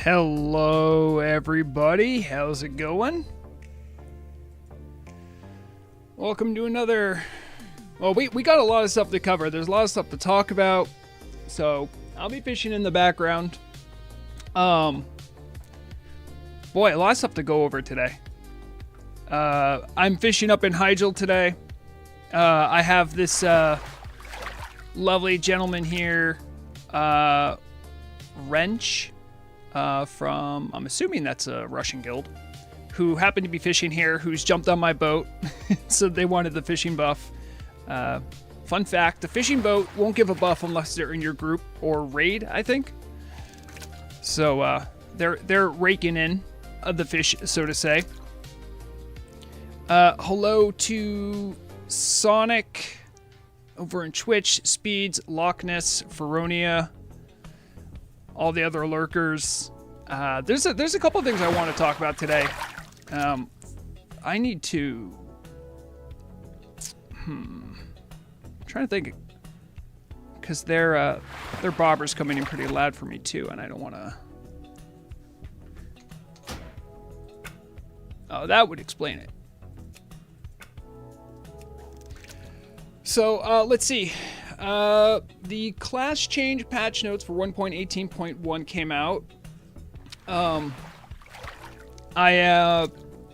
Hello, everybody. How's it going? Welcome to another... Well, we got a lot of stuff to cover. There's a lot of stuff to talk about. So, I'll be fishing in the background. Boy, a lot of stuff to go over today. I'm fishing up in Hyjal today. I have this lovely gentleman here, Wrench, from, I'm assuming that's a Russian guild, who happened to be fishing here, who's jumped on my boat. So they wanted the fishing buff. Fun fact, the fishing boat won't give a buff unless they're in your group or raid, I think. So they're raking in the fish, so to say. Hello to Sonic over in Twitch, Speeds, Loch Ness, Feronia, all the other lurkers. There's a couple of things I want to talk about today. I need to... I'm trying to think, because their bobber's coming in pretty loud for me too, and I don't want to... Oh, that would explain it. So, let's see. The class change patch notes for 1.18.1 came out.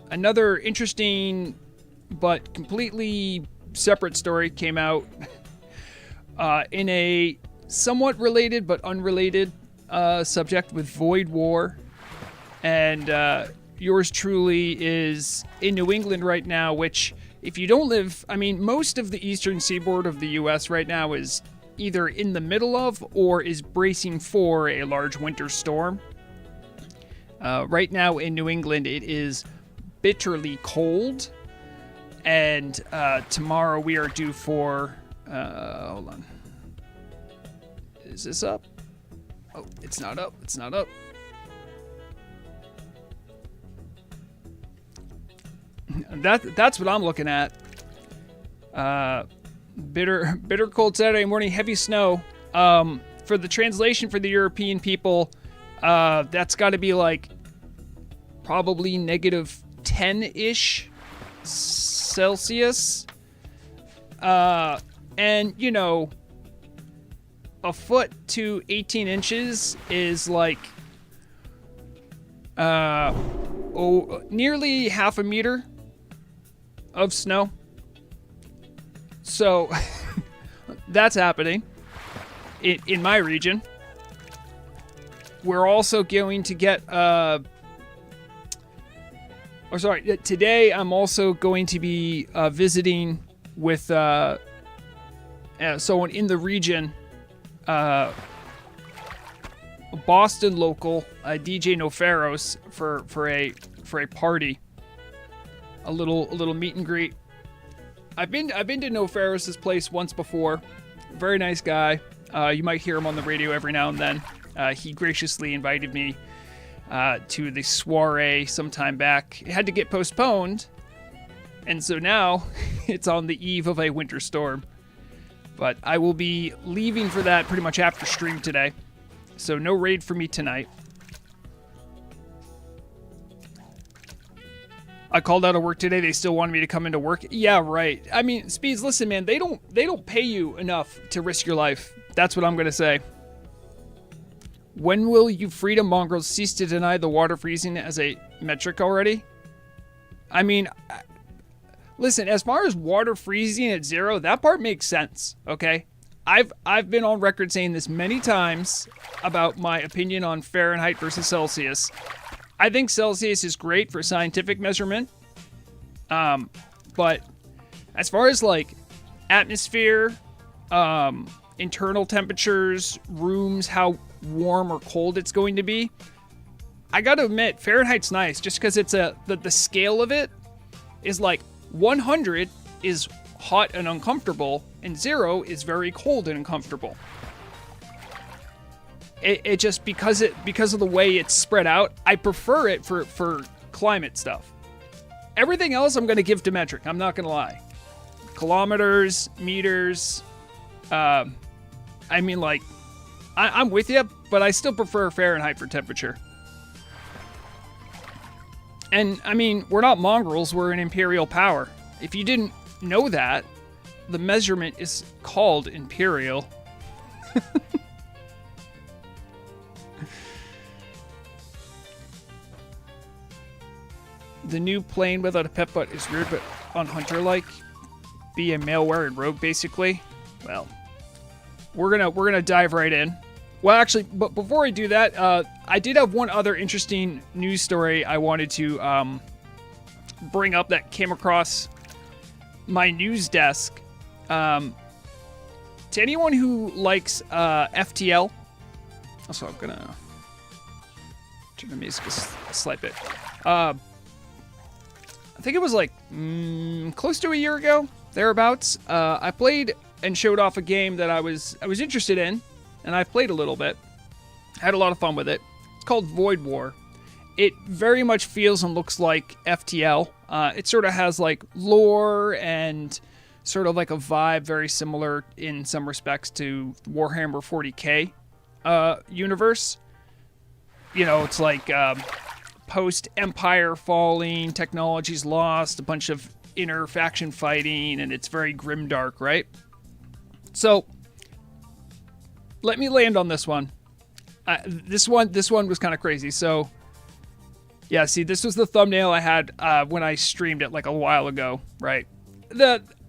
Another interesting but completely separate story came out in a somewhat related but unrelated subject with Void War. And yours truly is in New England right now, which... If you don't live, I mean, most of the eastern seaboard of the U.S. right now is either in the middle of or is bracing for a large winter storm. Right now in New England, it is bitterly cold. And tomorrow we are due for, hold on. Is this up? Oh, it's not up. It's not up. That's what I'm looking at. Bitter cold Saturday morning, heavy snow. For the translation for the European people, that's got to be like probably negative 10-ish Celsius. And, you know, a foot to 18 inches is like nearly half a meter of snow. So that's happening in my region. We're also going to get today I'm also going to be visiting with someone in the region, a Boston local, DJ Noferos, for a party. A little meet and greet. I've been to Noferos' place once before. Very nice guy. You might hear him on the radio every now and then. He graciously invited me to the soiree sometime back. It had to get postponed, and so now it's on the eve of a winter storm. But I will be leaving for that pretty much after stream today. So no raid for me tonight. I called out of work today. They still wanted me to come into work. Yeah, right. I mean, Speeds, listen, man, they don't pay you enough to risk your life. That's what I'm going to say. When will you freedom mongrels cease to deny the water freezing as a metric already? I mean, listen, as far as water freezing at 0, that part makes sense, okay? I've been on record saying this many times about my opinion on Fahrenheit versus Celsius. I think Celsius is great for scientific measurement. But as far as like atmosphere, internal temperatures, rooms, how warm or cold it's going to be, I gotta admit, Fahrenheit's nice just because it's the scale of it is like 100 is hot and uncomfortable and 0 is very cold and uncomfortable. It just because of the way it's spread out, I prefer it for climate stuff. Everything else I'm going to give to metric. I'm not going to lie. Kilometers, meters. I mean, like, I'm with you, but I still prefer Fahrenheit for temperature. And, I mean, we're not mongrels, we're an imperial power. If you didn't know that, the measurement is called imperial. The new plane without a pet butt is weird, but on Hunter-like. Be a malware and rogue, basically. Well, we're gonna dive right in. Well, actually, but before I do that, I did have one other interesting news story I wanted to bring up that came across my news desk. To anyone who likes FTL, also I'm gonna turn the music a slight bit. I think it was like close to a year ago, thereabouts. I played and showed off a game that I was interested in, and I've played a little bit. Had a lot of fun with it. It's called Void War. It very much feels and looks like FTL. It sort of has like lore and sort of like a vibe very similar in some respects to Warhammer 40k universe. You know, it's like post-Empire falling, technology's lost, a bunch of inter-faction fighting, and it's very grimdark, right? So, let me land on this one. This one was kind of crazy. So, yeah, see, this was the thumbnail I had when I streamed it like a while ago, right?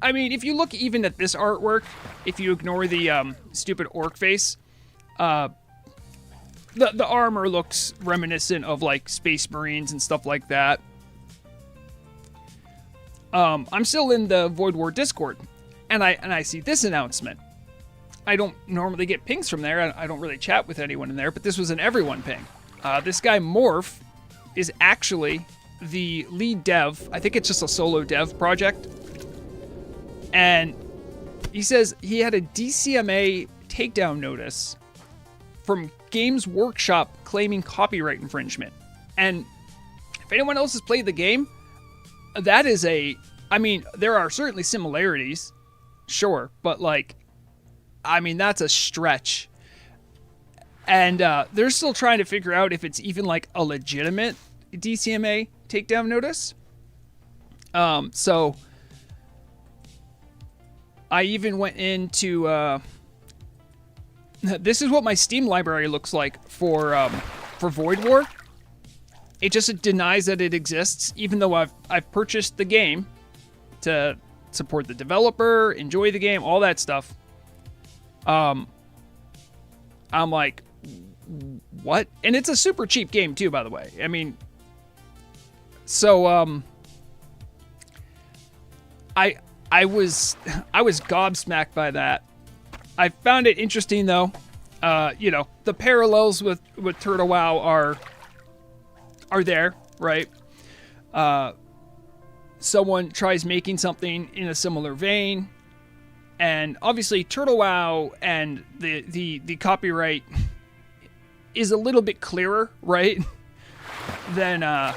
I mean, if you look even at this artwork, if you ignore the stupid orc face, the armor looks reminiscent of like Space Marines and stuff like that. I'm still in the Void War Discord, and I see this announcement. I don't normally get pings from there. I don't really chat with anyone in there, but this was an everyone ping. This guy Morph is actually the lead dev. I think it's just a solo dev project. And he says he had a DCMA takedown notice from Games Workshop claiming copyright infringement. And if anyone else has played the game, that is I mean, there are certainly similarities, sure, but like, I mean, that's a stretch. And they're still trying to figure out if it's even like a legitimate DCMA takedown notice. So I even went into this is what my Steam library looks like for Void War. It just denies that it exists, even though I've purchased the game to support the developer, enjoy the game, all that stuff. I'm like, what? And it's a super cheap game too, by the way. I mean, so I was gobsmacked by that. I found it interesting though. You know, the parallels with Turtle WoW are there, right? Someone tries making something in a similar vein, and obviously Turtle WoW and the copyright is a little bit clearer, right? than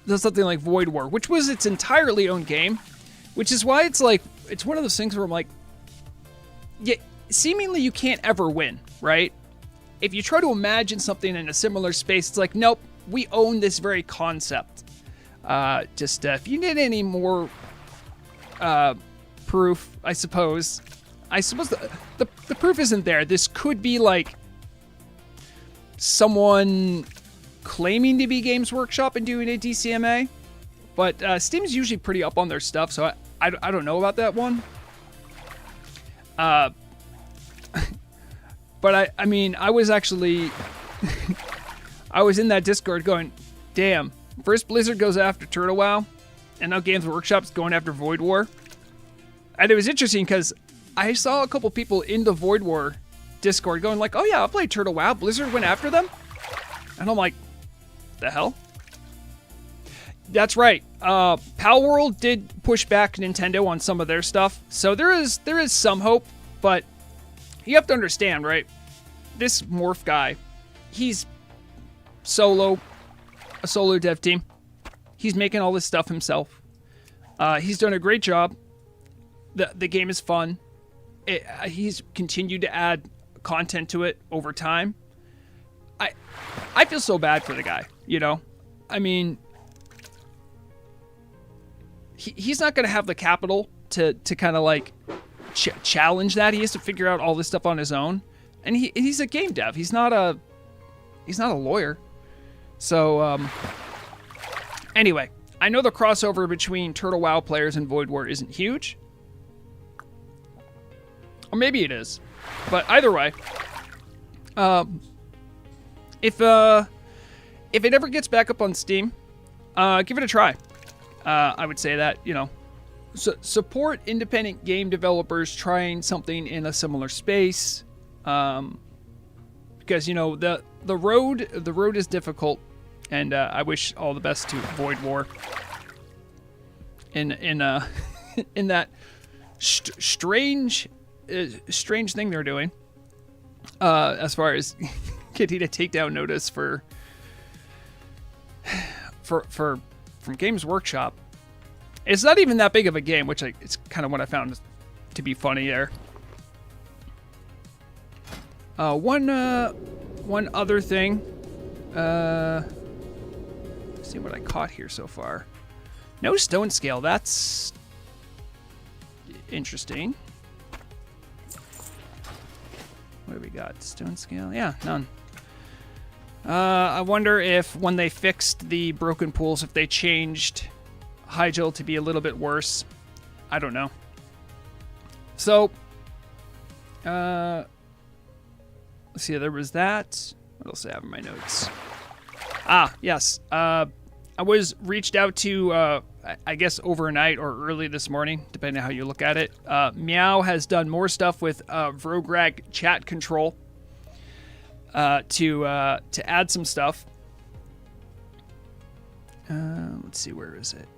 something like Void War, which was its entirely own game, which is why it's like, it's one of those things where I'm like, yeah, seemingly you can't ever win, right? If you try to imagine something in a similar space, it's like, nope, we own this very concept. If you need any more proof, I suppose the proof isn't there. This could be like someone claiming to be Games Workshop and doing a DCMA, but Steam's usually pretty up on their stuff, so I don't know about that one. But I mean, I was actually I was in that Discord going, damn, first Blizzard goes after Turtle WoW, and now Games Workshop's going after Void War. And it was interesting because I saw a couple people in the Void War Discord going like, oh yeah, I'll play Turtle WoW. Blizzard went after them? And I'm like, the hell? That's right. Palworld did push back Nintendo on some of their stuff, so there is some hope, but you have to understand, right? This Morph guy, he's a solo dev team. He's making all this stuff himself. He's done a great job. The game is fun. He's continued to add content to it over time. I feel so bad for the guy, you know? I mean, he's not going to have the capital to kind of like challenge that. He has to figure out all this stuff on his own, and he's a game dev. He's not a lawyer. So anyway, I know the crossover between Turtle WoW players and Void War isn't huge, or maybe it is, but either way, if it ever gets back up on Steam, give it a try. I would say that, you know, support independent game developers trying something in a similar space, because, you know, the road is difficult, and I wish all the best to Void War in in that strange thing they're doing, as far as getting a takedown notice from Games Workshop. It's not even that big of a game, which it's kind of what I found to be funny there. One other thing. Let's see what I caught here so far. No stone scale. That's interesting. What do we got? Stone scale? Yeah, none. I wonder if when they fixed the broken pools, if they changed Hyjal to be a little bit worse. I don't know. So, let's see, there was that. What else do I have in my notes? Ah, yes. I was reached out to, I guess overnight or early this morning, depending on how you look at it. Meow has done more stuff with Vrograg chat control. To add some stuff. Let's see, where is it?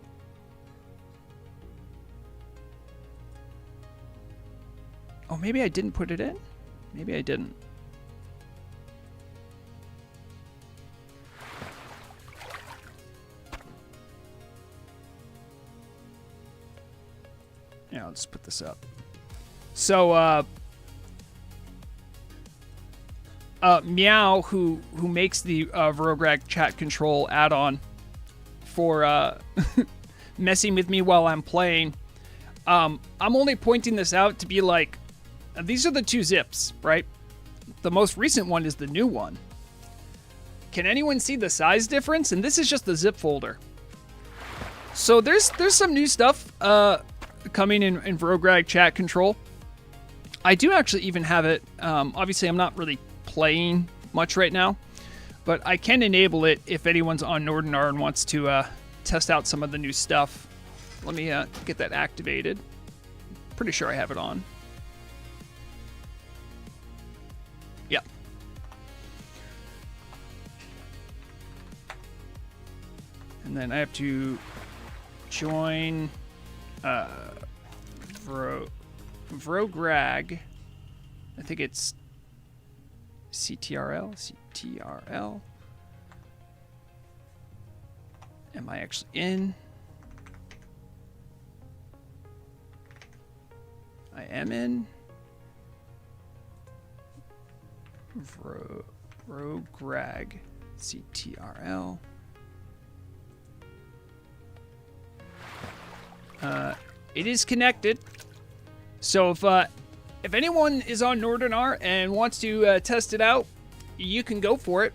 Oh, maybe I didn't put it in? Maybe I didn't. Yeah, let's put this up. So, Meow, who makes the Vrograg chat control add-on for messing with me while I'm playing, I'm only pointing this out to be like, these are the two zips, right? The most recent one is the new one. Can anyone see the size difference? And this is just the zip folder. So there's some new stuff coming in Vrograg chat control. I do actually even have it. Obviously, I'm not really playing much right now, but I can enable it if anyone's on Nordinar and wants to test out some of the new stuff. Let me get that activated. Pretty sure I have it on. Yeah. And then I have to join Vrograg. I think it's CTRL. Am I actually in? I am in. Vrograg CTRL. It is connected. So if anyone is on Nordinar and wants to test it out, you can go for it.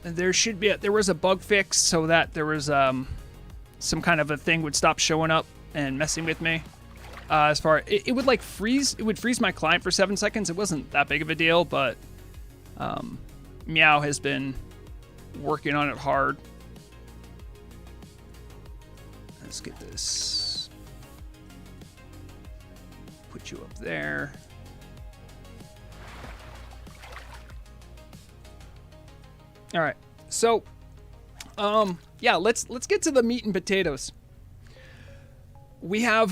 There was a bug fix so that there was some kind of a thing would stop showing up and messing with me. As far it would like freeze, it would freeze my client for 7 seconds. It wasn't that big of a deal, but Meow has been working on it hard. Let's get this. Put you up there. All right. So, yeah, let's get to the meat and potatoes. We have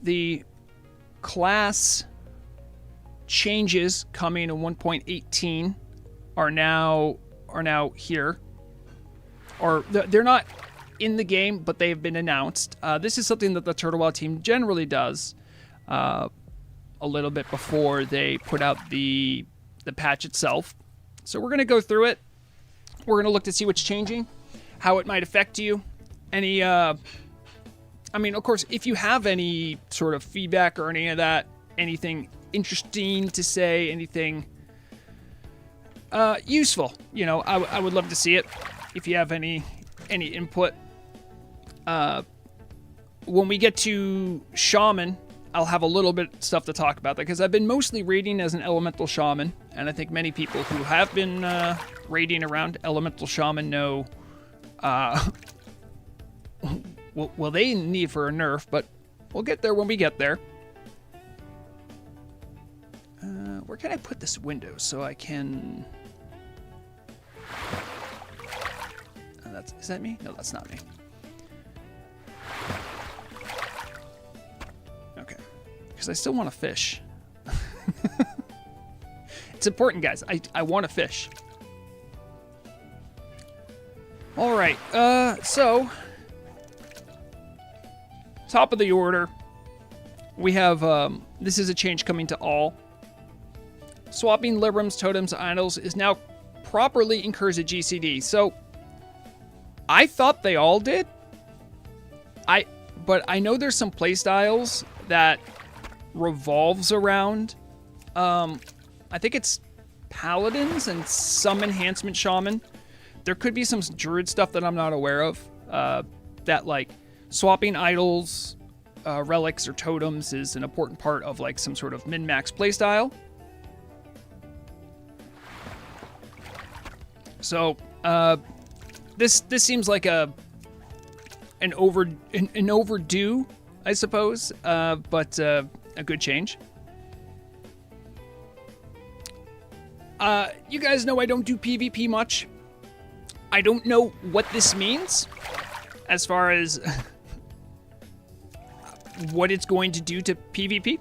the class changes coming in 1.18 are now here. Or they're not in the game, but they've been announced. This is something that the Turtle WoW team generally does a little bit before they put out the patch itself. So we're going to go through it. We're going to look to see what's changing, how it might affect you. Any, I mean, of course, if you have any sort of feedback or any of that, anything interesting to say, anything useful, you know, I would love to see it. If you have any input. When we get to Shaman, I'll have a little bit of stuff to talk about that, because I've been mostly raiding as an Elemental Shaman, and I think many people who have been raiding around Elemental Shaman know, well, they need for a nerf, but we'll get there when we get there. Where can I put this window so I can... Is that me? No, that's not me. Okay. Because I still want to fish. It's important, guys. I want to fish. All right. So, top of the order, we have, this is a change coming to all. Swapping Librams, Totems, Idols is now properly incurs a GCD. So, I thought they all did. But I know there's some playstyles that revolves around, I think it's Paladins and some Enhancement Shaman. There could be some Druid stuff that I'm not aware of, that like swapping idols, relics, or totems is an important part of like some sort of min-max playstyle. So, this seems like an overdue, I suppose, but a good change. You guys know I don't do PvP much. I don't know what this means as far as what it's going to do to PvP.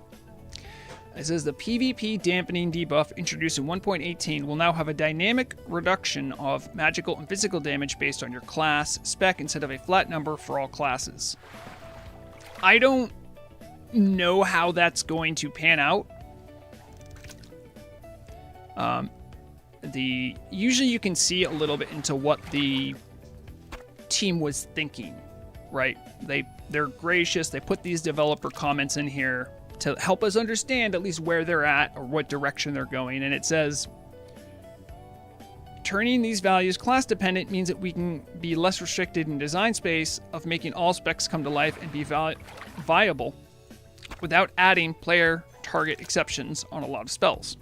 It says the PvP dampening debuff introduced in 1.18 will now have a dynamic reduction of magical and physical damage based on your class spec instead of a flat number for all classes. I don't know how that's going to pan out. Usually you can see a little bit into what the team was thinking, right? They're gracious. They put these developer comments in here to help us understand at least where they're at or what direction they're going. And it says, turning these values class dependent means that we can be less restricted in design space of making all specs come to life and be viable without adding player target exceptions on a lot of spells.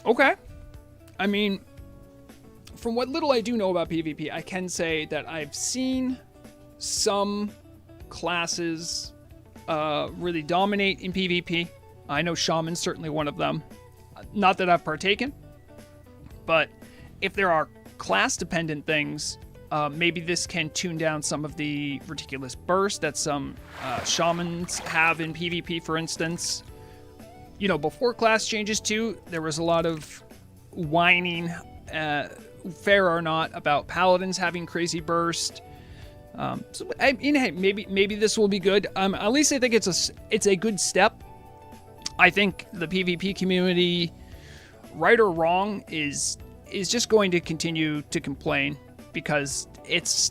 Okay. I mean, from what little I do know about PvP, I can say that I've seen some classes really dominate in PvP. I know Shaman's certainly one of them. Not that I've partaken, but if there are class-dependent things, maybe this can tune down some of the ridiculous burst that some Shamans have in PvP, for instance. You know, before class changes too, there was a lot of whining, fair or not, about Paladins having crazy burst. So I mean, hey, maybe this will be good. At least I think it's a good step. I think the PvP community, right or wrong, is just going to continue to complain because it's.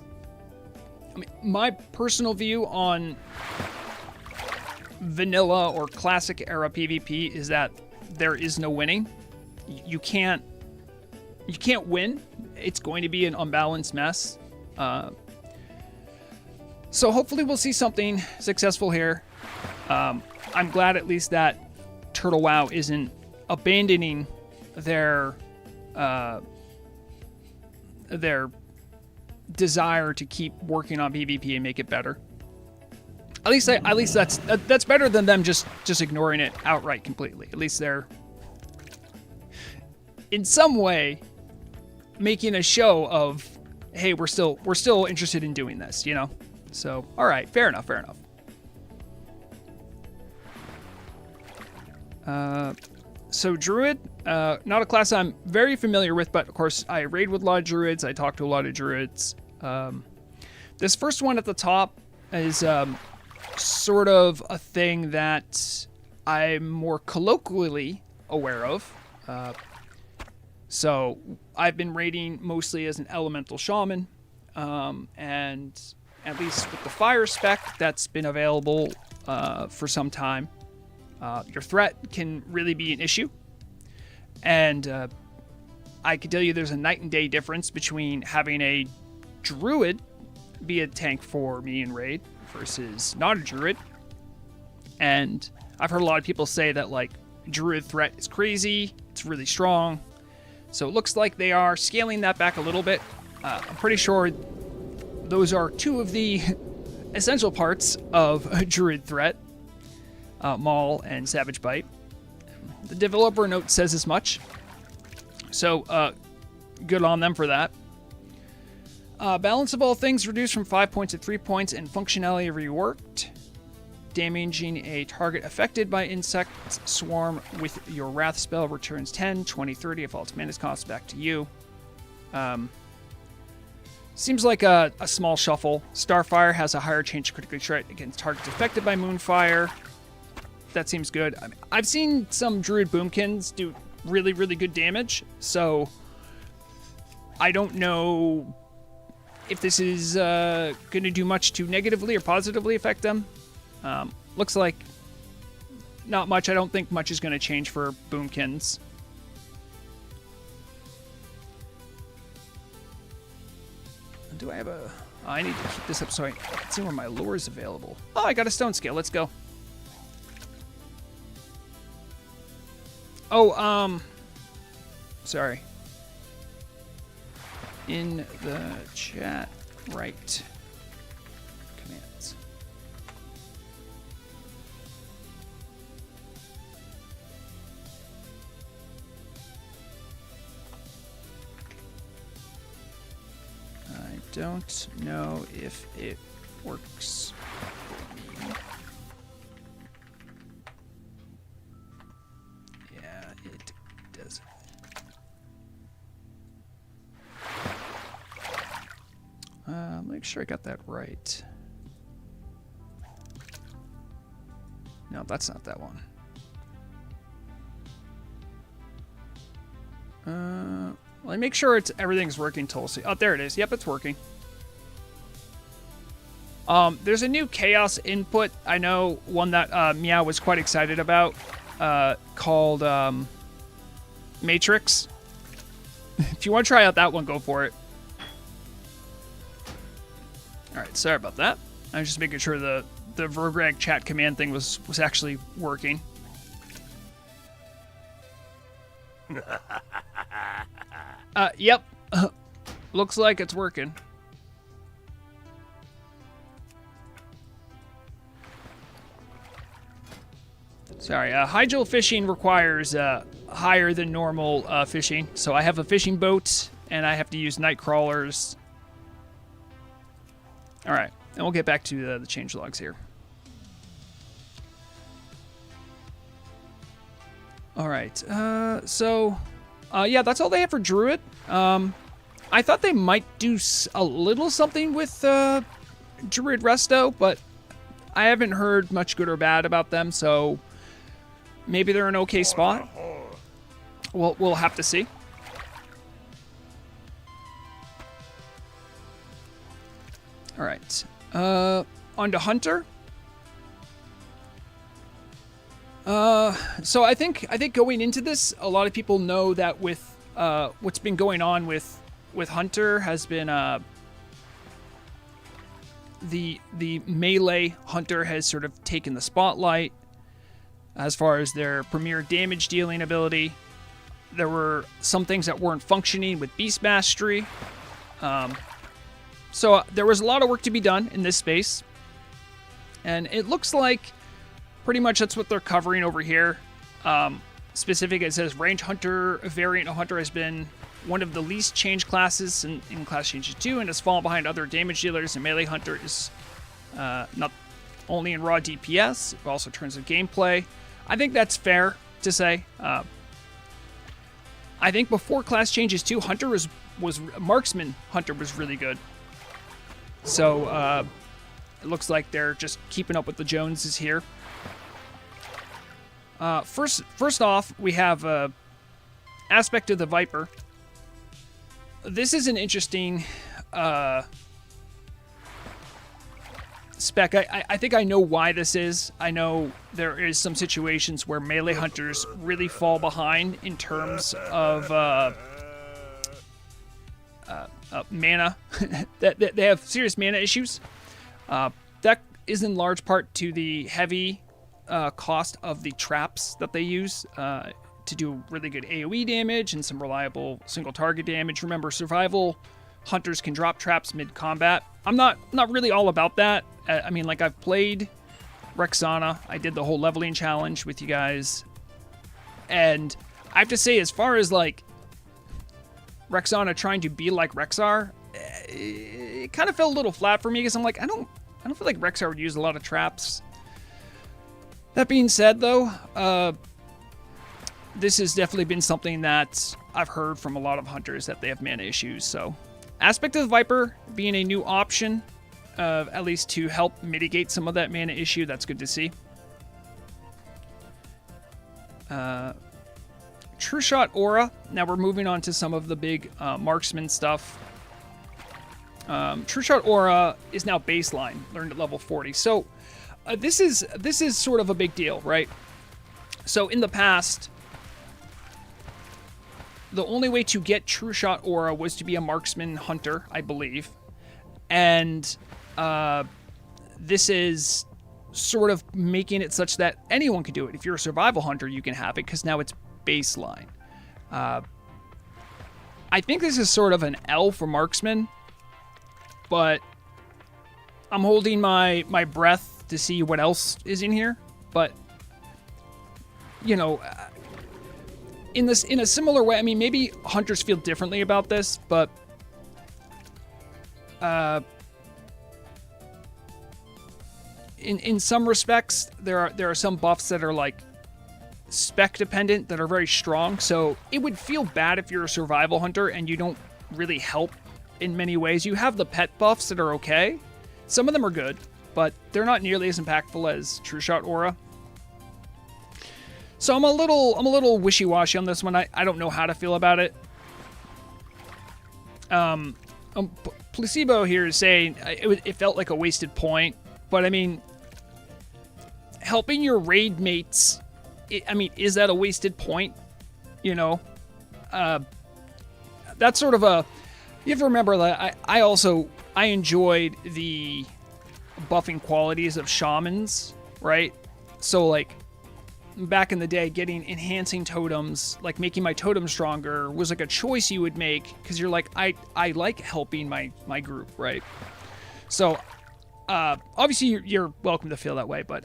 I mean, my personal view on vanilla or classic era PvP is that there is no winning. You can't win. It's going to be an unbalanced mess. So hopefully we'll see something successful here. I'm glad at least that Turtle WoW isn't abandoning their desire to keep working on PvP and make it better. At least that's better than them just ignoring it outright completely. At least they're in some way making a show of, hey, we're still interested in doing this, you know? So, all right, fair enough. So Druid, not a class I'm very familiar with, but of course I raid with a lot of Druids. I talk to a lot of Druids. This first one at the top is sort of a thing that I'm more colloquially aware of. So I've been raiding mostly as an elemental shaman, and at least with the fire spec that's been available for some time, your threat can really be an issue. And I can tell you there's a night and day difference between having a druid be a tank for me in raid versus not a druid. And I've heard a lot of people say that, like, druid threat is crazy, it's really strong. So it looks like they are scaling that back a little bit. I'm pretty sure those are two of the essential parts of a druid threat, Maul and Savage Bite. The developer note says as much. So good on them for that. Balance of all things reduced from 5 points to 3 points and functionality reworked. Damaging a target affected by insect swarm with your Wrath spell returns 10, 20, 30 if all its mana costs back to you. Seems like a small shuffle. Starfire has a higher chance to critically strike against targets affected by Moonfire. That seems good. I mean, I've seen some Druid Boomkins do really, really good damage, so I don't know if this is going to do much to negatively or positively affect them. Looks like not much. I don't think much is going to change for Boomkins. Do I have a... Oh, I need to keep this up so I can see where my lure is available. Oh, I got a stone scale. Let's go. Oh, sorry. In the chat, right. Commands. I don't know if it works for me. Yeah, it does. Make sure I got that right. No, that's not that one. Let me make sure everything's working, Tulsi. Oh, there it is. Yep, it's working. There's a new chaos input. I know one that Meow was quite excited about, called Matrix. If you want to try out that one, go for it. All right, sorry about that. I was just making sure the Vrograg chat command thing was actually working. Yep. Looks like it's working. Sorry, hydro fishing requires higher than normal fishing. So I have a fishing boat, and I have to use night crawlers. All right, and we'll get back to the changelogs here. All right, yeah, that's all they have for Druid. I thought they might do a little something with Druid Resto, but I haven't heard much good or bad about them, so maybe they're an okay spot. We'll have to see. All right, on to Hunter. So I think going into this, a lot of people know that with what's been going on with Hunter has been the melee Hunter has sort of taken the spotlight as far as their premier damage dealing ability. There were some things that weren't functioning with Beast Mastery. So there was a lot of work to be done in this space. And it looks like pretty much that's what they're covering over here. Specific, it says Range Hunter variant of Hunter has been one of the least changed classes in Class Changes 2 and has fallen behind other damage dealers. And Melee Hunter is not only in raw DPS, but also in terms of gameplay. I think that's fair to say. I think before Class Changes 2, Hunter was Marksman Hunter was really good. So it looks like they're just keeping up with the Joneses here. First off, we have Aspect of the Viper. This is an interesting spec. I think I know why this is. I know there is some situations where melee hunters really fall behind in terms of mana. that they have serious mana issues. That is in large part to the heavy cost of the traps that they use to do really good AoE damage and some reliable single target damage. Remember, survival hunters can drop traps mid-combat. I'm not really all about that. I mean, like, I've played Rexana. I did the whole leveling challenge with you guys. And I have to say, as far as, like, Rexana trying to be like Rexar, it kind of fell a little flat for me because I'm like, I don't feel like Rexar would use a lot of traps. That being said, though, this has definitely been something that I've heard from a lot of hunters that they have mana issues. So, Aspect of the Viper being a new option, at least to help mitigate some of that mana issue, that's good to see. True Shot Aura. Now we're moving on to some of the big marksman stuff. True Shot Aura is now baseline, learned at level 40. So this is sort of a big deal, right? So in the past, the only way to get True Shot Aura was to be a marksman hunter, I believe. And this is sort of making it such that anyone can do it. If you're a survival hunter, you can have it because now it's baseline. I think this is sort of an L for marksman, but I'm holding my breath to see what else is in here. But, you know, in a similar way, I mean, maybe hunters feel differently about this, but in some respects, there are some buffs that are like spec dependent that are very strong. So it would feel bad if you're a survival hunter and you don't really help in many ways. You have the pet buffs that are okay. Some of them are good, but they're not nearly as impactful as True Shot Aura. So I'm a little wishy-washy on this one. I don't know how to feel about it. Placebo here is saying it felt like a wasted point, but I mean, helping your raid mates, is that a wasted point? You know, that's sort of a. You have to remember that I enjoyed the buffing qualities of shamans, right? So like back in the day, getting enhancing totems, like making my totem stronger, was like a choice you would make because you're like, I like helping my group, right? So obviously you're welcome to feel that way, but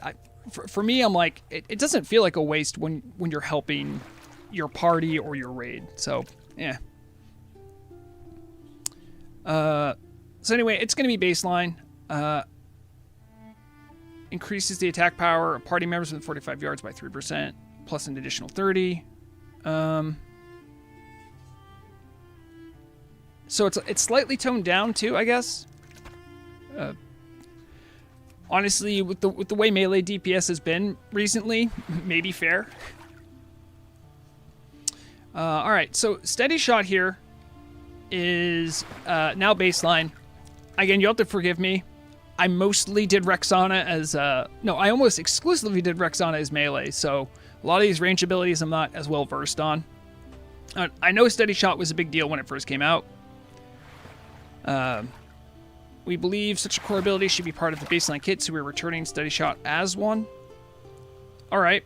for me, I'm like, it doesn't feel like a waste when you're helping your party or your raid. So yeah. So anyway, it's going to be baseline. Increases the attack power of party members within 45 yards by 3%, plus an additional 30. So it's slightly toned down too, I guess. Honestly, with the way melee DPS has been recently, maybe fair. All right, so Steady Shot here is now baseline. Again, you'll have to forgive me. I mostly did Rexana as... no, I almost exclusively did Rexana as melee, so a lot of these range abilities I'm not as well versed on. I know Steady Shot was a big deal when it first came out. We believe such a core ability should be part of the baseline kit, so we're returning Steady Shot as one. Alright.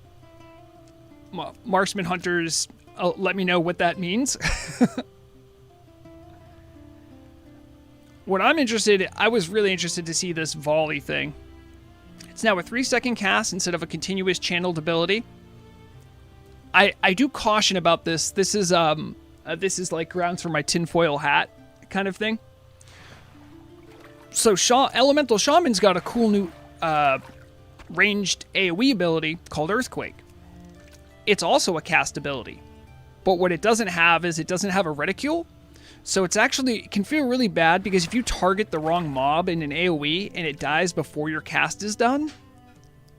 Marksman Hunters, let me know what that means. What I'm interested in, I was really interested to see this volley thing. It's now a 3-second cast instead of a continuous channeled ability. I do caution about this. This is like grounds for my tinfoil hat kind of thing. So Elemental Shaman's got a cool new ranged AoE ability called Earthquake. It's also a cast ability. But what it doesn't have is it doesn't have a reticule. So it can feel really bad because if you target the wrong mob in an AoE and it dies before your cast is done,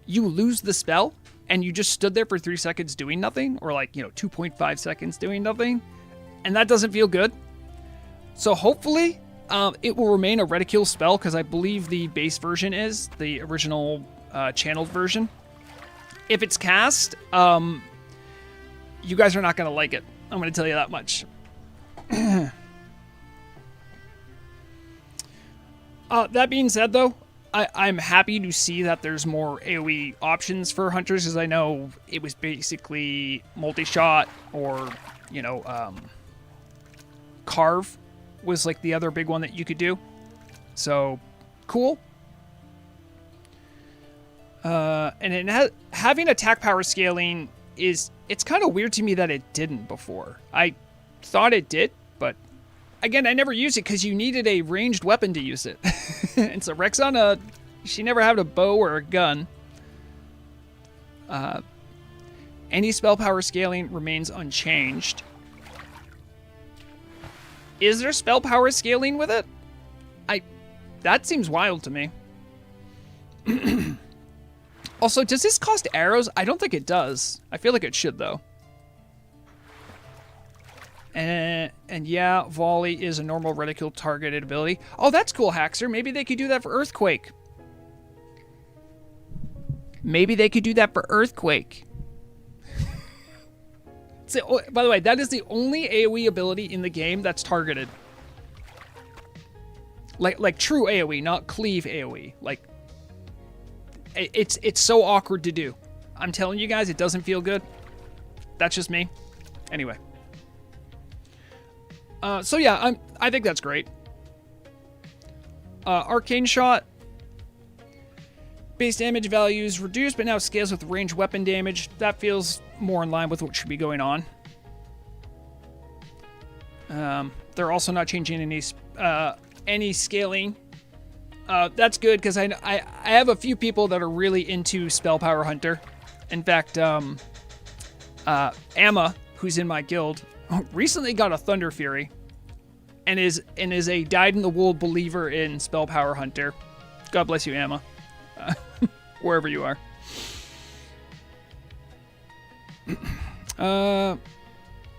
you lose the spell and you just stood there for 3 seconds doing nothing, or like, 2.5 seconds doing nothing, and that doesn't feel good. So hopefully it will remain a reticule spell, because I believe the base version is the original channeled version. If it's cast, you guys are not going to like it. I'm going to tell you that much. That being said, though, I'm happy to see that there's more AoE options for hunters, because I know it was basically multi-shot, or, carve was like the other big one that you could do. So, cool. And having attack power scaling it's kind of weird to me that it didn't before. I thought it did, but again, I never used it because you needed a ranged weapon to use it. And so Rexana, she never had a bow or a gun. Any spell power scaling remains unchanged. Is there spell power scaling with it? That seems wild to me. Also, does this cost arrows? I don't think it does. I feel like it should, though. And yeah, volley is a normal reticule targeted ability. Oh, that's cool, Haxer. Maybe they could do that for Earthquake. Maybe they could do that for Earthquake. So, by the way, that is the only AoE ability in the game that's targeted. Like true AoE, not cleave AoE. Like, it's so awkward to do. I'm telling you guys, it doesn't feel good. That's just me. Anyway. So yeah, I think that's great. Arcane Shot. Base damage values reduced, but now scales with ranged weapon damage. That feels more in line with what should be going on. They're also not changing any scaling. That's good, because I have a few people that are really into Spell Power Hunter. In fact, Amma, who's in my guild, recently got a Thunder Fury, and is a dyed-in-the-wool believer in Spell Power Hunter. God bless you, Amma, wherever you are.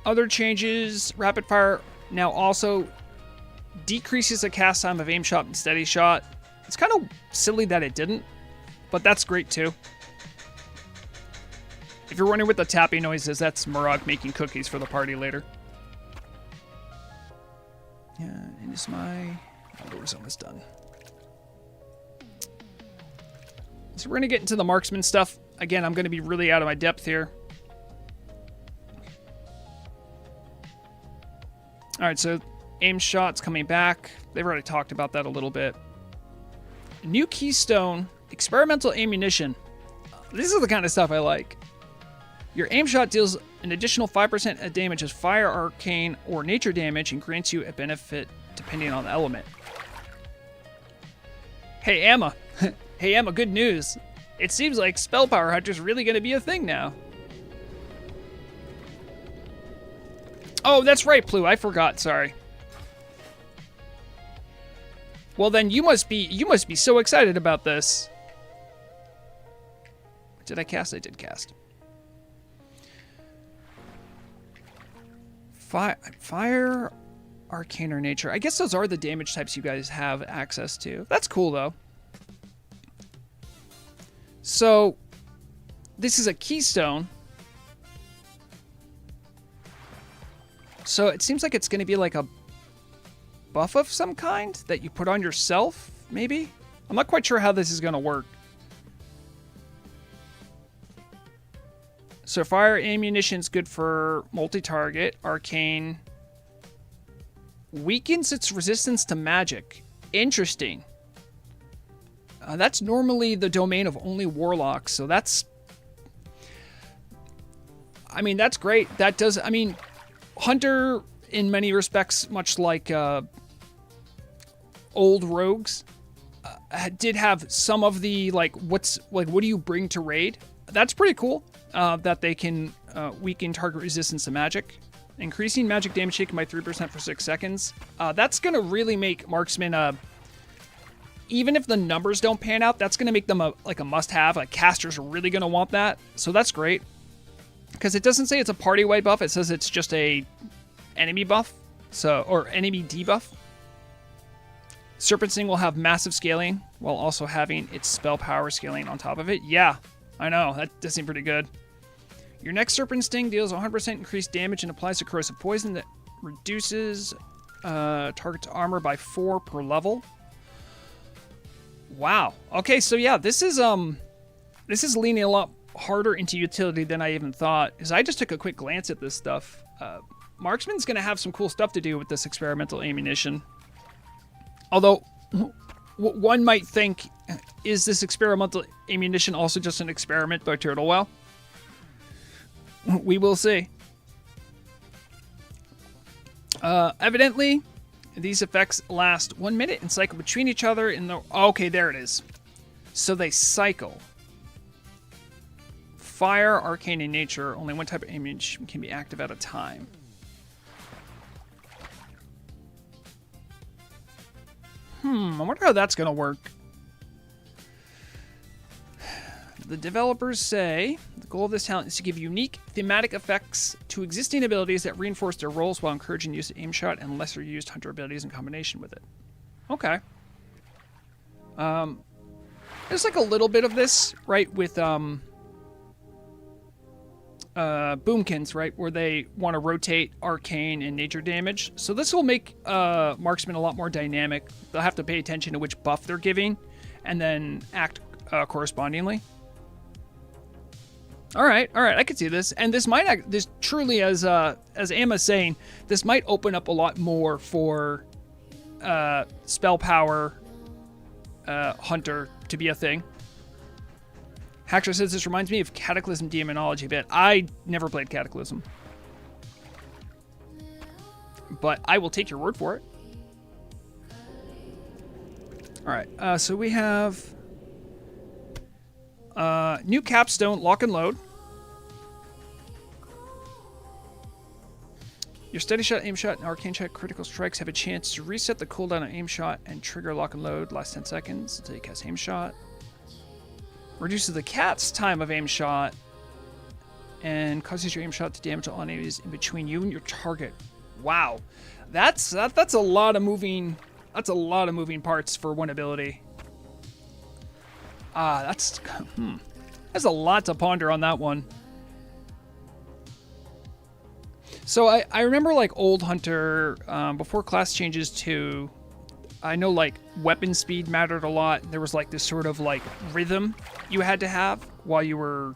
Other changes: Rapid Fire now also decreases the cast time of aim shot and steady shot. It's kind of silly that it didn't, but that's great too. If you're wondering what the tapping noise is, that's Murag making cookies for the party later. Yeah, and it's my door's almost done. So we're gonna get into the marksman stuff. Again, I'm gonna be really out of my depth here. All right, so aim shots coming back. They've already talked about that a little bit. New keystone, experimental ammunition. This is the kind of stuff I like. Your aim shot deals an additional 5% of damage as fire, arcane, or nature damage, and grants you a benefit depending on the element. Hey, Amma. Hey, Amma, good news. It seems like Spell Power Hunter's really going to be a thing now. Oh, that's right, Plu. I forgot. Sorry. Well, then you must be so excited about this. Did I cast? I did cast. Fire, arcane, or nature. I guess those are the damage types you guys have access to. That's cool, though. So, this is a keystone. So it seems like it's going to be like a buff of some kind that you put on yourself, maybe? I'm not quite sure how this is going to work. So fire ammunition's good for multi-target. Arcane weakens its resistance to magic. Interesting. That's normally the domain of only warlocks, so that's... I mean, that's great. That does... I mean, Hunter, in many respects, much like old rogues, did have some of the, what do you bring to raid? That's pretty cool, that they can weaken target resistance to magic. Increasing magic damage taken by 3% for 6 seconds. That's going to really make Marksman even if the numbers don't pan out, that's going to make them like a must-have. Like casters are really going to want that, so that's great. Because it doesn't say it's a party-wide buff; it says it's just a enemy buff, or enemy debuff. Serpent Sting will have massive scaling while also having its spell power scaling on top of it. Yeah, I know that does seem pretty good. Your next Serpent Sting deals 100% increased damage and applies a corrosive poison that reduces target's armor by 4 per level. Wow. Okay, so yeah, this is leaning a lot harder into utility than I even thought. Because I just took a quick glance at this stuff. Marksman's going to have some cool stuff to do with this experimental ammunition. Although, one might think, is this experimental ammunition also just an experiment by Turtlewell? We will see. Evidently, these effects last 1 minute and cycle between each other in the... Okay, there it is. So they cycle. Fire, arcane in nature. Only one type of ammunition can be active at a time. I wonder how that's going to work. The developers say the goal of this talent is to give unique thematic effects to existing abilities that reinforce their roles while encouraging use of aim shot and lesser used hunter abilities in combination with it. Okay. There's like a little bit of this, right, with boomkins, right, where they want to rotate arcane and nature damage. So this will make marksman a lot more dynamic. They'll have to pay attention to which buff they're giving and then act correspondingly. All right, I can see this, and this might act. This truly, as Emma's saying, this might open up a lot more for spell power hunter to be a thing. Haxor says this reminds me of Cataclysm Demonology a bit. I never played Cataclysm, but I will take your word for it. All right, so we have. New capstone, lock and load. Your steady shot, aim shot, and arcane shot critical strikes have a chance to reset the cooldown on aim shot and trigger lock and load last 10 seconds until you cast aim shot. Reduces the cat's time of aim shot and causes your aim shot to damage all enemies in between you and your target. Wow, that's a lot of moving. That's a lot of moving parts for one ability. That's a lot to ponder on that one. So I remember like old Hunter, before class changes to, I know like weapon speed mattered a lot. There was like this sort of like rhythm you had to have while you were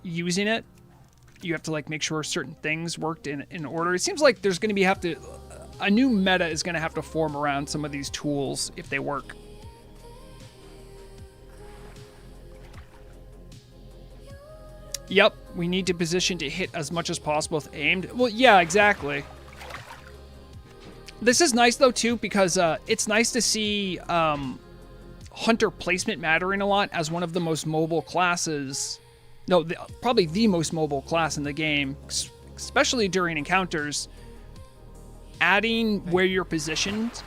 using it. You have to like make sure certain things worked in order. It seems like there's going to be a new meta is going to have to form around some of these tools if they work. Yep, we need to position to hit as much as possible with aimed. Well, yeah, exactly. This is nice, though, too, because it's nice to see hunter placement mattering a lot as one of the most mobile classes. No, probably the most mobile class in the game, especially during encounters. Adding where you're positioned,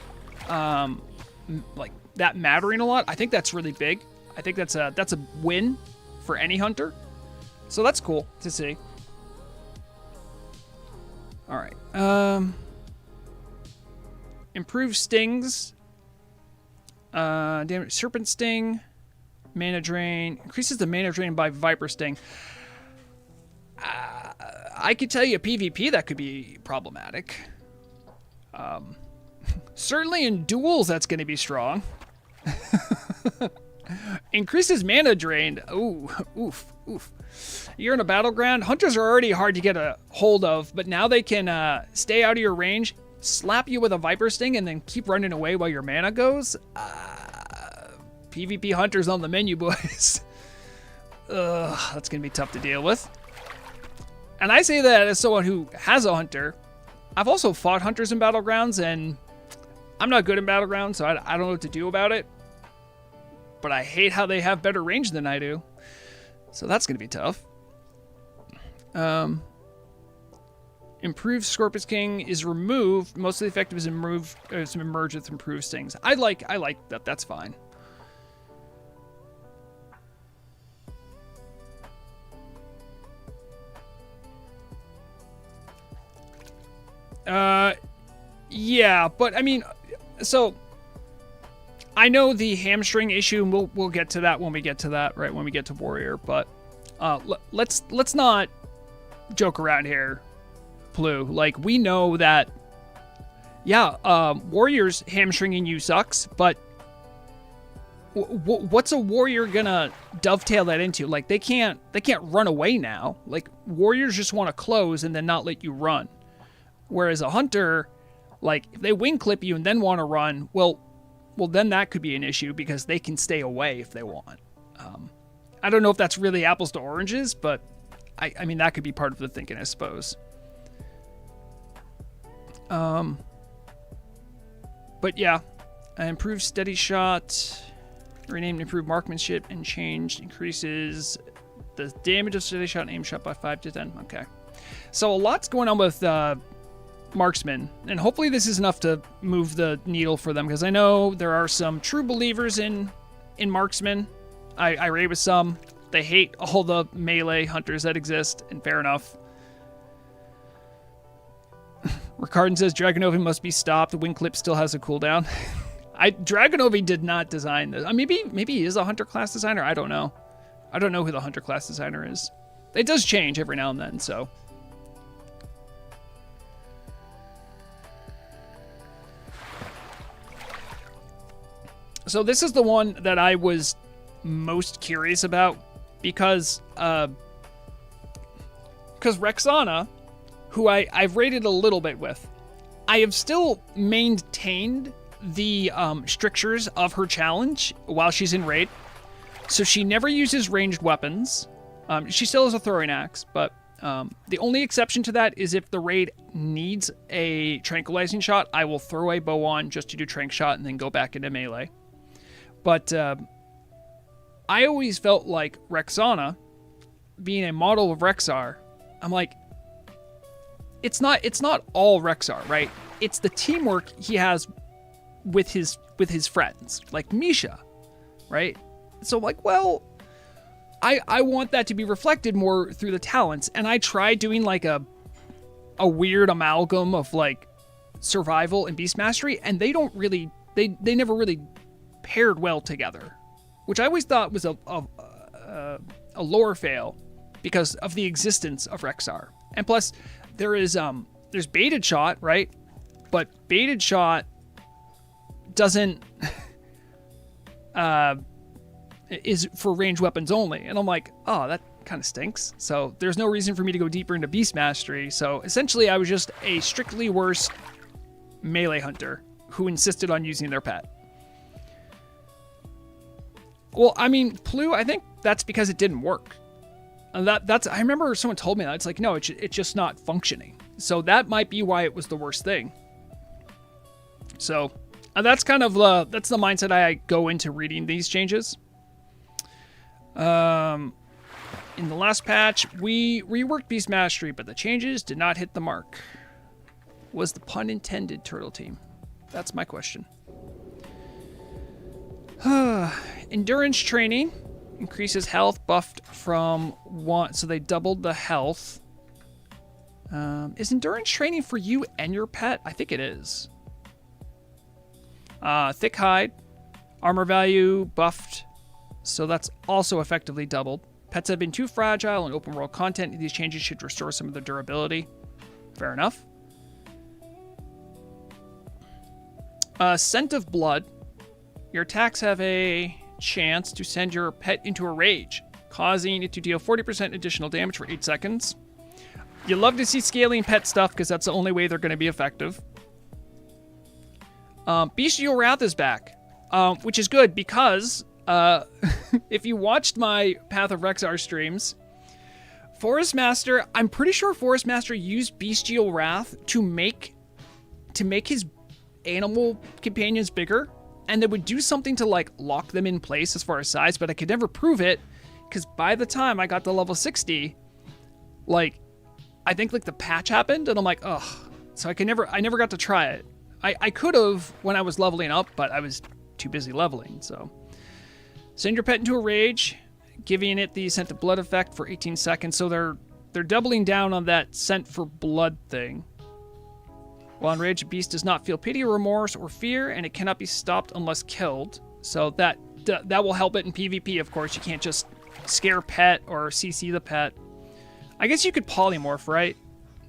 like that mattering a lot, I think that's really big. I think that's a win for any hunter. So that's cool to see. All right. Improved stings. Damage. Serpent Sting. Mana drain. Increases the mana drain by Viper Sting. I could tell you PvP that could be problematic. Certainly in duels that's going to be strong. Increases mana drain. Ooh, oof, oof. You're in a battleground. Hunters are already hard to get a hold of, but now they can stay out of your range, slap you with a Viper Sting, and then keep running away while your mana goes. PvP Hunters on the menu, boys. Ugh, that's going to be tough to deal with. And I say that as someone who has a hunter. I've also fought hunters in battlegrounds, and I'm not good in battlegrounds, so I don't know what to do about it. But I hate how they have better range than I do. So that's going to be tough. Improved Scorpius King is removed. Most of the effective is merged with improved stings. I like that. That's fine. Yeah, but I mean, so I know the hamstring issue, and we'll get to that when we get to that, right? When we get to warrior, but let's not joke around here, Blue. Like, we know that, yeah, warrior's hamstringing you sucks, but what's a warrior gonna dovetail that into? Like, they can't run away now. Like, warriors just want to close and then not let you run. Whereas a hunter, like, if they wing clip you and then want to run, well, then that could be an issue because they can stay away if they want. I don't know if that's really apples to oranges, but I mean, that could be part of the thinking, I suppose. But yeah, improved steady shot, renamed improved marksmanship, and changed increases the damage of steady shot and aim shot by 5 to 10. Okay. So a lot's going on with marksman, and hopefully this is enough to move the needle for them, because I know there are some true believers in marksman. I raid with some. They hate all the melee hunters that exist, and fair enough. Ricardon says Dragonovi must be stopped. The wing clip still has a cooldown. Dragonovi did not design this. Maybe he is a hunter class designer. I don't know. I don't know who the hunter class designer is. It does change every now and then, so. So this is the one that I was most curious about because Rexana, who I've raided a little bit with, I have still maintained the strictures of her challenge while she's in raid. So she never uses ranged weapons. She still has a throwing axe, but the only exception to that is if the raid needs a tranquilizing shot, I will throw a bow on just to do tranq shot and then go back into melee. But I always felt like Rexana, being a model of Rexar, I'm like, it's not all Rexar, right? It's the teamwork he has with his friends, like Misha, right? So I'm like, well, I want that to be reflected more through the talents, and I tried doing like a weird amalgam of like survival and beast mastery, and they don't really, they never really paired well together, which I always thought was a lore fail because of the existence of Rexar. And plus, there's baited shot, right? But baited shot doesn't is for ranged weapons only, and I'm like, oh, that kind of stinks. So there's no reason for me to go deeper into beast mastery. So essentially, I was just a strictly worse melee hunter who insisted on using their pet. Well, I mean, Plu, I think that's because it didn't work. And I remember someone told me that. It's like, no, it's just not functioning. So that might be why it was the worst thing. So that's kind of that's the mindset I go into reading these changes. In the last patch, we reworked Beast Mastery, but the changes did not hit the mark. Was the pun intended, Turtle Team? That's my question. Endurance training increases health buffed from 1, so they doubled the health. Is endurance training for you and your pet? I think it is. Thick hide, armor value buffed, so that's also effectively doubled. Pets have been too fragile in open world content. These changes should restore some of their durability. Fair enough. Scent of blood. Your attacks have a chance to send your pet into a rage, causing it to deal 40% additional damage for 8 seconds. You love to see scaling pet stuff because that's the only way they're going to be effective. Bestial Wrath is back, which is good because if you watched my Path of Rexar streams, Forest Master, I'm pretty sure Forest Master used Bestial Wrath to make his animal companions bigger, and they would do something to like lock them in place as far as size, but I could never prove it because by the time I got to level 60, like I think like the patch happened and I'm like, ugh. So I never got to try it. I could have when I was leveling up, but I was too busy leveling. So send your pet into a rage, giving it the scent of blood effect for 18 seconds. So they're doubling down on that scent for blood thing. While enraged, the beast does not feel pity, remorse, or fear, and it cannot be stopped unless killed. So that will help it in PvP, of course. You can't just scare pet or CC the pet. I guess you could polymorph, right?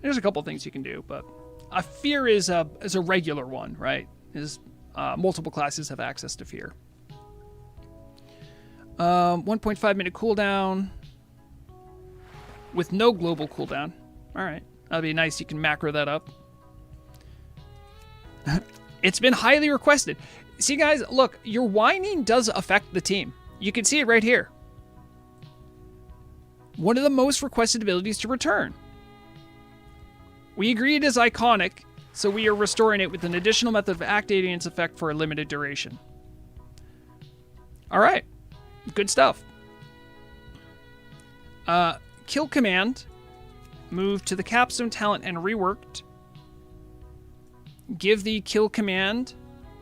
There's a couple things you can do, but a fear is a regular one, right? Multiple classes have access to fear. 1.5 minute cooldown with no global cooldown. All right, that'd be nice. You can macro that up. It's been highly requested. See, guys, look, your whining does affect the team. You can see it right here. One of the most requested abilities to return. We agree it is iconic, so we are restoring it with an additional method of activating its effect for a limited duration. All right, good stuff. Kill command, moved to the capstone talent and reworked. Give the command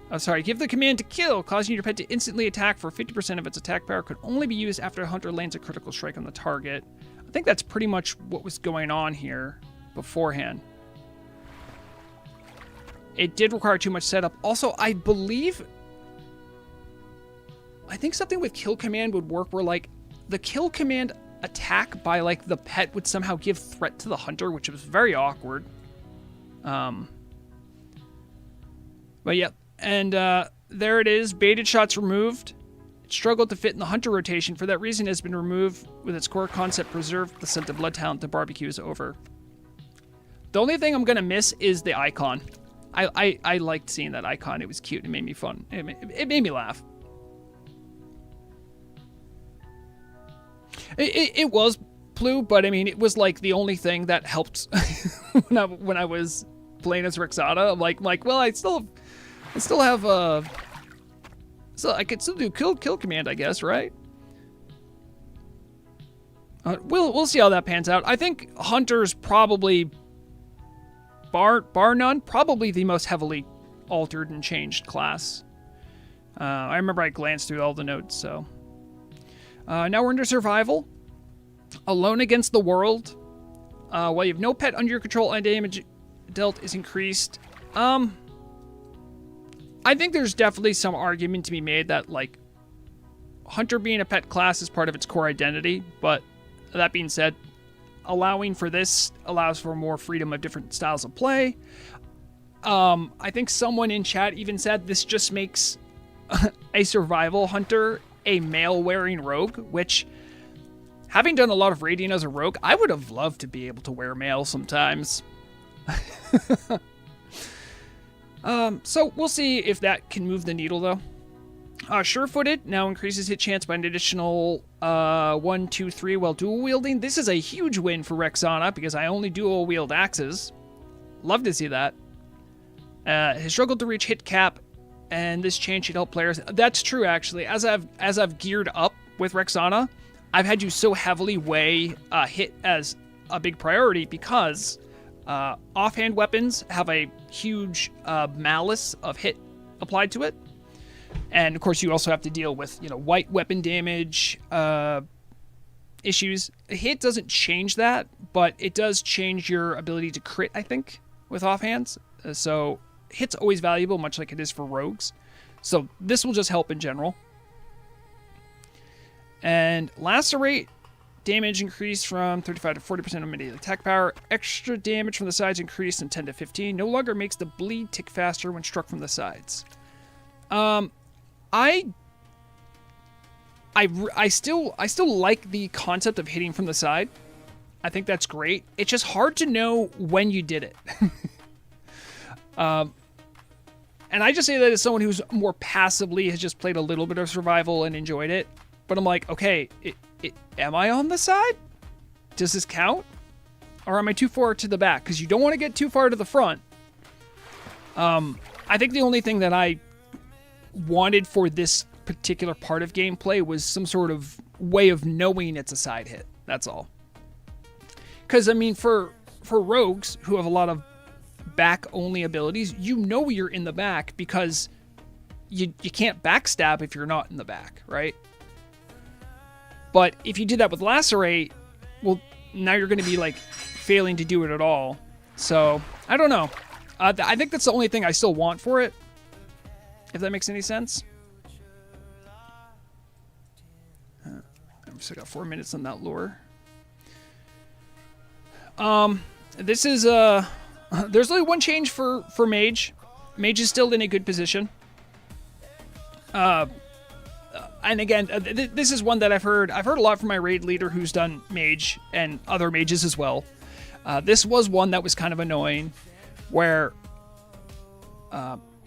to kill, causing your pet to instantly attack for 50% of its attack power. Could only be used after a hunter lands a critical strike on the target. I think that's pretty much what was going on here beforehand. It did require too much setup. Also, I think something with kill command would work where, like, the kill command attack by, like, the pet would somehow give threat to the hunter, which was very awkward. But yeah, and there it is. Baited shots removed. It struggled to fit in the hunter rotation. For that reason, it has been removed with its core concept preserved. The scent of blood talent to barbecue is over. The only thing I'm going to miss is the icon. I liked seeing that icon. It was cute. It made me fun. It made me laugh. It was Plu, but I mean, it was like the only thing that helped when I was playing as Rexana. I'm like, well, I still have so I could still do kill command, I guess, right? We'll see how that pans out. I think Hunter's probably bar none, probably the most heavily altered and changed class. I remember I glanced through all the notes, so. Now we're into survival. Alone against the world. While you have no pet under your control, and damage dealt is increased. I think there's definitely some argument to be made that, like, Hunter being a pet class is part of its core identity, but that being said, allowing for this allows for more freedom of different styles of play. I think someone in chat even said this just makes a survival hunter a male-wearing rogue, which, having done a lot of raiding as a rogue, I would have loved to be able to wear mail sometimes. So we'll see if that can move the needle, though. Sure-footed now increases hit chance by an additional 1, 2, 3 while dual wielding. This is a huge win for Rexana because I only dual wield axes. Love to see that. Has struggled to reach hit cap, and this change should help players. That's true, actually. As I've geared up with Rexana, I've had to so heavily weigh hit as a big priority because offhand weapons have a huge malice of hit applied to it. And of course, you also have to deal with, white weapon damage issues. Hit doesn't change that, but it does change your ability to crit, I think, with offhands. So hit's always valuable, much like it is for rogues. So this will just help in general. And lacerate damage increased from 35 to 40% of immediate attack power. Extra damage from the sides increased from 10 to 15. No longer makes the bleed tick faster when struck from the sides. I still like the concept of hitting from the side. I think that's great. It's just hard to know when you did it. And I just say that as someone who's more passively has just played a little bit of survival and enjoyed it. But I'm like, okay, am I on the side? Does this count? Or am I too far to the back? Because you don't want to get too far to the front. I think the only thing that I wanted for this particular part of gameplay was some sort of way of knowing it's a side hit. That's all. Because, I mean, for rogues who have a lot of back-only abilities, you're in the back because you can't backstab if you're not in the back, right? But if you did that with lacerate, well, now you're going to be, like, failing to do it at all. So, I don't know. I think that's the only thing I still want for it, if that makes any sense. I've still got 4 minutes on that lure. This is there's only one change for Mage. Mage is still in a good position. And again, this is one that I've heard a lot from my raid leader who's done Mage and other mages as well. This was one that was kind of annoying, where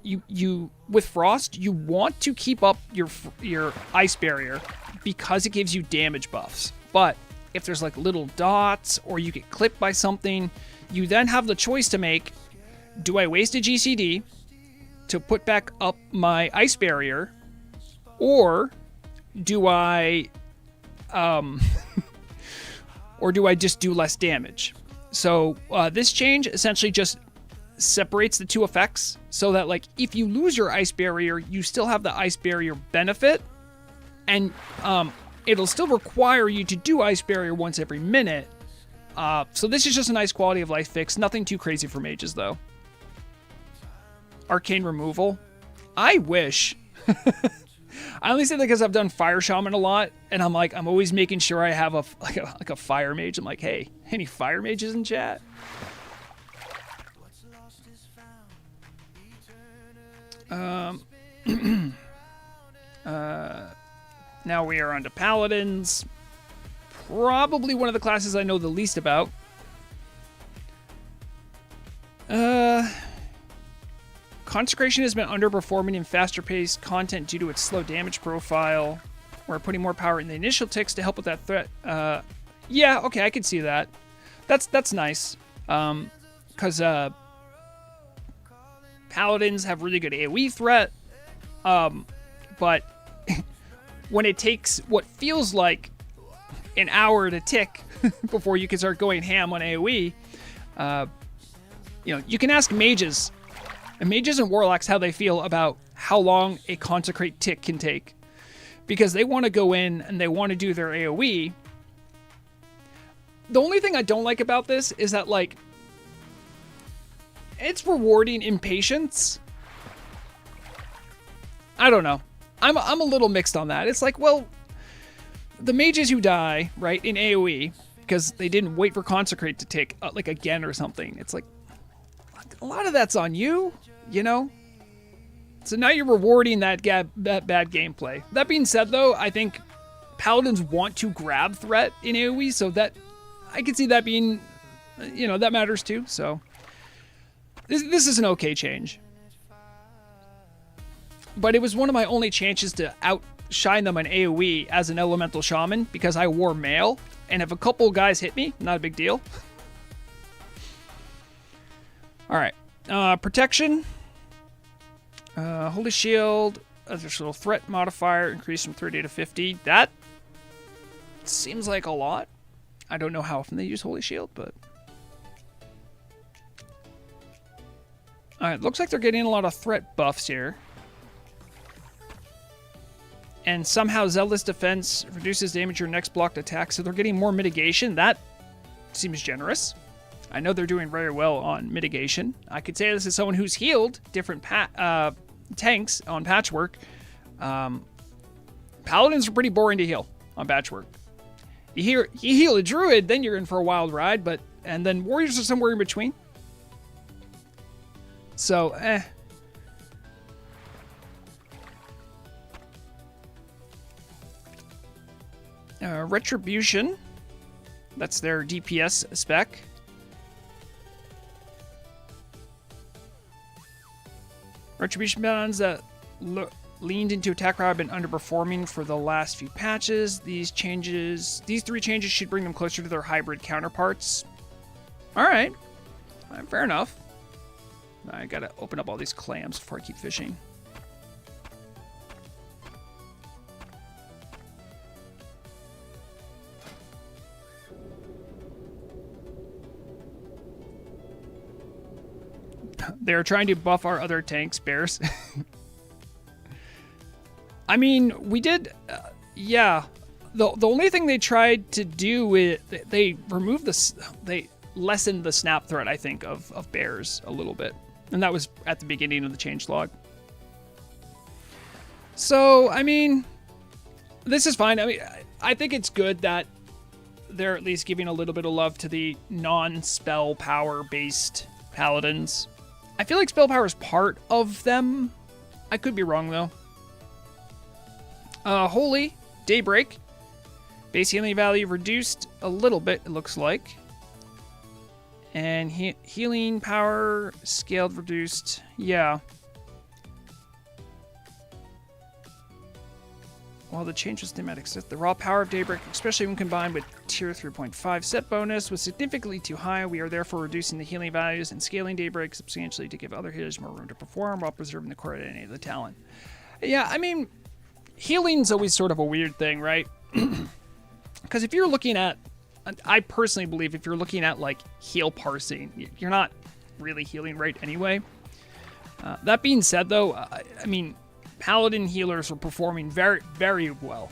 you with Frost, you want to keep up your ice barrier because it gives you damage buffs. But if there's like little dots or you get clipped by something, you then have the choice to make: do I waste a GCD to put back up my ice barrier, or do I just do less damage? So this change essentially just separates the two effects, so that like if you lose your ice barrier, you still have the ice barrier benefit, and it'll still require you to do ice barrier once every minute. So this is just a nice quality of life fix. Nothing too crazy for mages though. Arcane removal. I wish. I only say that because I've done Fire Shaman a lot, and I'm always making sure I have a Fire Mage. I'm like, hey, any Fire Mages in chat? Now we are on to Paladins. Probably one of the classes I know the least about. Consecration has been underperforming in faster-paced content due to its slow damage profile. We're putting more power in the initial ticks to help with that threat. Yeah, okay, I can see that. That's nice. Because Paladins have really good AoE threat. But when it takes what feels like an hour to tick before you can start going ham on AoE, you can ask mages. And mages and warlocks how they feel about how long a consecrate tick can take. Because they want to go in and they want to do their AoE. The only thing I don't like about this is that, like, it's rewarding impatience. I don't know. I'm a little mixed on that. It's like, well, the mages who die, right, in AoE, because they didn't wait for consecrate to tick, like, again or something. It's like, a lot of that's on you, you know? So now you're rewarding that bad gameplay. That being said, though, I think Paladins want to grab threat in AoE, so that I can see that being, that matters too. So this is an okay change. But it was one of my only chances to outshine them on AoE as an Elemental Shaman, because I wore mail, and if a couple guys hit me, not a big deal. Alright, protection. Holy Shield, additional threat modifier, increased from 30 to 50. That seems like a lot. I don't know how often they use Holy Shield, but... Alright, looks like they're getting a lot of threat buffs here. And somehow Zealous Defense reduces damage your next blocked attack, so they're getting more mitigation. That seems generous. I know they're doing very well on mitigation. I could say this is someone who's healed different tanks on Patchwork. Paladins are pretty boring to heal on Patchwork. You heal a Druid, then you're in for a wild ride, and then Warriors are somewhere in between. So, Retribution. That's their DPS spec. Retribution bands that leaned into attack route have been underperforming for the last few patches. These three changes should bring them closer to their hybrid counterparts. Alright. Fair enough. I gotta open up all these clams before I keep fishing. They're trying to buff our other tanks, bears. I mean, we did... yeah. The only thing they tried to do is... They removed they lessened the snap threat, I think, of bears a little bit. And that was at the beginning of the changelog. So, I mean, this is fine. I mean, I think it's good that they're at least giving a little bit of love to the non-spell power-based paladins. I feel like spell power is part of them. I could be wrong, though. Holy Daybreak. Base healing value reduced a little bit, it looks like. And healing power scaled reduced. Yeah. While the changes thematic set, the raw power of Daybreak, especially when combined with tier 3.5 set bonus, was significantly too high. We are therefore reducing the healing values and scaling Daybreak substantially to give other healers more room to perform while preserving the core identity of the talent. Yeah, I mean, healing's always sort of a weird thing, right? Because if you're looking at, I personally believe if you're looking at like heal parsing, you're not really healing right anyway. That being said, though, I mean, Paladin healers were performing very, very well.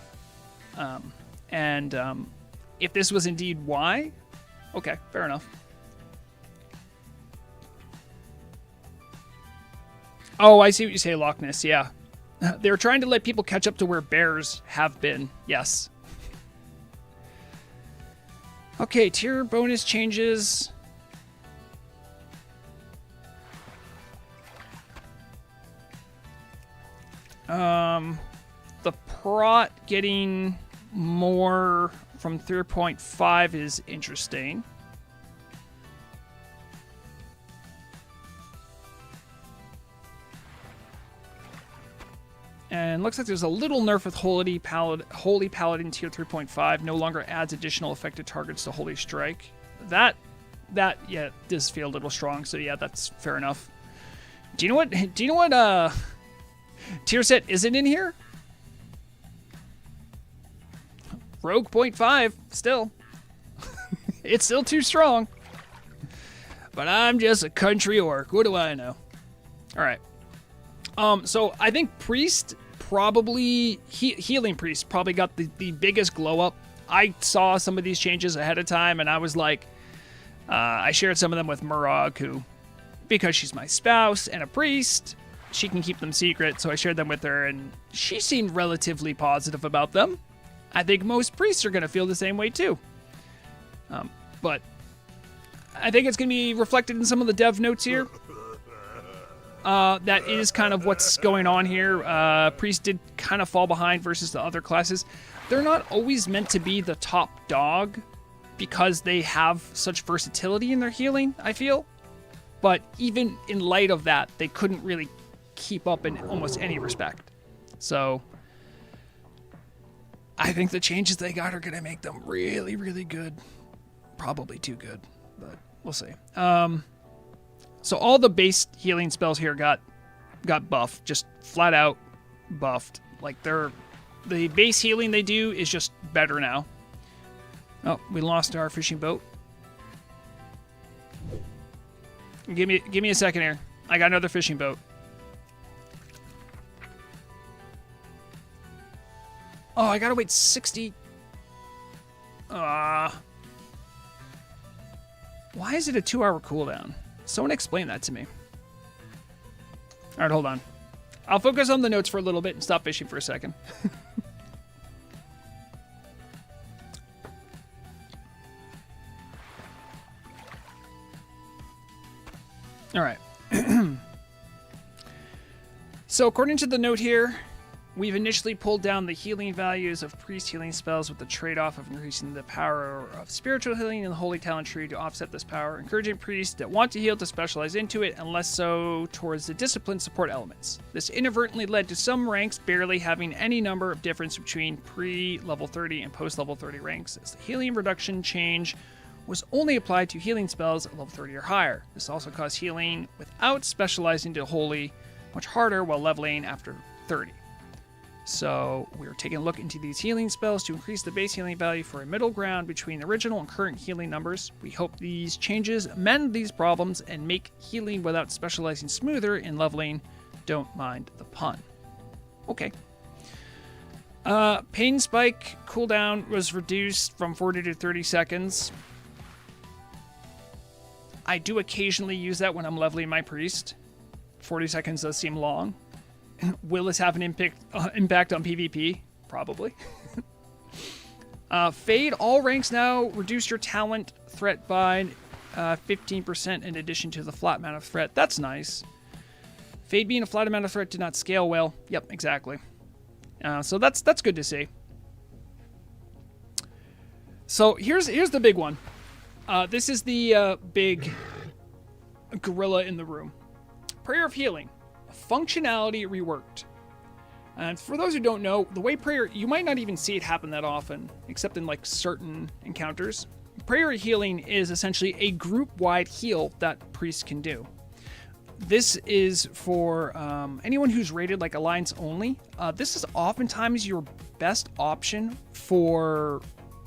If this was indeed why, okay, fair enough. Oh, I see what you say, Loch Ness, yeah. They were trying to let people catch up to where bears have been, yes. Okay, tier bonus changes. The prot getting more from 3.5 is interesting. And looks like there's a little nerf with Holy Paladin tier 3.5. No longer adds additional affected targets to Holy Strike. That yeah, does feel a little strong. So yeah, that's fair enough. Do you know what tier set isn't in here? Rogue 0.5 still. It's still too strong. But I'm just a country orc. What do I know? All right. So I think Priest probably, Healing Priest probably got the biggest glow up. I saw some of these changes ahead of time, and I was like, I shared some of them with Murag, who, because she's my spouse and a priest, she can keep them secret, so I shared them with her, and she seemed relatively positive about them. I think most priests are going to feel the same way, too. But I think it's going to be reflected in some of the dev notes here. That is kind of what's going on here. Priest did kind of fall behind versus the other classes. They're not always meant to be the top dog because they have such versatility in their healing, I feel. But even in light of that, they couldn't really keep up in almost any respect. So I think the changes they got are going to make them really, really good. Probably too good, but we'll see. So all the base healing spells here got buffed, just flat out buffed. Like the base healing they do is just better now. Oh, we lost our fishing boat. Give me a second here. I got another fishing boat. Oh, I gotta wait 60. Why is it a 2-hour cooldown? Someone explain that to me. All right, hold on. I'll focus on the notes for a little bit and stop fishing for a second. All right. So according to the note here, we've initially pulled down the healing values of priest healing spells with the trade-off of increasing the power of spiritual healing in the holy talent tree to offset this power, encouraging priests that want to heal to specialize into it and less so towards the discipline support elements. This inadvertently led to some ranks barely having any number of difference between pre-level 30 and post-level 30 ranks, as the healing reduction change was only applied to healing spells at level 30 or higher. This also caused healing without specializing to holy much harder while leveling after 30. So we're taking a look into these healing spells to increase the base healing value for a middle ground between the original and current healing numbers. We hope these changes mend these problems and make healing without specializing smoother in leveling. Don't mind the pun. Okay. Pain spike cooldown was reduced from 40 to 30 seconds. I do occasionally use that when I'm leveling my priest. 40 seconds does seem long. Will this have an impact on PvP? Probably. Fade all ranks now. Reduce your talent threat by 15% in addition to the flat amount of threat. That's nice. Fade being a flat amount of threat did not scale well. Yep, exactly. So that's good to see. So here's the big one. This is the big gorilla in the room. Prayer of Healing. Functionality reworked. And for those who don't know, the way prayer, you might not even see it happen that often, except in like certain encounters. Prayer of Healing is essentially a group-wide heal that priests can do. This is for anyone who's rated like Alliance only. This is oftentimes your best option for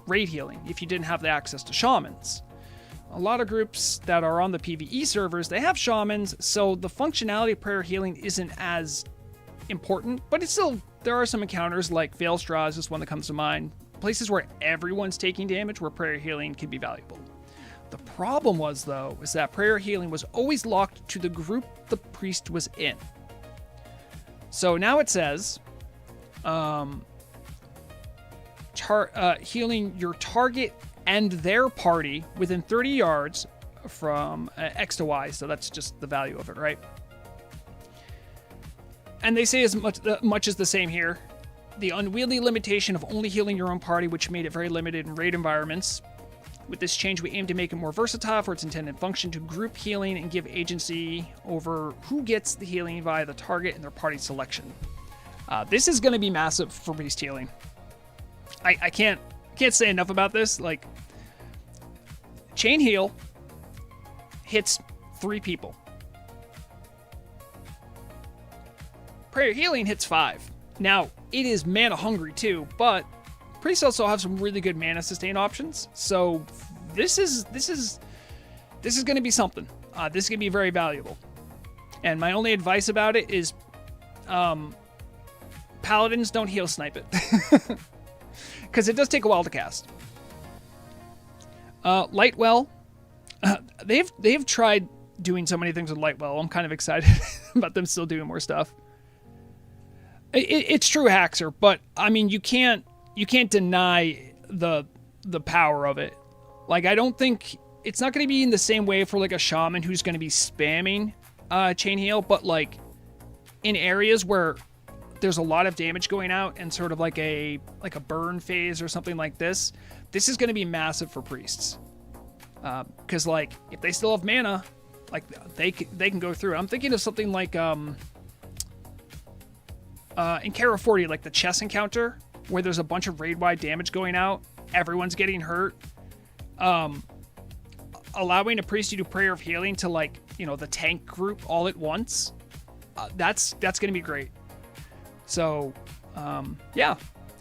raid healing if you didn't have the access to shamans. A lot of groups that are on the PvE servers, they have shamans, so the functionality of prayer healing isn't as important, but it's still, there are some encounters like Veilstraw is just one that comes to mind. Places where everyone's taking damage where prayer healing can be valuable. The problem was, though, is that prayer healing was always locked to the group the priest was in. So now it says, healing your target and their party within 30 yards from X to Y. So that's just the value of it, right? And they say as much as the same here. The unwieldy limitation of only healing your own party, which made it very limited in raid environments. With this change, we aim to make it more versatile for its intended function to group healing and give agency over who gets the healing via the target and their party selection. This is going to be massive for priest healing. I can't say enough about this. Like, chain heal hits 3 people. Prayer healing hits 5. Now, it is mana hungry too, but priests also have some really good mana sustain options. So this is going to be something. This is going to be very valuable. And my only advice about it is, paladins, don't heal snipe it, because it does take a while to cast. Lightwell, they've tried doing so many things with Lightwell. I'm kind of excited about them still doing more stuff. It's true Haxer, but I mean you can't deny the power of it. Like, I don't think it's not going to be in the same way for like a shaman who's going to be spamming chain heal, but like in areas where there's a lot of damage going out and sort of like a burn phase or something like this is going to be massive for priests. Because like if they still have mana, like they can go through. I'm thinking of something like in Kara 40, like the chess encounter, where there's a bunch of raid-wide damage going out, everyone's getting hurt. Allowing a priest to do Prayer of Healing to, like, you know, the tank group all at once, that's going to be great. So, yeah.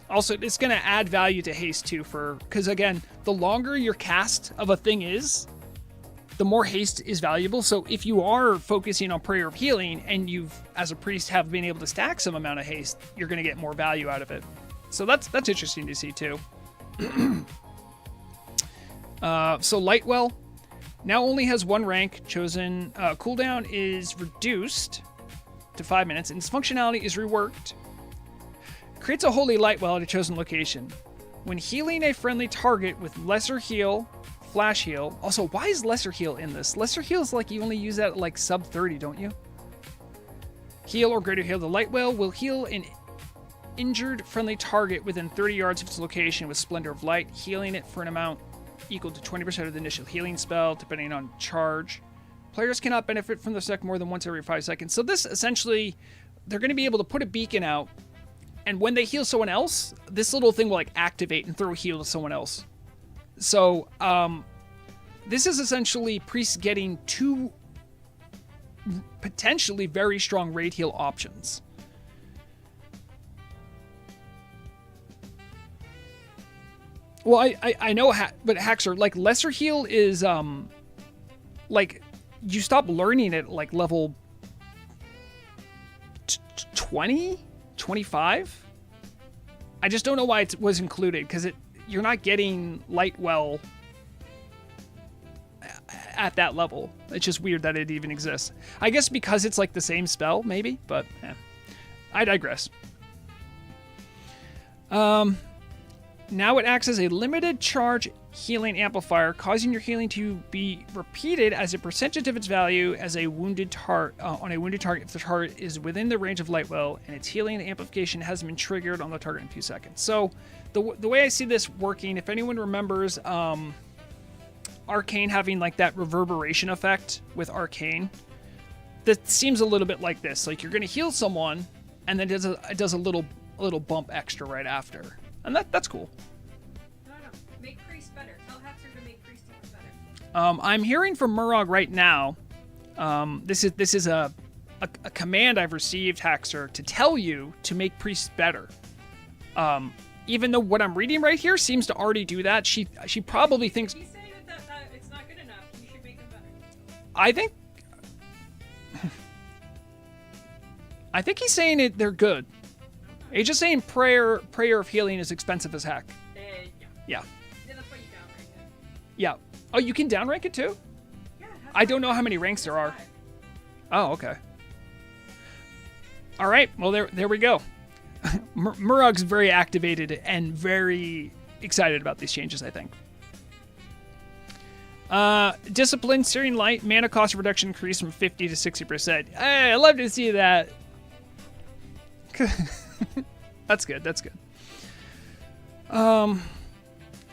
Also, it's going to add value to haste, too, because, again, the longer your cast of a thing is, the more haste is valuable. So if you are focusing on Prayer of Healing and you've, as a priest, have been able to stack some amount of haste, you're going to get more value out of it. So that's interesting to see too. So Lightwell now only has 1 rank chosen. Cooldown is reduced to 5 minutes and its functionality is reworked. Creates a holy Lightwell at a chosen location. When healing a friendly target with lesser heal, flash heal. Also, why is lesser heal in this? Lesser heal is like you only use that at like sub 30, don't you? Heal or greater heal. The Lightwell will heal an injured friendly target within 30 yards of its location with Splendor of Light, healing it for an amount equal to 20% of the initial healing spell, depending on charge. Players cannot benefit from the effect more than once every 5 seconds. So this essentially, they're going to be able to put a beacon out, and when they heal someone else, this little thing will like activate and throw a heal to someone else. So, this is essentially priests getting 2 potentially very strong raid heal options. Well, I know, but Haxer, like, lesser heal is, like, you stop learning at, like, level 20? 25? I just don't know why it was included, because you're not getting Lightwell at that level. It's just weird that it even exists. I guess because it's like the same spell, maybe, but I digress. Now it acts as a limited charge healing amplifier, causing your healing to be repeated as a percentage of its value as a wounded on a wounded target if the target is within the range of Lightwell, and its healing amplification hasn't been triggered on the target in 2 seconds. So the way I see this working, if anyone remembers Arcane having like that reverberation effect with Arcane, that seems a little bit like this. Like you're going to heal someone, and then it does a little bump extra right after. And that's cool. No. Make Priest better. Tell Hexer to make Priest even better. I'm hearing from Murrog right now. This is a command I've received, Hexer, to tell you to make Priest better. Even though what I'm reading right here seems to already do that, she probably thinks. He's saying that it's not good enough. You should make them better. I think he's saying they're good. He's just saying prayer of healing is expensive as heck. Yeah. Yeah, that's why you downrank it. Yeah. Oh, you can downrank it too? Yeah. I don't know how many ranks there are. Oh, okay. All right. Well, there we go. Murrog's very activated and very excited about these changes, I think. Discipline, Searing Light, mana cost reduction increased from 50 to 60%. Hey, I love to see that. That's good. That's good.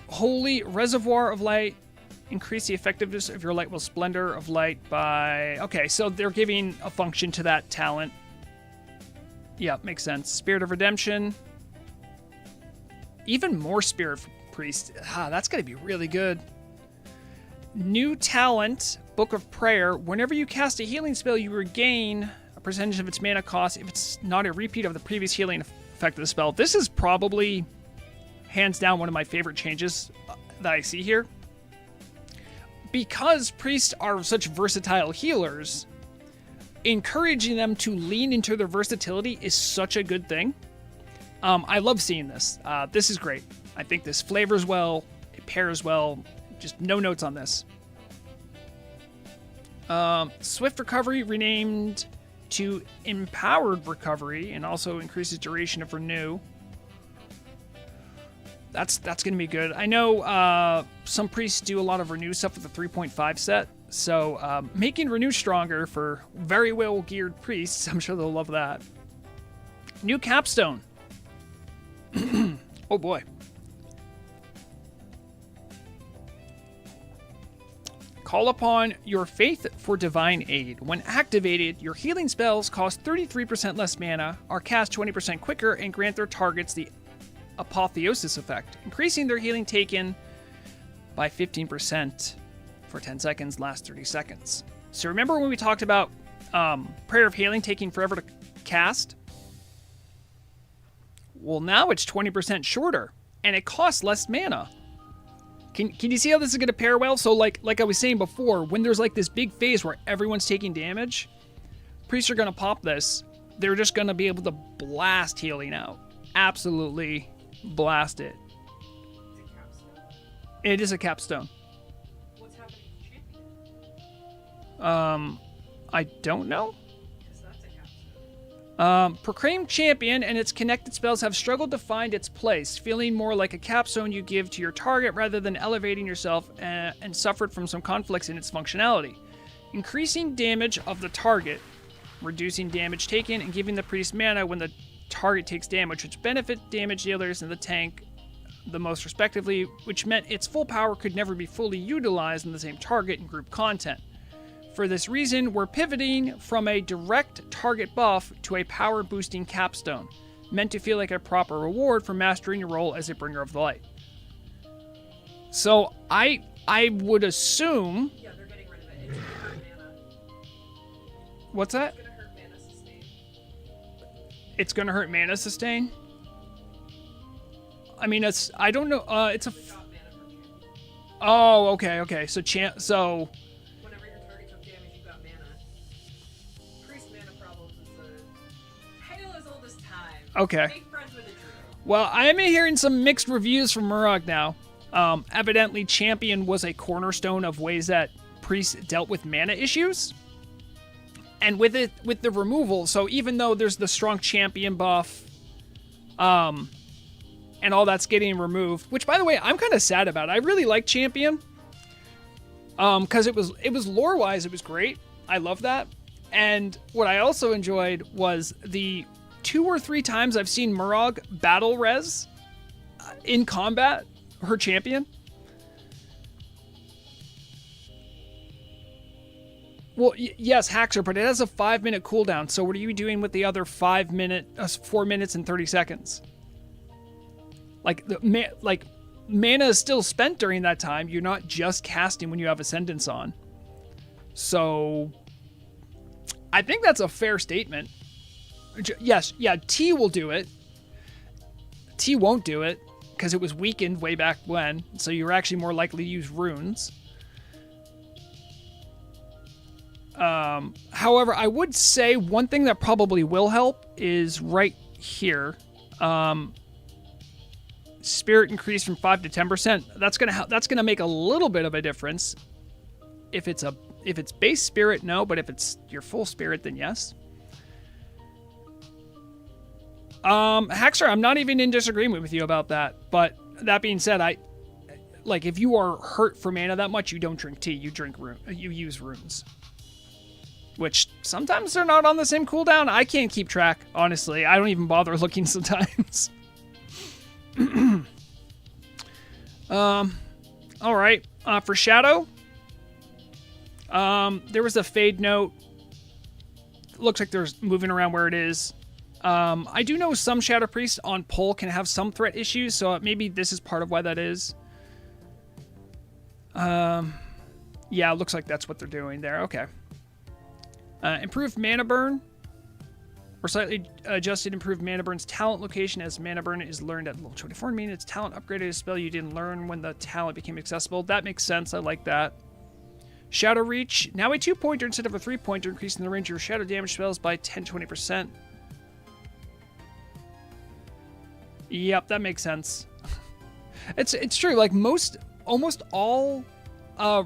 Holy Reservoir of Light. Increase the effectiveness of your Lightwell Splendor of Light by... Okay, so they're giving a function to that talent. Yeah, makes sense. Spirit of Redemption. Even more Spirit Priest. That's going to be really good. New talent, Book of Prayer. Whenever you cast a healing spell, you regain a percentage of its mana cost if it's not a repeat of the previous healing effect of the spell. This is probably, hands down, one of my favorite changes that I see here. Because priests are such versatile healers, encouraging them to lean into their versatility is such a good thing. I love seeing this. This is great. I think this flavors well. It pairs well. Just no notes on this. Swift Recovery renamed to Empowered Recovery and also increases duration of Renew. That's going to be good. I know some priests do a lot of Renew stuff with the 3.5 set, so making Renew stronger for very well-geared priests, I'm sure they'll love that. New Capstone. Oh boy. Call upon your faith for divine aid. When activated, your healing spells cost 33% less mana, are cast 20% quicker, and grant their targets the apotheosis effect, increasing their healing taken by 15% for 10 seconds, last 30 seconds. So remember when we talked about Prayer of Healing taking forever to cast? Well, now it's 20% shorter, and it costs less mana. Can you see how this is going to pair well? So like I was saying before, when there's like this big phase where everyone's taking damage, priests are going to pop this. They're just going to be able to blast healing out. Absolutely blast it. It's a capstone. It is a capstone. What's happening to Champion? I don't know. Because that's a capstone. Proclaimed Champion and its connected spells have struggled to find its place, feeling more like a capstone you give to your target rather than elevating yourself, and suffered from some conflicts in its functionality. Increasing damage of the target, reducing damage taken, and giving the priest mana when the target takes damage, which benefit damage dealers and the tank the most respectively, which meant its full power could never be fully utilized in the same target and group content. For this reason, we're pivoting from a direct target buff to a power boosting capstone, meant to feel like a proper reward for mastering your role as a bringer of the light. So I would assume. Yeah, they're getting rid of it. It's gonna hurt mana. What's that? It's gonna hurt mana sustain. It's gonna hurt mana sustain. I mean, I don't know. It's a. We got mana for Champion. Oh, okay. So Whenever your target took damage, you got mana. Priest mana problems is a tale as old as time. Okay. Make friends with a druid. Well, I am hearing some mixed reviews from Murrog now. Evidently, Champion was a cornerstone of ways that priests dealt with mana issues. And with the removal, so even though there's the strong champion buff, and all that's getting removed, which by the way, I'm kind of sad about. I really like champion. Because it was lore-wise, it was great. I love that. And what I also enjoyed was the 2 or 3 times I've seen Murag battle res in combat, her champion. Well, yes, Haxer, but it has a 5-minute cooldown. So what are you doing with the other 4 minutes and 30 seconds? Like mana is still spent during that time. You're not just casting when you have Ascendance on. So I think that's a fair statement. Yes, yeah, T will do it. T won't do it because it was weakened way back when. So you're actually more likely to use runes. However, I would say one thing that probably will help is right here. Spirit increase from 5 to 10%. That's gonna make a little bit of a difference. If it's base spirit, no, but if it's your full spirit, then yes. Haxer, I'm not even in disagreement with you about that. But that being said, if you are hurt for mana that much, you don't drink tea. You use runes. Which sometimes they're not on the same cooldown. I can't keep track, honestly. I don't even bother looking sometimes. All right. For Shadow, there was a fade note. Looks like there's moving around where it is. I do know some Shadow Priests on pull can have some threat issues, so maybe this is part of why that is. Yeah, it looks like that's what they're doing there. Okay. Improved mana burn. Or slightly adjusted improved mana burn's talent location as mana burn is learned at level 24, meaning its talent upgraded a spell you didn't learn when the talent became accessible. That makes sense. I like that. Shadow Reach. Now a 2-pointer instead of a 3-pointer, increasing the range of your shadow damage spells by 10-20%. Yep, that makes sense. It's true. Like almost all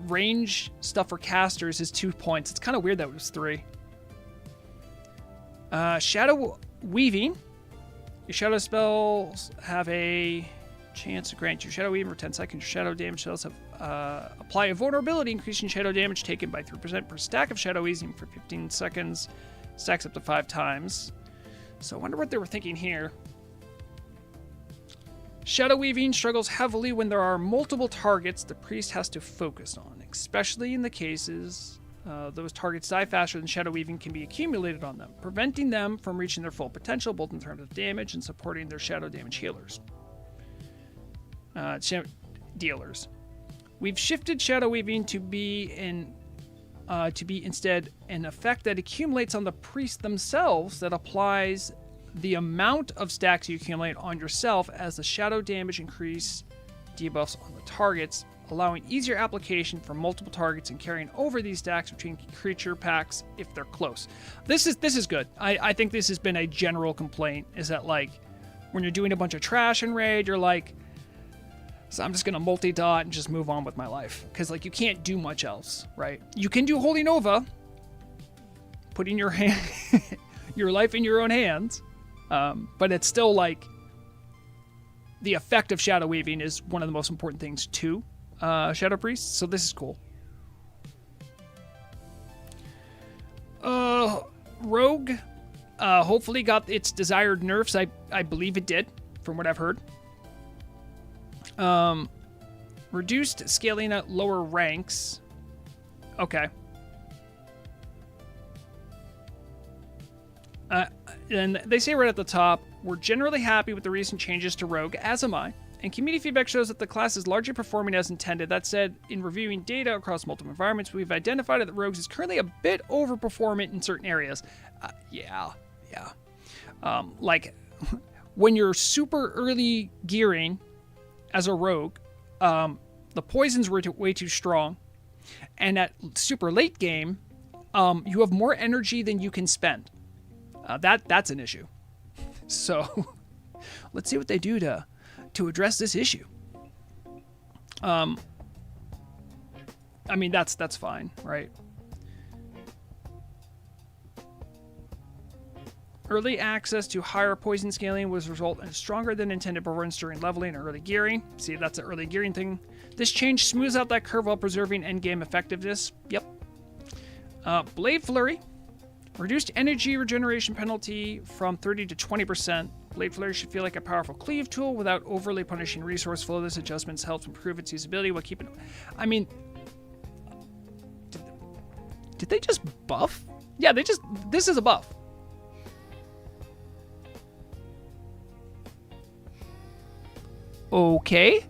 range stuff for casters is 2 points. It's kind of weird that it was 3. Shadow Weaving. Your shadow spells have a chance to grant your Shadow Weaving for 10 seconds. Your shadow damage spells have apply a vulnerability, increasing shadow damage taken by 3% per stack of Shadow Weaving for 15 seconds. Stacks up to 5 times. So I wonder what they were thinking here. Shadow Weaving struggles heavily when there are multiple targets the priest has to focus on, especially in the cases those targets die faster than Shadow Weaving can be accumulated on them, preventing them from reaching their full potential, both in terms of damage and supporting their shadow damage healers. Dealers. We've shifted Shadow Weaving to be instead an effect that accumulates on the priest themselves that applies the amount of stacks you accumulate on yourself as the shadow damage increase debuffs on the targets, allowing easier application for multiple targets and carrying over these stacks between creature packs if they're close. This is good. I think this has been a general complaint, is that like when you're doing a bunch of trash in raid, you're like, so I'm just gonna multi-dot and just move on with my life, because like you can't do much else, right? You can do Holy Nova, putting your your life in your own hands, but it's still like the effect of Shadow Weaving is one of the most important things to Shadow Priests, so this is cool. Rogue hopefully got its desired nerfs. I believe it did, from what I've heard. Reduced scaling at lower ranks. Okay. And they say right at the top, we're generally happy with the recent changes to Rogue, as am I, and community feedback shows that the class is largely performing as intended. That said, in reviewing data across multiple environments, we've identified that Rogues is currently a bit overperformant in certain areas. Yeah. Like, when you're super early gearing as a Rogue, the poisons were way too strong, and at super late game, you have more energy than you can spend. That's an issue. So let's see what they do to address this issue. I mean, that's fine, right? Early access to higher poison scaling was result in stronger than intended performance during leveling and early gearing. See, that's an early gearing thing. This change smooths out that curve while preserving endgame effectiveness. Yep. Blade Flurry. Reduced energy regeneration penalty from 30 to 20%. Blade Flurry should feel like a powerful cleave tool without overly punishing resource flow. This adjustment helps improve its usability while keeping... I mean... Did they just buff? Yeah, they just... This is a buff. Okay.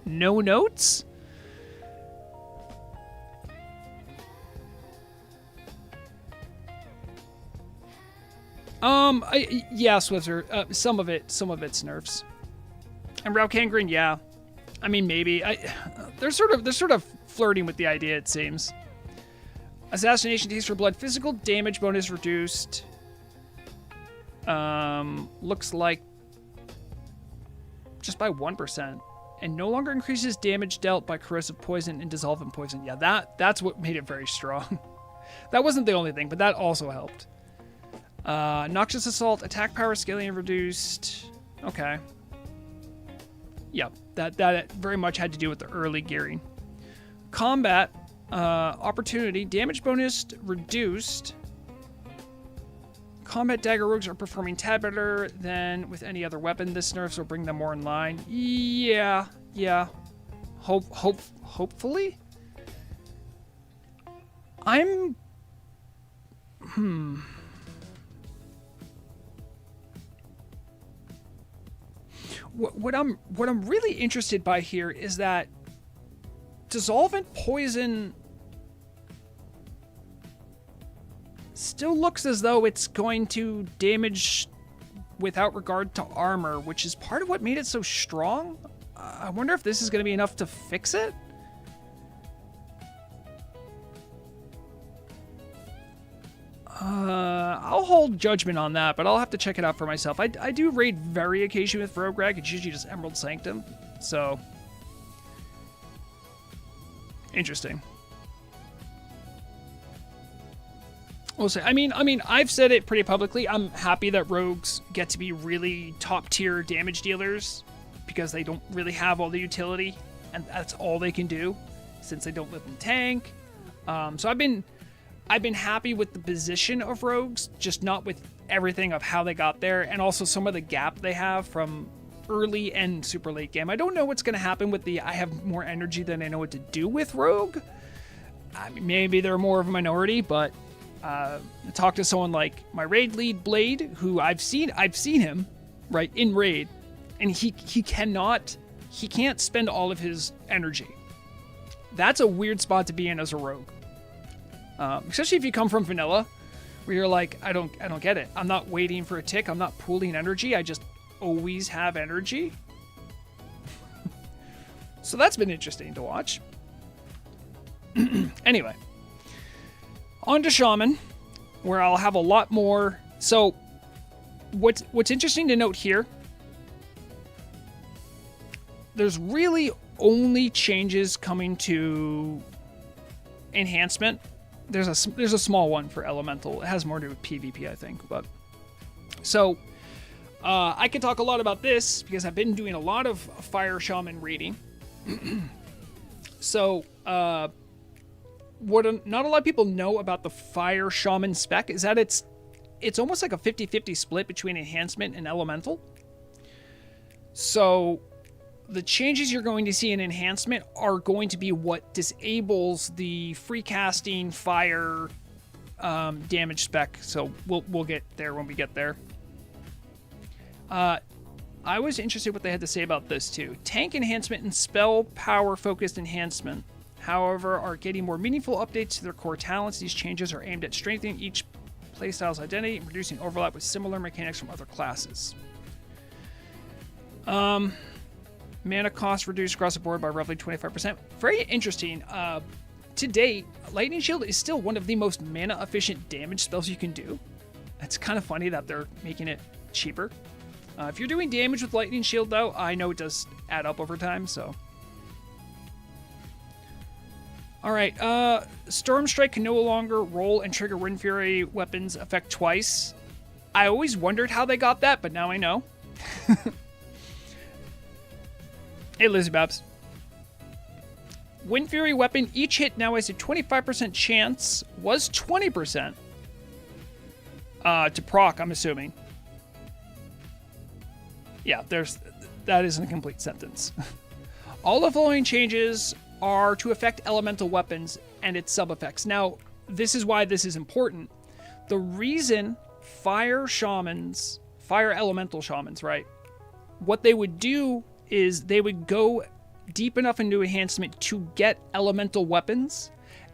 No notes? Yeah, Swifter. Some of it's nerfs. And Raukangren, yeah. I mean, maybe. They're sort of flirting with the idea, it seems. Assassination Taste for Blood. Physical damage bonus reduced. Looks like just by 1%. And no longer increases damage dealt by corrosive poison and dissolvent poison. Yeah, that's what made it very strong. That wasn't the only thing, but that also helped. Noxious Assault, attack power scaling reduced. Okay. Yep, that very much had to do with the early gearing. Combat, opportunity, damage bonus reduced. Combat dagger rogues are performing tad better than with any other weapon. This nerfs will bring them more in line. Yeah. Hopefully? What I'm really interested by here is that dissolvent poison still looks as though it's going to damage without regard to armor, which is part of what made it so strong. I wonder if this is going to be enough to fix it. I'll hold judgment on that, but I'll have to check it out for myself. I do raid very occasionally with Vrograg. It's usually just Emerald Sanctum, so interesting. We'll say. I mean, I've said it pretty publicly. I'm happy that rogues get to be really top tier damage dealers because they don't really have all the utility, and that's all they can do since they don't live in tank. So I've been happy with the position of rogues, just not with everything of how they got there, and also some of the gap they have from early and super late game. I don't know what's going to happen with the I have more energy than I know what to do with rogue. I mean, maybe they're more of a minority, but talk to someone like my raid lead Blade, who I've seen him right in raid, and he can't spend all of his energy. That's a weird spot to be in as a rogue. Especially if you come from vanilla, where you're like, I don't get it. I'm not waiting for a tick. I'm not pooling energy. I just always have energy. So that's been interesting to watch. Anyway, on to Shaman, where I'll have a lot more. So what's interesting to note here, there's really only changes coming to enhancement. There's a small one for elemental. It has more to do with PvP, I think. But so I can talk a lot about this because I've been doing a lot of Fire Shaman raiding. So what not a lot of people know about the Fire Shaman spec is that it's almost like a 50-50 split between enhancement and elemental. So the changes you're going to see in enhancement are going to be what disables the free casting fire damage spec. So we'll get there when we get there. I was interested what they had to say about this too. Tank enhancement and spell power focused enhancement, however, are getting more meaningful updates to their core talents. These changes are aimed at strengthening each playstyle's identity and reducing overlap with similar mechanics from other classes. Mana cost reduced across the board by roughly 25%. Very interesting. To date, Lightning Shield is still one of the most mana efficient damage spells you can do. It's kind of funny that they're making it cheaper. If you're doing damage with Lightning Shield, though, I know it does add up over time, so. All right. Storm Strike can no longer roll and trigger Wind Fury weapons effect twice. I always wondered how they got that, but now I know. Hey, Lizzie Babs. Wind Fury weapon, each hit now has a 25% chance, was 20%. To proc, I'm assuming. Yeah, that isn't a complete sentence. All the following changes are to affect elemental weapons and its sub-effects. Now, this is why this is important. The reason fire elemental shamans, right? What they would do is they would go deep enough into enhancement to get elemental weapons,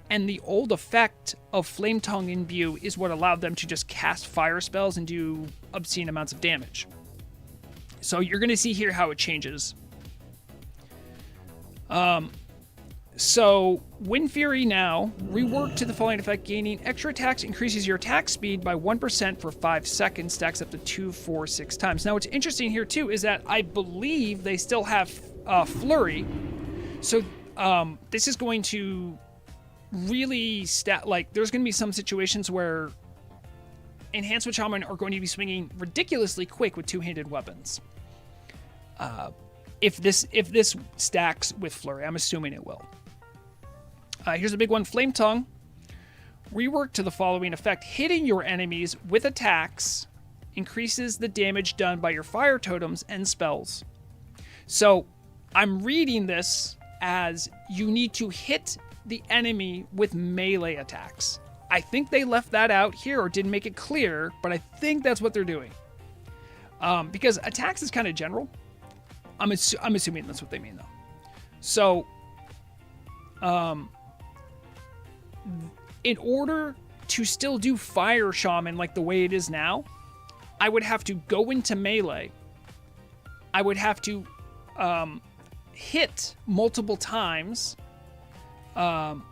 and the old effect of Flame Tongue Imbue is what allowed them to just cast fire spells and do obscene amounts of damage. So you're going to see here how it changes. So Wind Fury now, reworked to the following effect: gaining extra attacks increases your attack speed by 1% for 5 seconds, stacks up to 2, 4, 6 times. Now what's interesting here too is that I believe they still have Flurry. So this is going to really there's going to be some situations where Enhancement Shaman are going to be swinging ridiculously quick with two-handed weapons. If this stacks with Flurry, I'm assuming it will. Here's a big one. Flame Tongue. Rework to the following effect: hitting your enemies with attacks increases the damage done by your fire totems and spells. So I'm reading this as you need to hit the enemy with melee attacks. I think they left that out here or didn't make it clear, but I think that's what they're doing. Because attacks is kind of general. I'm assuming that's what they mean, though. So, in order to still do Fire Shaman like the way it is now, I would have to go into melee. I would have to hit multiple times. And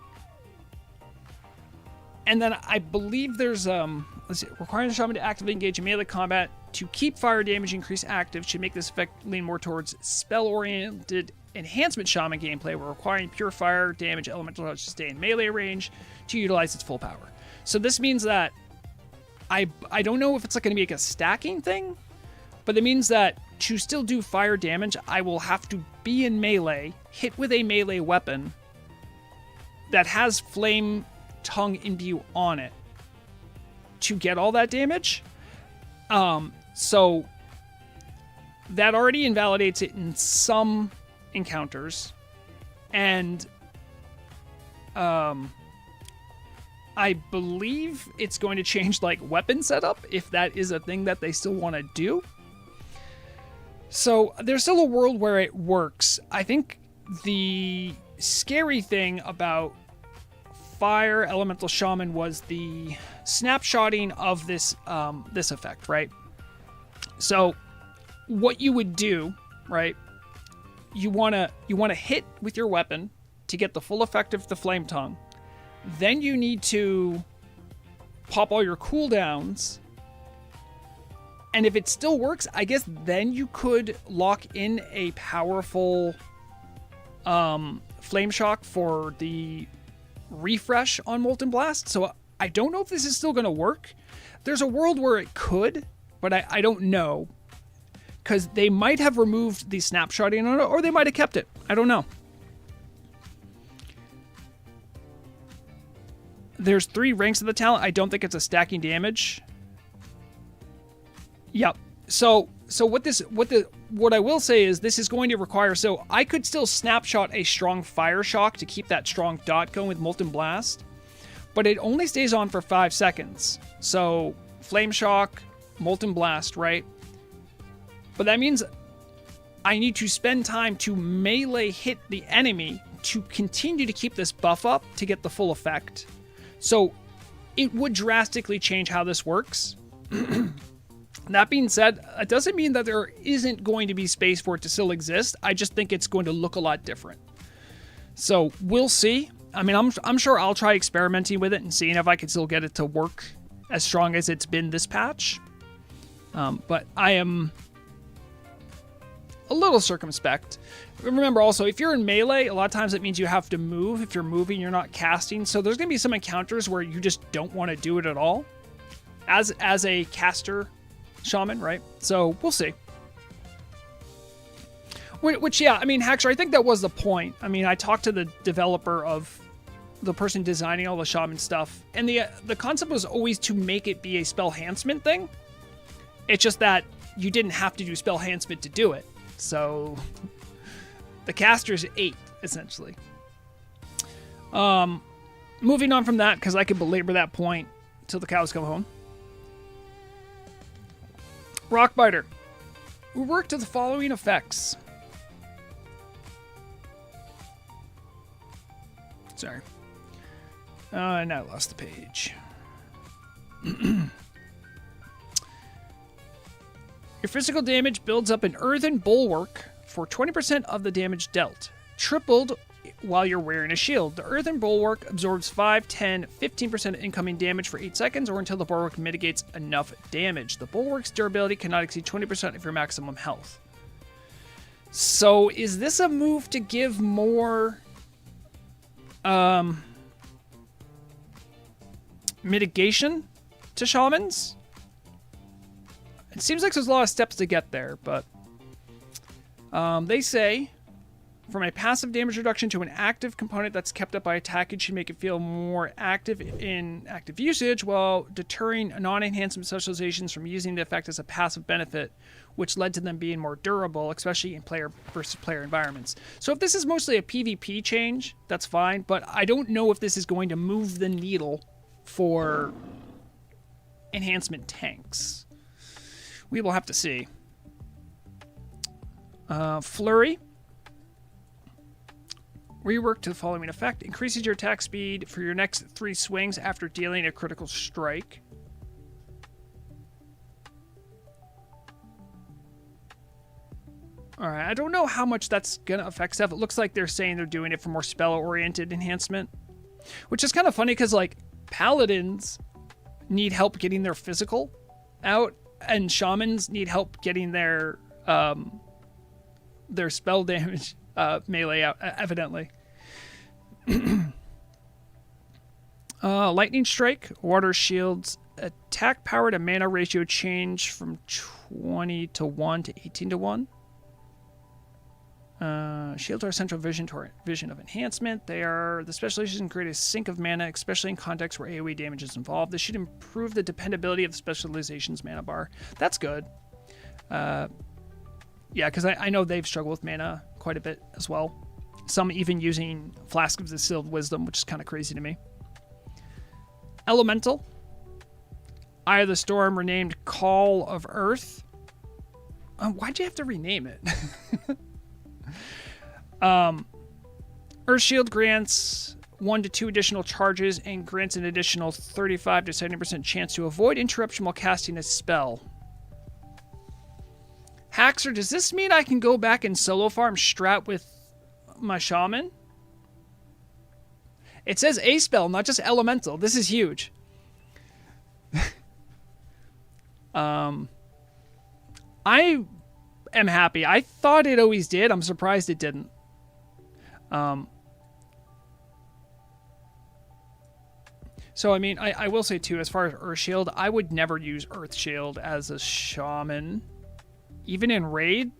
then I believe there's let's see, requiring the shaman to actively engage in melee combat to keep fire damage increase active should make this effect lean more towards spell-oriented enhancement shaman gameplay, where requiring pure fire damage elemental touch to stay in melee range to utilize its full power. So this means that I don't know if it's going to be like a stacking thing, but it means that to still do fire damage, I will have to be in melee, hit with a melee weapon that has Flame Tongue Imbue on it to get all that damage. So that already invalidates it in some encounters, and I believe it's going to change like weapon setup if that is a thing that they still want to do. So there's still a world where it works. I think the scary thing about Fire Elemental Shaman was the snapshotting of this this effect, right? So what you would do, right? You wanna hit with your weapon to get the full effect of the Flame Tongue. Then you need to pop all your cooldowns. And if it still works, I guess then you could lock in a powerful Flame Shock for the refresh on Molten Blast. So I don't know if this is still going to work. There's a world where it could, but I don't know. Because they might have removed the snapshotting on it, or they might have kept it. I don't know. There's 3 ranks of the talent. I don't think it's a stacking damage. Yep. So what I will say is this is going to require, so I could still snapshot a strong fire shock to keep that strong dot going with Molten Blast, but it only stays on for 5 seconds. So Flame Shock, Molten Blast, right? But that means I need to spend time to melee hit the enemy to continue to keep this buff up to get the full effect. So it would drastically change how this works. That being said, it doesn't mean that there isn't going to be space for it to still exist. I just think it's going to look a lot different. So we'll see. I mean, I'm sure I'll try experimenting with it and seeing if I can still get it to work as strong as it's been this patch. But I am a little circumspect. Remember also, if you're in melee, a lot of times it means you have to move. If you're moving, you're not casting. So there's going to be some encounters where you just don't want to do it at all as a caster shaman, right? So we'll see. Which, yeah, I mean, Haxor, I think that was the point. I mean, I talked to the developer of the person designing all the shaman stuff, and the concept was always to make it be a spell enhancement thing. It's just that you didn't have to do spell enhancement to do it. So the caster's 8, essentially. Moving on from that, because I could belabor that point till the cows come home. Rockbiter. We work to the following effects. Sorry. And I lost the page. Your physical damage builds up an earthen bulwark for 20% of the damage dealt, tripled while you're wearing a shield. The earthen bulwark absorbs 5, 10, 15% incoming damage for 8 seconds or until the bulwark mitigates enough damage. The bulwark's durability cannot exceed 20% of your maximum health. So is this a move to give more mitigation to shamans? It seems like there's a lot of steps to get there, but they say from a passive damage reduction to an active component that's kept up by attack, it should make it feel more active in active usage while deterring non-enhancement specializations from using the effect as a passive benefit, which led to them being more durable, especially in player versus player environments. So if this is mostly a PvP change, that's fine, but I don't know if this is going to move the needle for enhancement tanks. We will have to see. Flurry. Rework to the following effect. Increases your attack speed for your next 3 swings after dealing a critical strike. Alright, I don't know how much that's going to affect stuff. It looks like they're saying they're doing it for more spell-oriented enhancement. Which is kind of funny because, like, paladins need help getting their physical out, and shamans need help getting their spell damage melee out, evidently. Lightning Strike. Water shields. Attack power to mana ratio change from 20 to 1 to 18 to 1. Shields are essential vision of enhancement. They are the specialization create a sink of mana, especially in contexts where AoE damage is involved. This should improve the dependability of the specialization's mana bar. That's good. Yeah, because I know they've struggled with mana quite a bit as well. Some even using Flask of Distilled Wisdom, which is kind of crazy to me. Elemental. Eye of the Storm, renamed Call of Earth. Why'd you have to rename it? Earth Shield grants 1 to 2 additional charges and grants an additional 35 to 70% chance to avoid interruption while casting a spell. Haxor, does this mean I can go back and solo farm strat with my shaman? It says a spell, not just elemental. This is huge. I am happy. I thought it always did. I'm surprised it didn't. So, I mean, I will say, too, as far as Earth Shield, I would never use Earth Shield as a shaman. Even in Raid,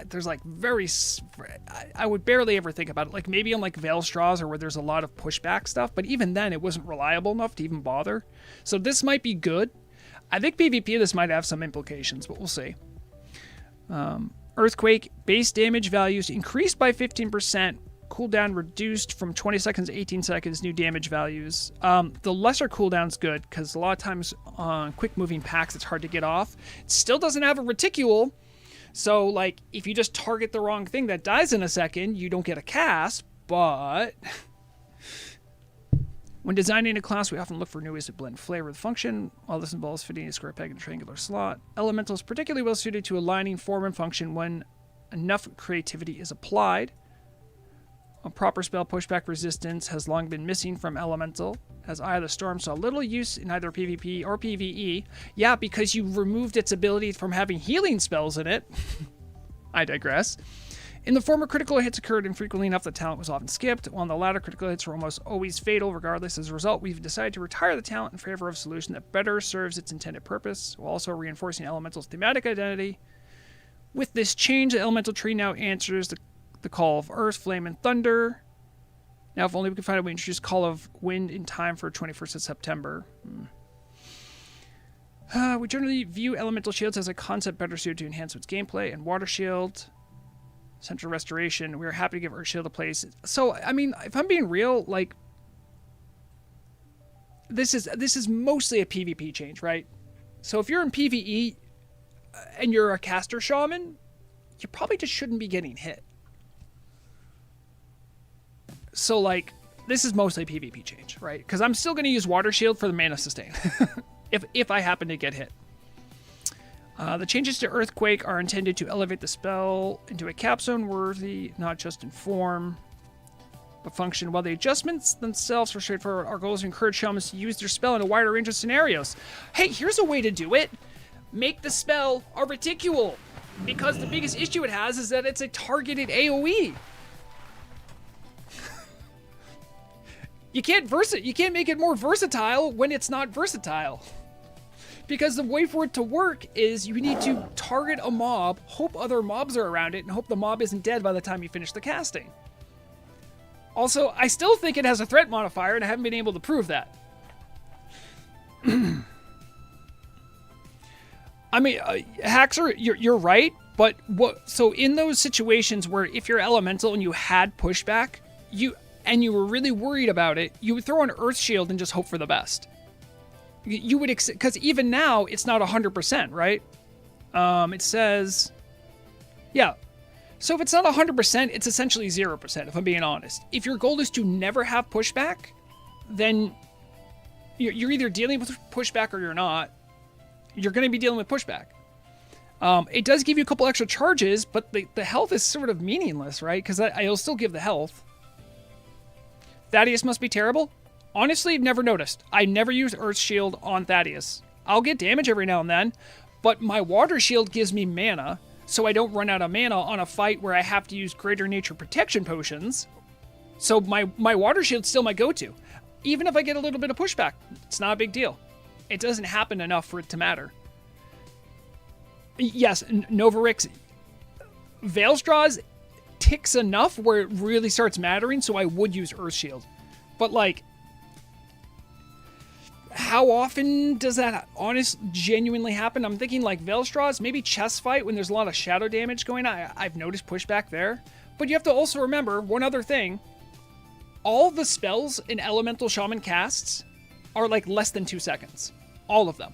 there's like I would barely ever think about it. Like maybe on like Veilstraws or where there's a lot of pushback stuff, but even then it wasn't reliable enough to even bother. So this might be good. I think PvP this might have some implications, but we'll see. Earthquake, base damage values increased by 15%, cooldown reduced from 20 seconds to 18 seconds, new damage values. The lesser cooldown's good, because a lot of times on quick-moving packs, it's hard to get off. It still doesn't have a reticule, so, like, if you just target the wrong thing that dies in a second, you don't get a cast, but... When designing a class, we often look for new ways to blend flavor with function. While this involves fitting a square peg in a triangular slot, Elemental is particularly well suited to aligning form and function when enough creativity is applied. A proper spell pushback resistance has long been missing from Elemental, as Eye of the Storm saw little use in either PvP or PvE. Yeah, because you removed its ability from having healing spells in it. I digress. In the former, critical hits occurred infrequently enough that talent was often skipped, while in the latter, critical hits were almost always fatal regardless. As a result, we've decided to retire the talent in favor of a solution that better serves its intended purpose, while also reinforcing Elemental's thematic identity. With this change, the Elemental tree now answers the call of Earth, Flame, and Thunder. Now, if only we could find a way to introduce Call of Wind in time for 21st of September. We generally view Elemental Shields as a concept better suited to enhance its gameplay, and Water Shield... Central Restoration. We are happy to give Earth Shield a place. So, I mean, if I'm being real, like, this is mostly a PvP change, right? So if you're in PvE and you're a caster shaman, you probably just shouldn't be getting hit. So, like, this is mostly a PvP change, right? Because I'm still going to use Water Shield for the mana sustain if I happen to get hit. The changes to Earthquake are intended to elevate the spell into a capstone worthy, not just in form, but function. While the adjustments themselves are straightforward, our goal is to encourage shamans to use their spell in a wider range of scenarios. Hey, here's a way to do it. Make the spell a reticule, because the biggest issue it has is that it's a targeted AoE. You can't make it more versatile when it's not versatile. Because the way for it to work is you need to target a mob, hope other mobs are around it, and hope the mob isn't dead by the time you finish the casting. Also, I still think it has a threat modifier, and I haven't been able to prove that. I mean, Haxer, you're right, but so in those situations where if you're elemental and you had pushback, you were really worried about it, you would throw an Earth Shield and just hope for the best. You would, because even now, it's not 100%, right? It says, yeah. So if it's not 100%, it's essentially 0%, if I'm being honest. If your goal is to never have pushback, then you're either dealing with pushback or you're not. You're going to be dealing with pushback. It does give you a couple extra charges, but the health is sort of meaningless, right? Because I'll still give the health. Thaddeus must be terrible. Honestly, I've never noticed. I never use Earth Shield on Thaddeus. I'll get damage every now and then, but my Water Shield gives me mana, so I don't run out of mana on a fight where I have to use Greater Nature Protection potions. So my Water Shield's still my go-to. Even if I get a little bit of pushback, it's not a big deal. It doesn't happen enough for it to matter. Yes, Novarix, Veilstraw's ticks enough where it really starts mattering, so I would use Earth Shield. But, like, how often does that genuinely happen? I'm thinking like Veilstraw's, maybe chest fight when there's a lot of shadow damage going on. I've noticed pushback there. But you have to also remember one other thing. All the spells in Elemental Shaman casts are like less than 2 seconds. All of them.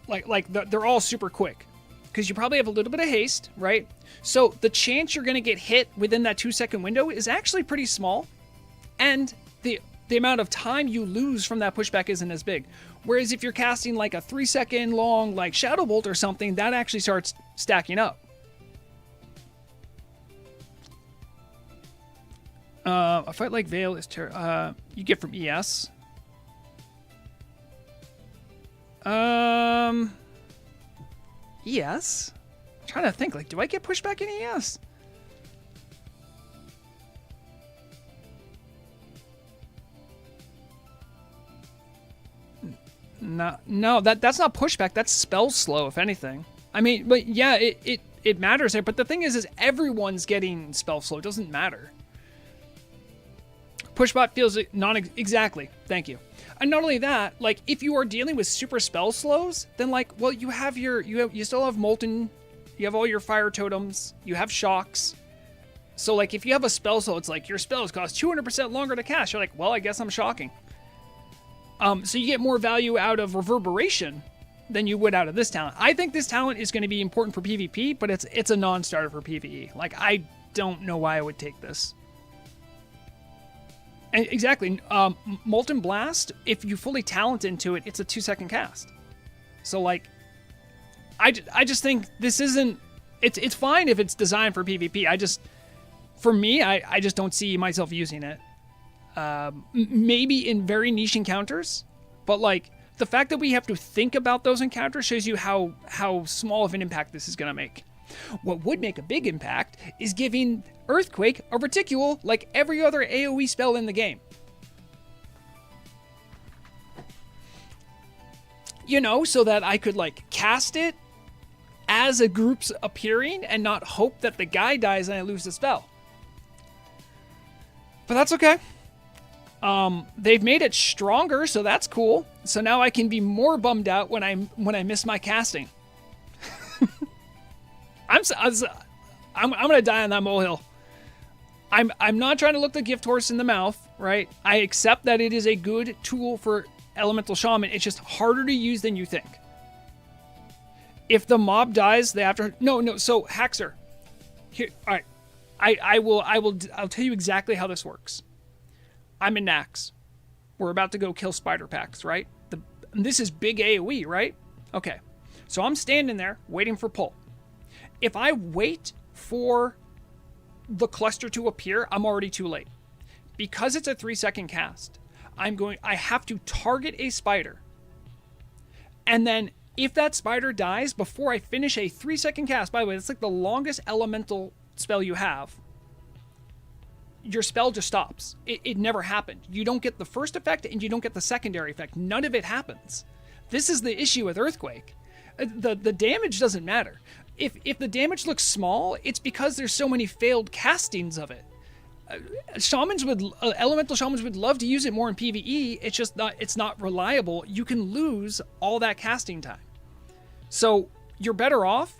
They're all super quick. Because you probably have a little bit of haste, right? So the chance you're going to get hit within that 2-second window is actually pretty small. And the amount of time you lose from that pushback isn't as big. Whereas if you're casting like a 3-second long like Shadow Bolt or something, that actually starts stacking up. A fight like Veil is you get from ES. ES? I'm trying to think, like, do I get pushback in ES? No, that's not pushback. That's spell slow, if anything. I mean, but yeah, it matters there. But the thing is everyone's getting spell slow. It doesn't matter. Pushback feels exactly. Thank you. And not only that, like if you are dealing with super spell slows, then like, well, you still have Molten, you have all your fire totems, you have shocks. So like if you have a spell slow, it's like your spells cost 200% longer to cast. You're like, well, I guess I'm shocking. So you get more value out of Reverberation than you would out of this talent. I think this talent is going to be important for PvP, but it's a non-starter for PvE. Like, I don't know why I would take this. And exactly, Molten Blast, if you fully talent into it, it's a 2-second cast. So, like, I just think this isn't... It's fine if it's designed for PvP. For me, I just don't see myself using it. Maybe in very niche encounters, but like the fact that we have to think about those encounters shows you how small of an impact this is going to make. What would make a big impact is giving Earthquake a reticule like every other AoE spell in the game. You know, so that I could like cast it as a group's appearing and not hope that the guy dies and I lose the spell. But that's okay. They've made it stronger, so that's cool. So now I can be more bummed out when I miss my casting. I'm gonna die on that molehill. I'm not trying to look the gift horse in the mouth, right? I accept that it is a good tool for Elemental Shaman. It's just harder to use than you think. If the mob dies, they have to... No. So, Haxer. Here, all right. I'll tell you exactly how this works. I'm in Nax. We're about to go kill spider packs, right? This is big AoE, right? Okay. So I'm standing there waiting for pull. If I wait for the cluster to appear, I'm already too late. Because it's a 3-second cast, I have to target a spider. And then if that spider dies before I finish a 3-second cast, by the way, it's like the longest elemental spell you have, your spell just stops. It never happened. You don't get the first effect and you don't get the secondary effect. None of it happens. This is the issue with Earthquake. The damage doesn't matter. If the damage looks small, it's because there's so many failed castings of it. Elemental shamans would love to use it more in PvE. It's just not reliable. You can lose all that casting time. So you're better off.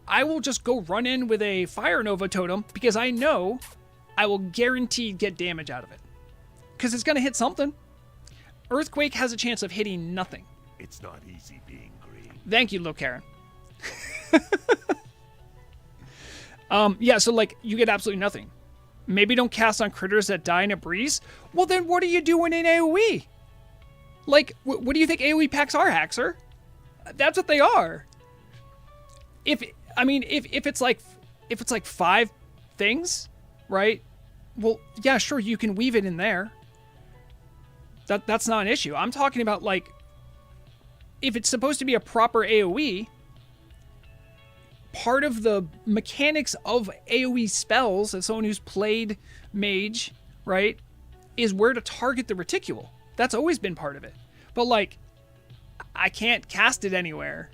I will just go run in with a Fire Nova totem because I know I will guaranteed get damage out of it. Because it's going to hit something. Earthquake has a chance of hitting nothing. It's not easy being green. Thank you, Lil Karen. Yeah, so like you get absolutely nothing. Maybe don't cast on critters that die in a breeze. Well, then what are you doing in AoE? Like, what do you think AoE packs are, Haxer? That's what they are. If it's like 5 things, right? Well, yeah, sure, you can weave it in there. That's not an issue. I'm talking about like if it's supposed to be a proper AoE, part of the mechanics of AoE spells, as someone who's played mage, right, is where to target the reticule. That's always been part of it. But like, I can't cast it anywhere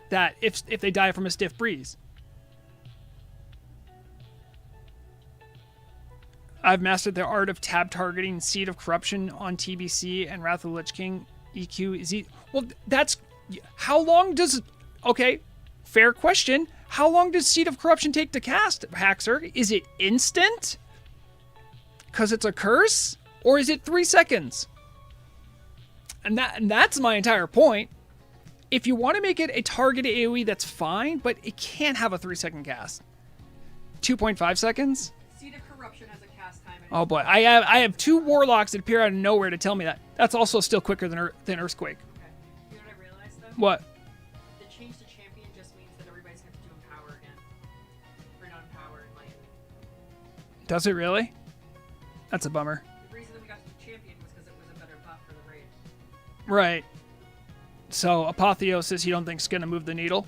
that if they die from a stiff breeze. I've mastered the art of tab targeting Seed of Corruption on TBC and Wrath of the Lich King EQ. Well, that's... How long does... Okay, fair question. How long does Seed of Corruption take to cast, Haxer? Is it instant? Because it's a curse? Or is it 3 seconds? And that's my entire point. If you want to make it a targeted AoE, that's fine, but it can't have a 3-second cast. 2.5 seconds? Seed of Corruption has a cast time. Oh boy, I have 2 warlocks that appear out of nowhere to tell me that. That's also still quicker than Earthquake. Okay. You know what I realized though? What? The change to champion just means that everybody's going to do Empower again. For non-power and light. Does it really? That's a bummer. The reason that we got to the champion was because it was a better buff for the raid. Right. So Apotheosis, you don't think is going to move the needle?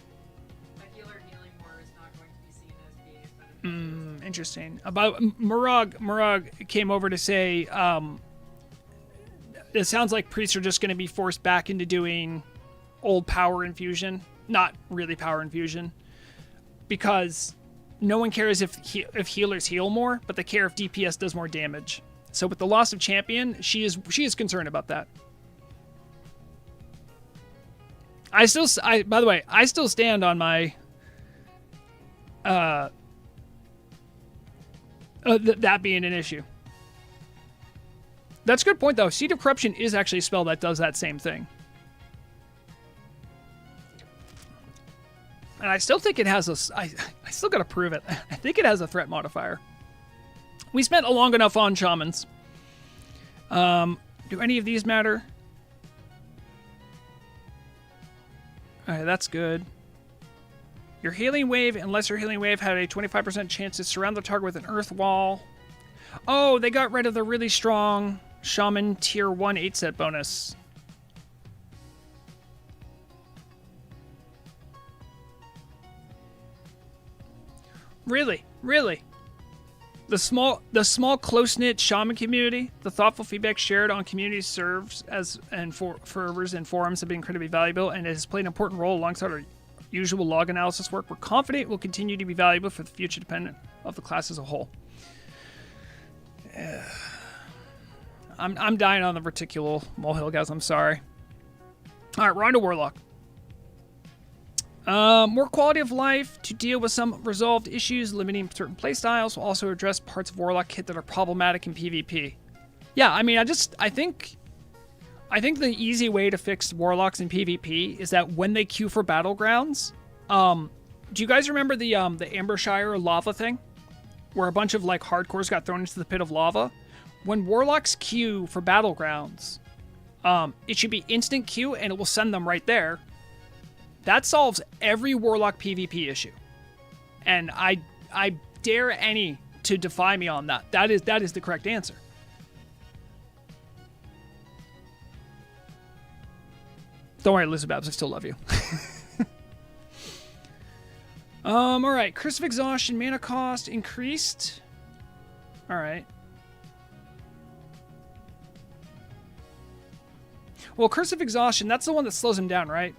A healer healing more is not going to be seen as being as beneficial. Interesting. About Murag came over to say, it sounds like priests are just going to be forced back into doing old power infusion, not really power infusion, because no one cares if healers heal more, but they care if DPS does more damage. So with the loss of champion, she is concerned about that. By the way, I still stand on my that being an issue. That's a good point, though. Seed of Corruption is actually a spell that does that same thing. And I still think it has a... I still got to prove it. I think it has a threat modifier. We spent long enough on shamans. Do any of these matter? Alright, that's good. Your healing wave and lesser healing wave had a 25% chance to surround the target with an earth wall. Oh, they got rid of the really strong Shaman Tier 1 8-set bonus. Really? Really? The small close-knit shaman community, the thoughtful feedback shared on community serves for servers and forums have been incredibly valuable, and it has played an important role alongside our usual log analysis work. We're confident it will continue to be valuable for the future dependent of the class as a whole. I'm dying on the reticular molehill, guys. I'm sorry. All right, we're on to Warlock. More quality of life to deal with some resolved issues, limiting certain playstyles. Will also address parts of Warlock kit that are problematic in PvP. Yeah, I mean, I think the easy way to fix Warlocks in PvP is that when they queue for Battlegrounds, do you guys remember the Ambershire lava thing? Where a bunch of, like, hardcores got thrown into the pit of lava? When Warlocks queue for Battlegrounds, it should be instant queue and it will send them right there. That solves every Warlock PvP issue. And I dare any to defy me on that. That is the correct answer. Don't worry, Elizabeth, I still love you. Alright. Curse of Exhaustion, mana cost increased. Alright. Well, Curse of Exhaustion, that's the one that slows him down, right?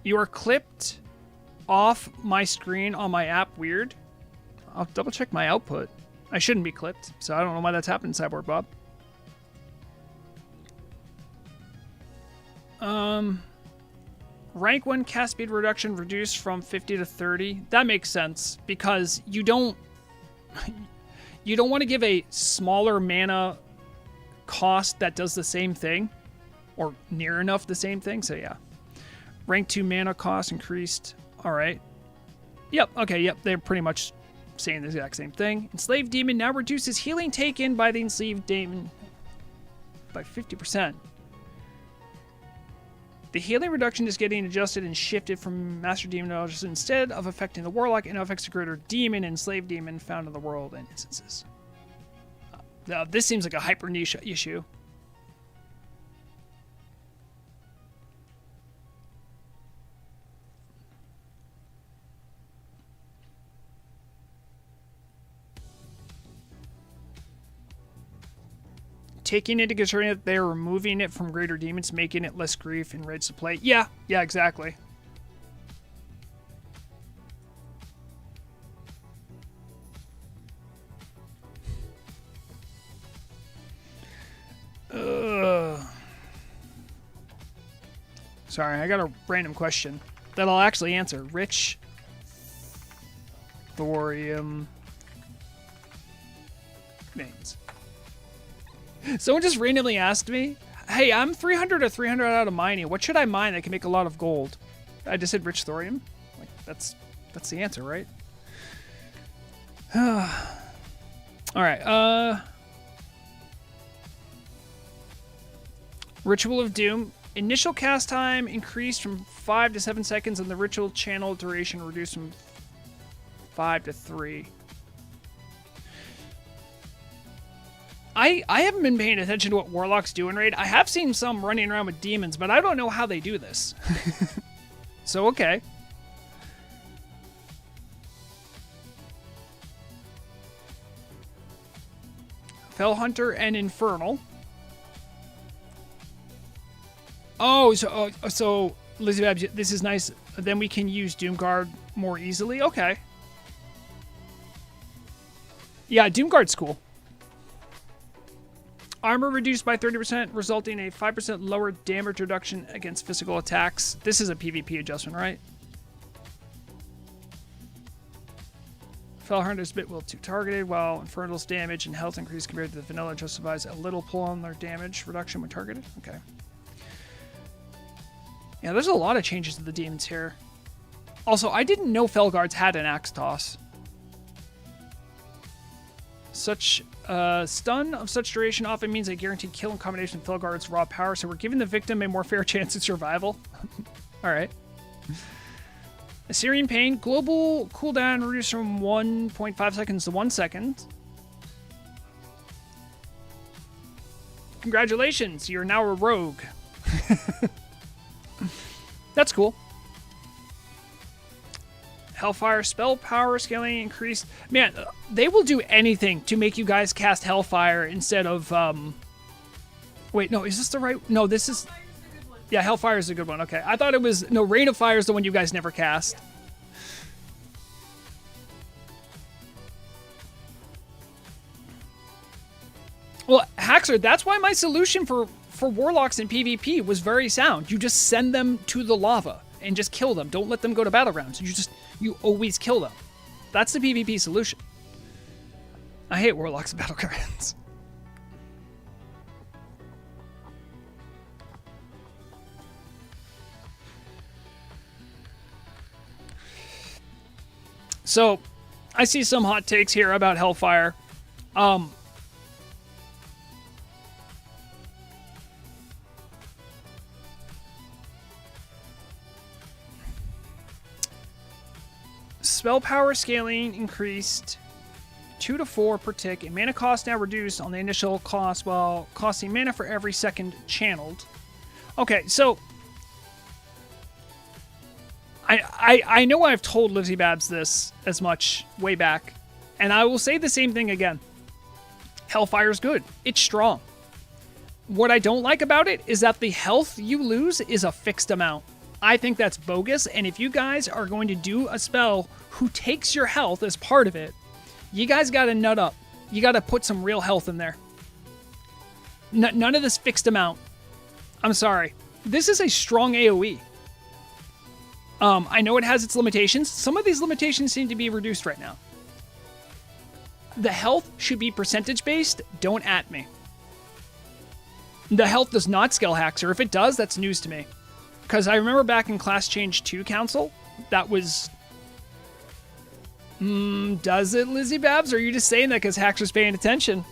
You are clipped off my screen on my app. Weird. I'll double check my output. I shouldn't be clipped, so I don't know why that's happening, Cyborg Bob. Rank 1 cast speed reduction reduced from 50 to 30. That makes sense because you don't want to give a smaller mana cost that does the same thing or near enough the same thing. So yeah. Rank 2 mana cost increased. All right. Yep. Okay. Yep. They're pretty much saying the exact same thing. Enslaved Demon now reduces healing taken by the Enslaved Demon by 50%. The healing reduction is getting adjusted and shifted from Master Demonologist instead of affecting the Warlock and affects a greater demon and Enslaved Demon found in the world and instances. This seems like a hyper niche issue. Taking into consideration that they're removing it from greater demons, making it less grief and raids to play. Yeah, exactly. Sorry, I got a random question that I'll actually answer. Rich Thorium names. Someone just randomly asked me, hey, I'm 300 or 300 out of mining. What should I mine that can make a lot of gold? I just said rich thorium. Like, that's the answer, right? All right. Ritual of Doom. Initial cast time increased from 5 to 7 seconds, and the ritual channel duration reduced from 5 to 3. I haven't been paying attention to what Warlocks do in Raid. I have seen some running around with demons, but I don't know how they do this. So, okay. Fell Hunter and Infernal. Oh, so Elizabeth, this is nice. Then we can use Doomguard more easily. Okay. Yeah, Doomguard's cool. Armor reduced by 30%, resulting in a 5% lower damage reduction against physical attacks. This is a PvP adjustment, right? Fellhunter's bit will 2 targeted, while Infernal's damage and health increase compared to the vanilla justifies a little pull on their damage reduction when targeted. Okay. Yeah, there's a lot of changes to the demons here. Also, I didn't know Felguards had an axe toss. Such stun of such duration often means a guaranteed kill in combination with Felguard's raw power, so we're giving the victim a more fair chance at survival. Alright. Assyrian Pain. Global cooldown reduced from 1.5 seconds to 1 second. Congratulations, you're now a rogue. That's cool. Hellfire spell power scaling increased. Man, they will do anything to make you guys cast Hellfire instead of, wait, no, is this the right? No, this is, Fire's the good one. yeah, Hellfire is a good one. Okay, I thought it was, no, Rain of Fire is the one you guys never cast. Well, Haxer, that's why my solution for Warlocks in PvP was very sound. You just send them to the lava and just kill them. Don't let them go to battlegrounds. You always kill them. That's the PvP solution. I hate Warlocks in battlegrounds. So, I see some hot takes here about Hellfire. Spell power scaling increased 2 to 4 per tick, and mana cost now reduced on the initial cost while costing mana for every second channeled. Okay, so I know I've told Lizzie Babs this as much way back, and I will say the same thing again. Hellfire's good. It's strong. What I don't like about it is that the health you lose is a fixed amount. I think that's bogus, and if you guys are going to do a spell who takes your health as part of it, you guys gotta nut up. You gotta put some real health in there. None of this fixed amount. I'm sorry. This is a strong AoE. I know it has its limitations. Some of these limitations seem to be reduced right now. The health should be percentage-based. Don't at me. The health does not scale Haxer. If it does, that's news to me. Because I remember back in Class Change 2 Council, that was... does it, Lizzie Babs? Or are you just saying that because Haxer's paying attention?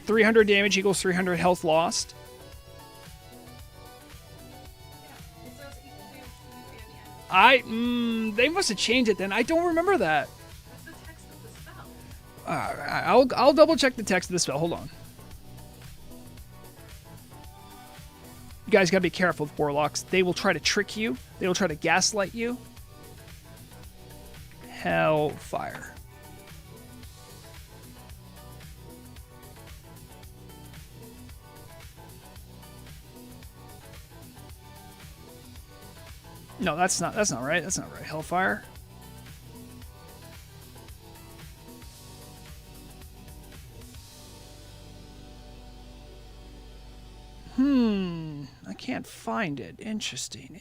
300 damage equals 300 health lost. They must have changed it then. I don't remember that. That's the text of the spell. I'll double check the text of the spell. Hold on. You guys gotta be careful with Warlocks. They will try to trick you. They will try to gaslight you. Hellfire. No, that's not right. That's not right. Hellfire. I can't find it. Interesting.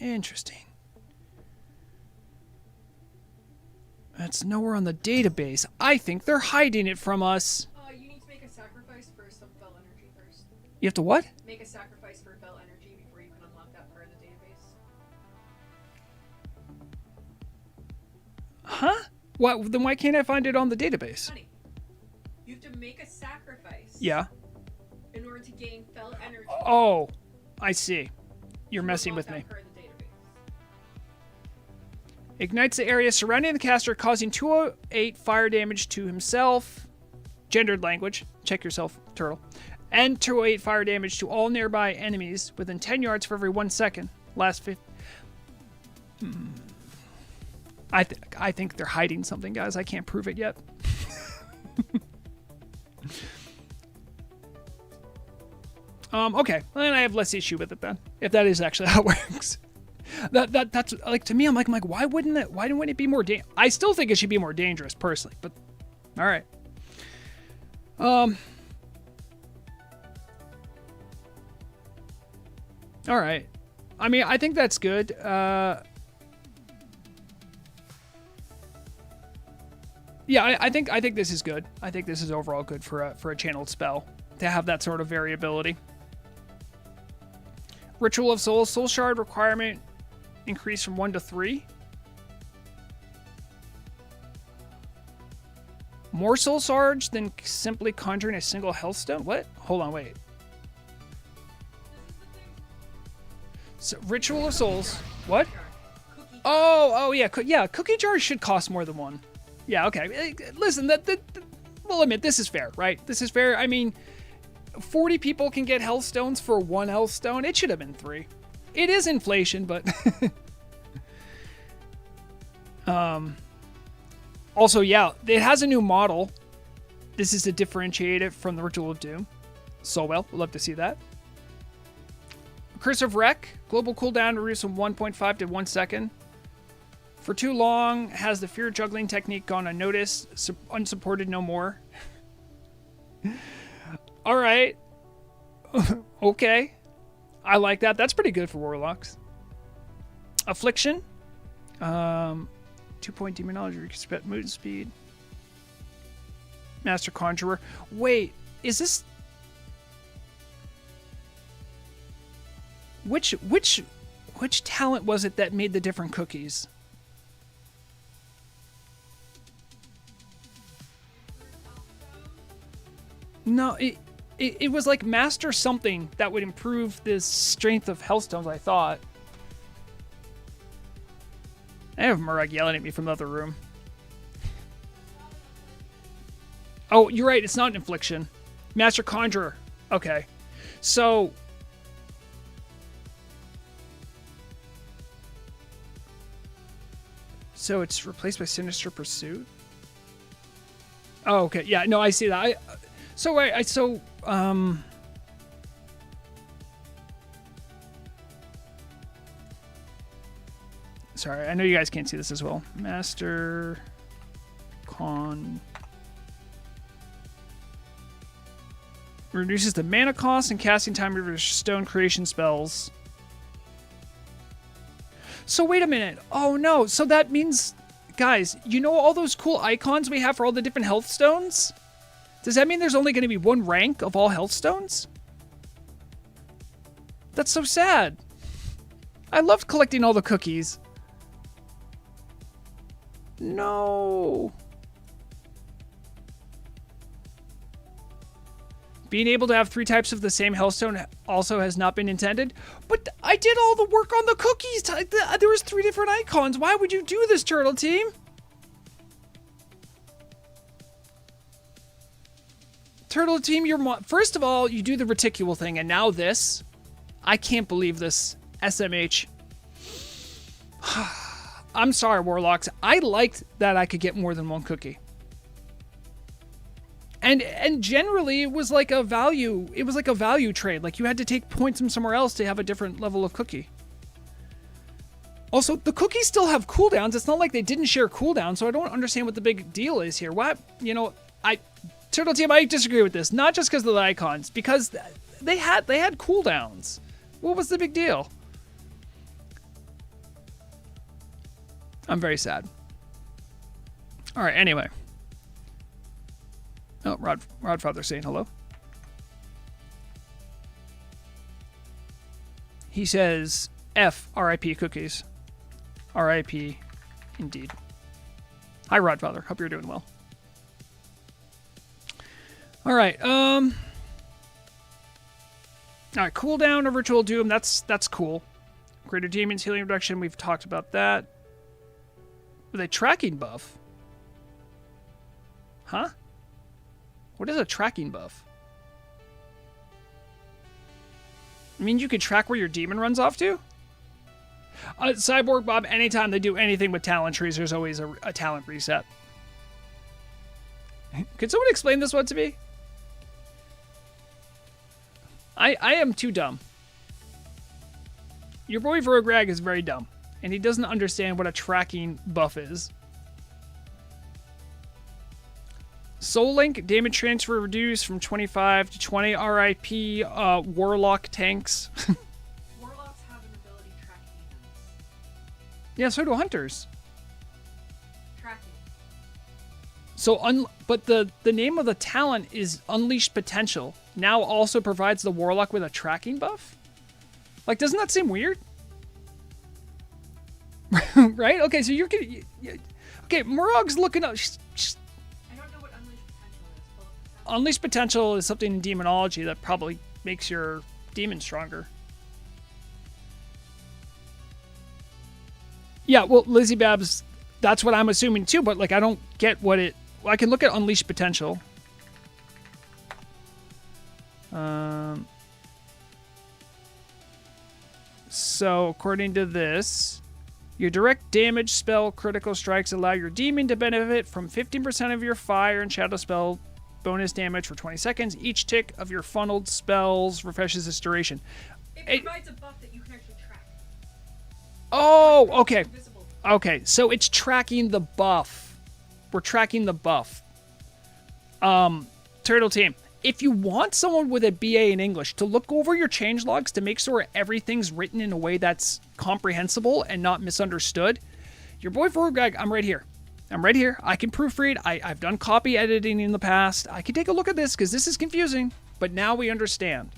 That's nowhere on the database. I think they're hiding it from us. You need to make a sacrifice for some Fel energy first. You have to what? Make a sacrifice for Fel energy before you can unlock that part of the database. Huh? What? Then why can't I find it on the database? Honey, you have to make a sacrifice. Yeah. In order to gain Fel energy. Oh, I see. You're to messing unlock with me. that part of the database. Ignites the area surrounding the caster, causing 208 fire damage to himself. Gendered language. Check yourself, turtle. And 208 fire damage to all nearby enemies within 10 yards for every 1 second. Last 50. I think they're hiding something, guys. I can't prove it yet. Okay. Then I have less issue with it then. If that is actually how it works. That's like, to me, I'm like, why wouldn't it be more I still think it should be more dangerous personally, but all right. All right. I mean, I think that's good. Yeah, I think this is good. I think this is overall good for a channeled spell to have that sort of variability. Ritual of Souls, Soul Shard requirement increased from 1 to 3. More Soul Shards than simply conjuring a single health stone? What? Hold on, wait. So, Ritual of Souls. What? Oh, yeah. Yeah, cookie jars should cost more than 1. Yeah, okay. Listen, we'll admit, this is fair, right? This is fair. I mean, 40 people can get health stones for 1 health stone. It should have been 3. it is inflation, but also, yeah, it has a new model. This is to differentiate it from the Ritual of Doom. So well, we'll love to see that. Curse of Wreck, global cooldown reduced from 1.5 to 1 second. For too long, has the fear juggling technique gone unnoticed? Unsupported no more. All right. Okay. I like that. That's pretty good for Warlocks. Affliction. 2-point Demonology, expect movement speed. Master Conjurer. Wait, is this... Which talent was it that made the different cookies? No, it was like Master something that would improve the strength of Hellstones, I thought. I have Murag yelling at me from the other room. Oh, you're right. It's not an Infliction. Master Conjurer. Okay. So... So it's replaced by Sinister Pursuit? Oh, okay. Yeah, no, I see that. Sorry, I know you guys can't see this as well. Master Con reduces the mana cost and casting time of your stone creation spells. So wait a minute. Oh no. So that means, guys, you know all those cool icons we have for all the different health stones? Does that mean there's only going to be one rank of all health stones? That's so sad. I loved collecting all the cookies. No. Being able to have 3 types of the same Hellstone also has not been intended. But I did all the work on the cookies. There was 3 different icons. Why would you do this, Turtle Team? Turtle Team, first of all, you do the reticule thing, and now this. I can't believe this. SMH. I'm sorry, Warlocks. I liked that I could get more than one cookie. And generally it was like a value. It was like a value trade. Like you had to take points from somewhere else to have a different level of cookie. Also, the cookies still have cooldowns. It's not like they didn't share cooldowns, so I don't understand what the big deal is here. What? You know, Turtle Team, I disagree with this. Not just because of the icons, because they had cooldowns. What was the big deal? I'm very sad. All right, anyway. Oh, Rodfather saying hello. He says, F, RIP cookies. RIP, indeed. Hi, Rodfather. Hope you're doing well. All right, all right, cooldown of Ritual Doom. That's cool. Greater Demons healing reduction. We've talked about that. With a tracking buff. Huh? What is a tracking buff? I mean, you could track where your demon runs off to? Cyborg Bob, anytime they do anything with talent trees, there's always a talent reset. Could someone explain this one to me? I am too dumb. Your boy Vrograg is very dumb, and he doesn't understand what a tracking buff is. Soul Link, damage transfer reduced from 25 to 20. RIP, Warlock tanks. Warlocks have an ability tracking demons. Yeah, so do Hunters. Tracking. So, but the name of the talent is Unleashed Potential. Now also provides the Warlock with a tracking buff? Like, doesn't that seem weird? Right? Okay, so you're gonna... Okay, Murog's looking up... I don't know what Unleashed Potential is. Unleashed Potential is something in demonology that probably makes your demon stronger. Yeah, well, Lizzie Babs, that's what I'm assuming too, but like I don't get what it... Well, I can look at Unleashed Potential. So, according to this, your direct damage spell critical strikes allow your demon to benefit from 15% of your fire and shadow spell bonus damage for 20 seconds. Each tick of your funneled spells refreshes its duration. It provides a buff that you can actually track. Oh, okay. Visible. Okay, so it's tracking the buff. We're tracking the buff. Turtle Team, if you want someone with a BA in English to look over your changelogs to make sure everything's written in a way that's comprehensible and not misunderstood, your boy Vrograg, I'm right here. I'm right here. I can proofread. I've done copy editing in the past. I can take a look at this because this is confusing, but now we understand.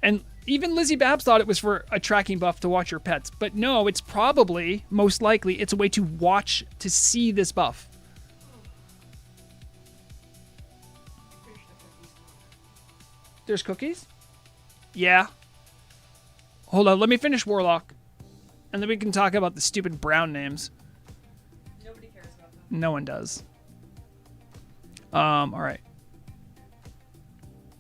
And even Lizzie Babs thought it was for a tracking buff to watch your pets. But no, it's probably, most likely, it's a way to watch, to see this buff. There's cookies? Yeah. Hold on, let me finish Warlock. And then we can talk about the stupid brown names. Nobody cares about them. No one does. Alright.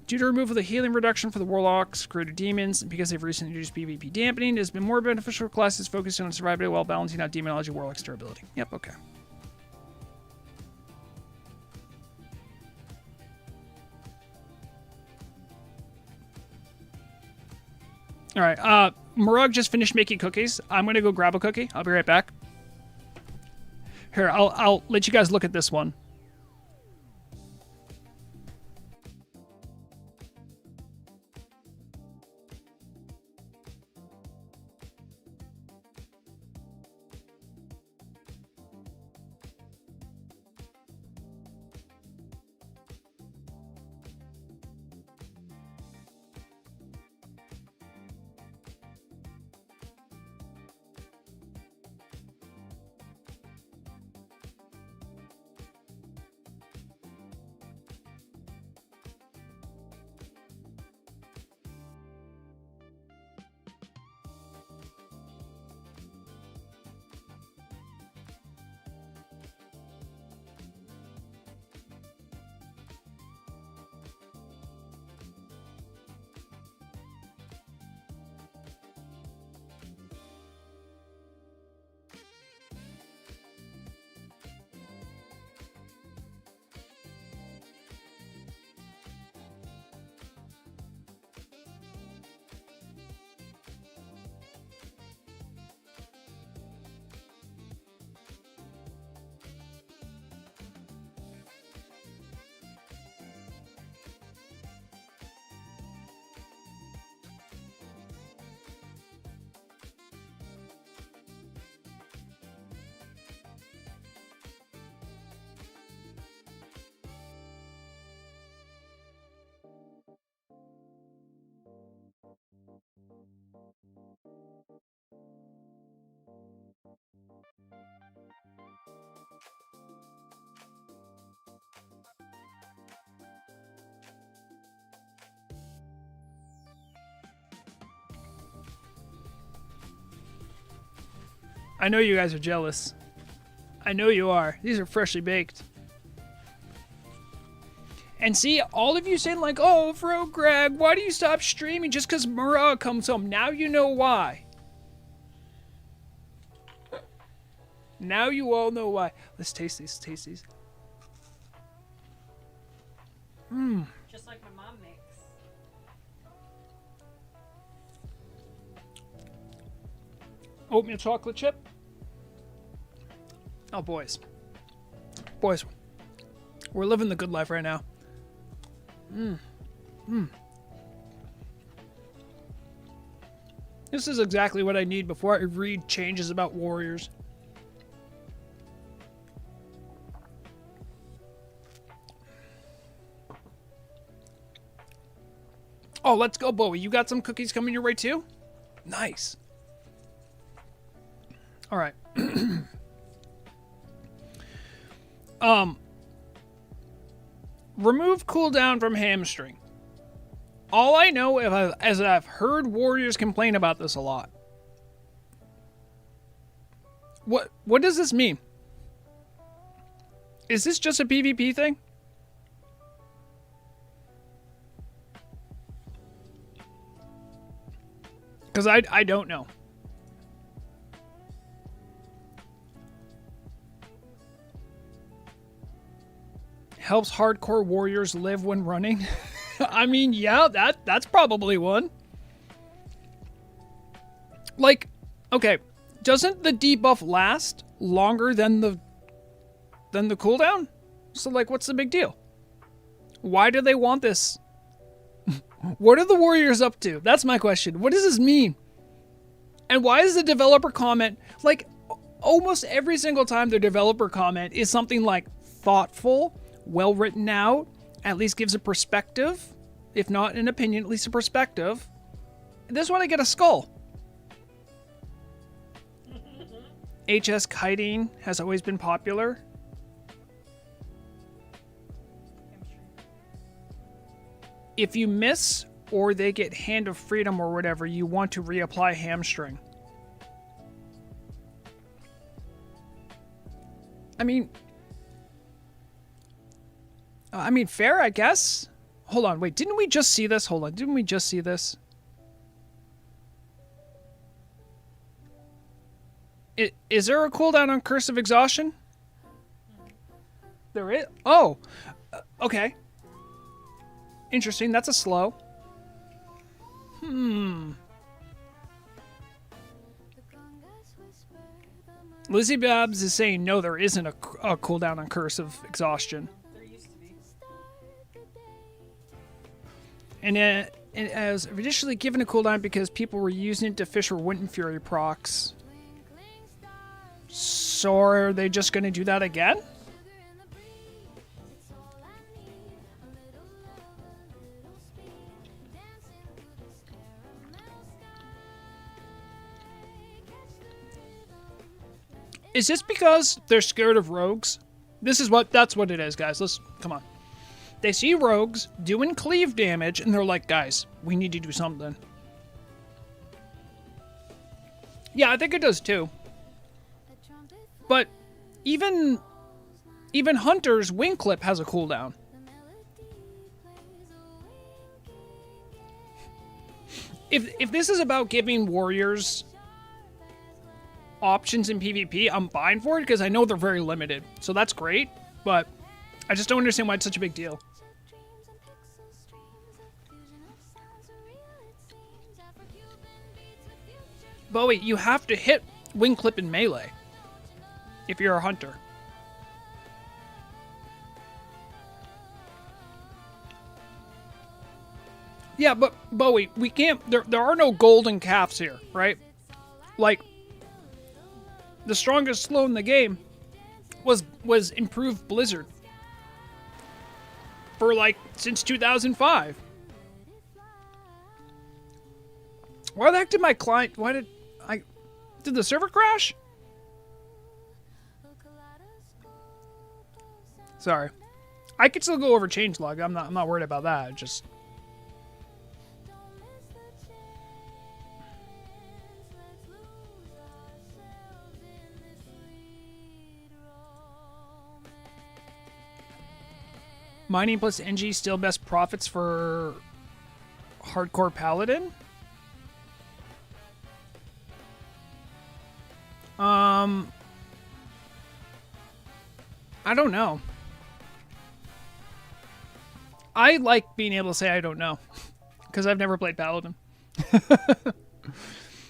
Due to removal of the healing reduction for the Warlocks, created demons, and because they've recently introduced PvP dampening, it has been more beneficial for classes focusing on survivability while balancing out demonology Warlock's durability. Yep, okay. Alright, Murag just finished making cookies. I'm gonna go grab a cookie. I'll be right back. Here, I'll let you guys look at this one. I know you guys are jealous. I know you are. These are freshly baked. And see, all of you saying like, oh, Vrograg, why do you stop streaming just because Murag comes home? Now you know why. Now you all know why. Let's taste these. Taste these. Mmm. Just like my mom makes. Oatmeal chocolate chip. Oh, boys. Boys. We're living the good life right now. This is exactly what I need before I read changes about warriors. Oh, let's go, Bowie. You got some cookies coming your way too? Nice. All right. Remove cooldown from hamstring. All I know is I've heard warriors complain about this a lot. What does this mean? Is this just a PvP thing? Because I don't know. Helps hardcore warriors live when running. I mean, yeah, that's probably one. Like, okay, doesn't the debuff last longer than the cooldown? So like, what's the big deal? Why do they want this? What are the warriors up to? That's my question. What does this mean? And why is the developer comment, like, almost every single time the developer comment is something like thoughtful, well written out, at least gives a perspective, if not an opinion, at least a perspective. This one I get a skull. HS kiting has always been popular. If you miss or they get Hand of Freedom or whatever, you want to reapply hamstring. I mean, fair, I guess. Hold on, wait, didn't we just see this? Hold on, didn't we just see this? Is there a cooldown on Curse of Exhaustion? There is? Oh, okay. Interesting, that's a slow. Lizzie Babs is saying no, there isn't a cooldown on Curse of Exhaustion. There used to be. And it was initially given a cooldown because people were using it to fish for Wind and Fury procs. So are they just going to do that again? Is this because they're scared of rogues? That's what it is, guys. Come on. They see rogues doing cleave damage and they're like, guys, we need to do something. Yeah, I think it does too. But even Hunter's wing clip has a cooldown. If this is about giving warriors options in PvP, I'm fine for it because I know they're very limited. So that's great, but I just don't understand why it's such a big deal. Bowie, you have to hit wing clip in melee if you're a hunter. Yeah, but Bowie, we can't. There are no golden calves here, right? Like, the strongest slow in the game was improved Blizzard for like since 2005. Why the heck did my client? Did the server crash? Sorry, I could still go over changelog. I'm not worried about that. Just. Mining plus NG still best profits for hardcore paladin? I don't know. I like being able to say I don't know because I've never played paladin.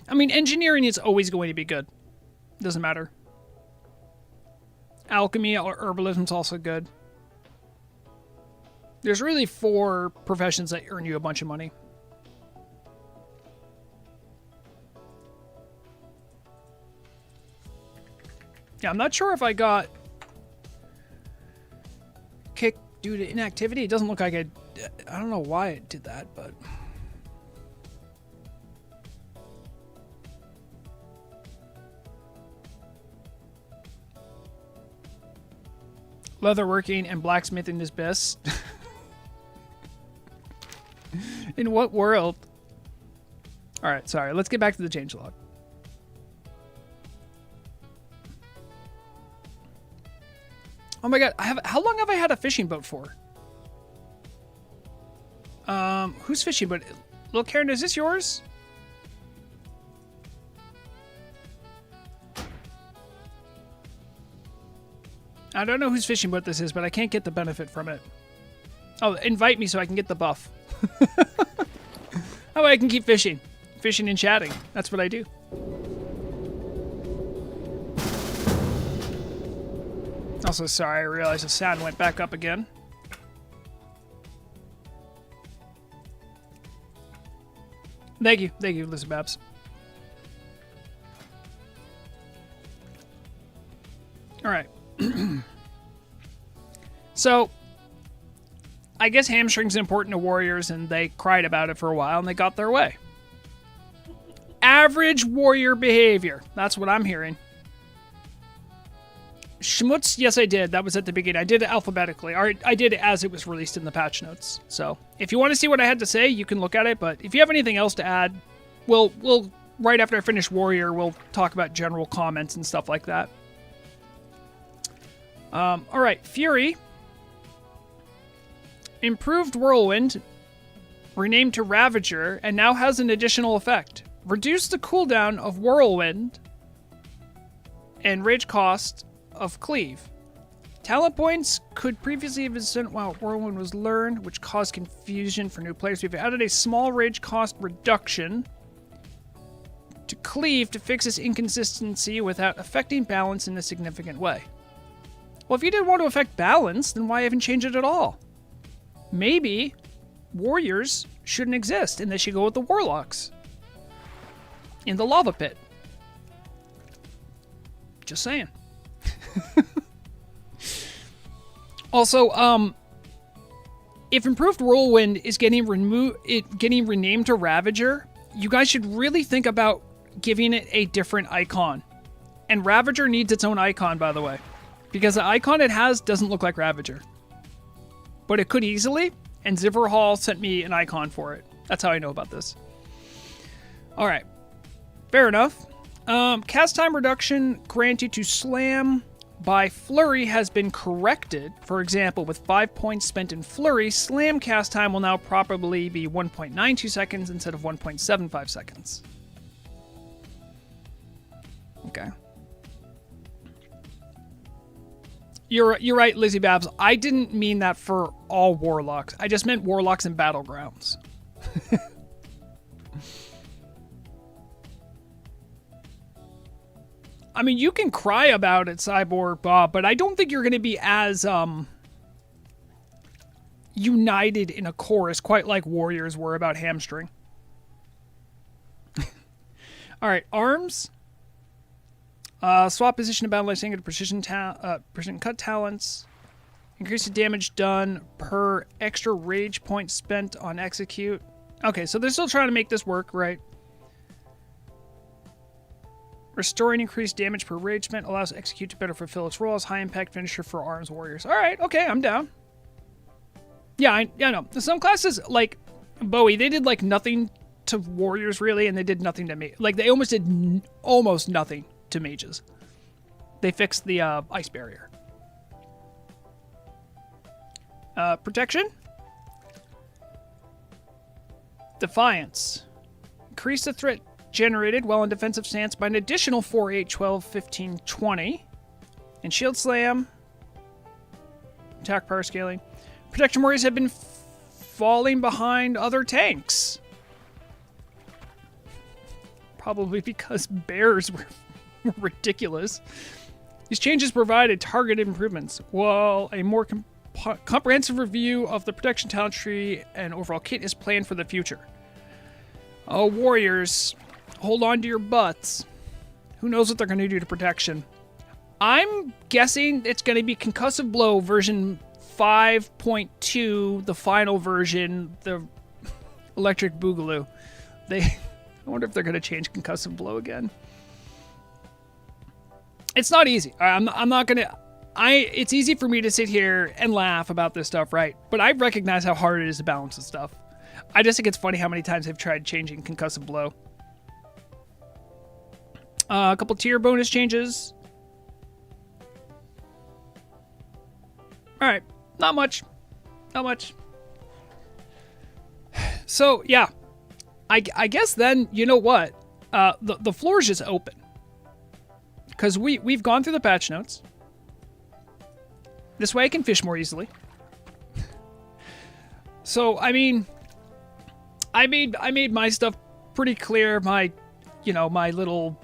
I mean, engineering is always going to be good. Doesn't matter. Alchemy or herbalism is also good. There's really 4 professions that earn you a bunch of money. Yeah, I'm not sure if I got kicked due to inactivity. It doesn't look like I don't know why it did that, but... Leatherworking and blacksmithing is best. In what world? Alright, sorry. Let's get back to the changelog. Oh my god, how long have I had a fishing boat for? Who's fishing boat? Little Karen, is this yours? I don't know whose fishing boat this is, but I can't get the benefit from it. Oh, invite me so I can get the buff. That way I can keep fishing. Fishing and chatting. That's what I do. Also, sorry, I realized the sound went back up again. Thank you, Lizzie Babs. All right. So, I guess hamstring's important to warriors, and they cried about it for a while, and they got their way. Average warrior behavior. That's what I'm hearing. Schmutz, yes, I did. That was at the beginning. I did it alphabetically. Or I did it as it was released in the patch notes. So, if you want to see what I had to say, you can look at it. But if you have anything else to add, we'll right after I finish Warrior, we'll talk about general comments and stuff like that. All right, Fury. Improved Whirlwind, renamed to Ravager, and now has an additional effect. Reduce the cooldown of Whirlwind and rage cost of Cleave. Talent points could previously have been spent while Whirlwind was learned, which caused confusion for new players. We've added a small rage cost reduction to Cleave to fix this inconsistency without affecting balance in a significant way. Well, if you didn't want to affect balance, then why even change it at all? Maybe warriors shouldn't exist and they should go with the warlocks in the lava pit. Just saying. Also, if Improved Whirlwind is getting renamed to Ravager, you guys should really think about giving it a different icon. And Ravager needs its own icon, by the way, because the icon it has doesn't look like Ravager. But it could easily, and Zivor Hall sent me an icon for it. That's how I know about this. All right, fair enough. Cast time reduction granted to Slam by Flurry has been corrected. For example, with 5 points spent in Flurry, Slam cast time will now probably be 1.92 seconds instead of 1.75 seconds. Okay. You're right, Lizzie Babs. I didn't mean that for all warlocks. I just meant warlocks in battlegrounds. I mean, you can cry about it, Cyborg Bob, but I don't think you're going to be as united in a chorus quite like warriors were about hamstring. All right, arms. Swap position of battle lighting to precision cut talents. Increase the damage done per extra rage point spent on execute. Okay, so they're still trying to make this work, right? Restoring increased damage per rage spent allows execute to better fulfill its role as high impact finisher for arms warriors. All right, okay, I'm down. Yeah, I know. Some classes like Bowie, they did like nothing to warriors really, and they did nothing to me. Like they almost did almost nothing to mages. They fixed the ice barrier. Protection. Defiance. Increase the threat generated while in defensive stance by an additional 4, 8, 12, 15, 20. And shield slam. Attack power scaling. Protection warriors have been falling behind other tanks. Probably because bears were ridiculous. These changes provided targeted improvements, while a more comprehensive review of the protection talent tree and overall kit is planned for the future. Oh, warriors, hold on to your butts. Who knows what they're going to do to protection? I'm guessing it's going to be Concussive Blow version 5.2, the final version, the Electric Boogaloo. I wonder if they're going to change Concussive Blow again. It's not easy. I'm not going to... It's easy for me to sit here and laugh about this stuff, right? But I recognize how hard it is to balance this stuff. I just think it's funny how many times they've tried changing Concussive Blow. A couple tier bonus changes. Alright, not much. Not much. So, yeah. I guess then, you know what? The floor is just open. Because we've gone through the patch notes. This way I can fish more easily. So, I mean, I made my stuff pretty clear. My, you know, my little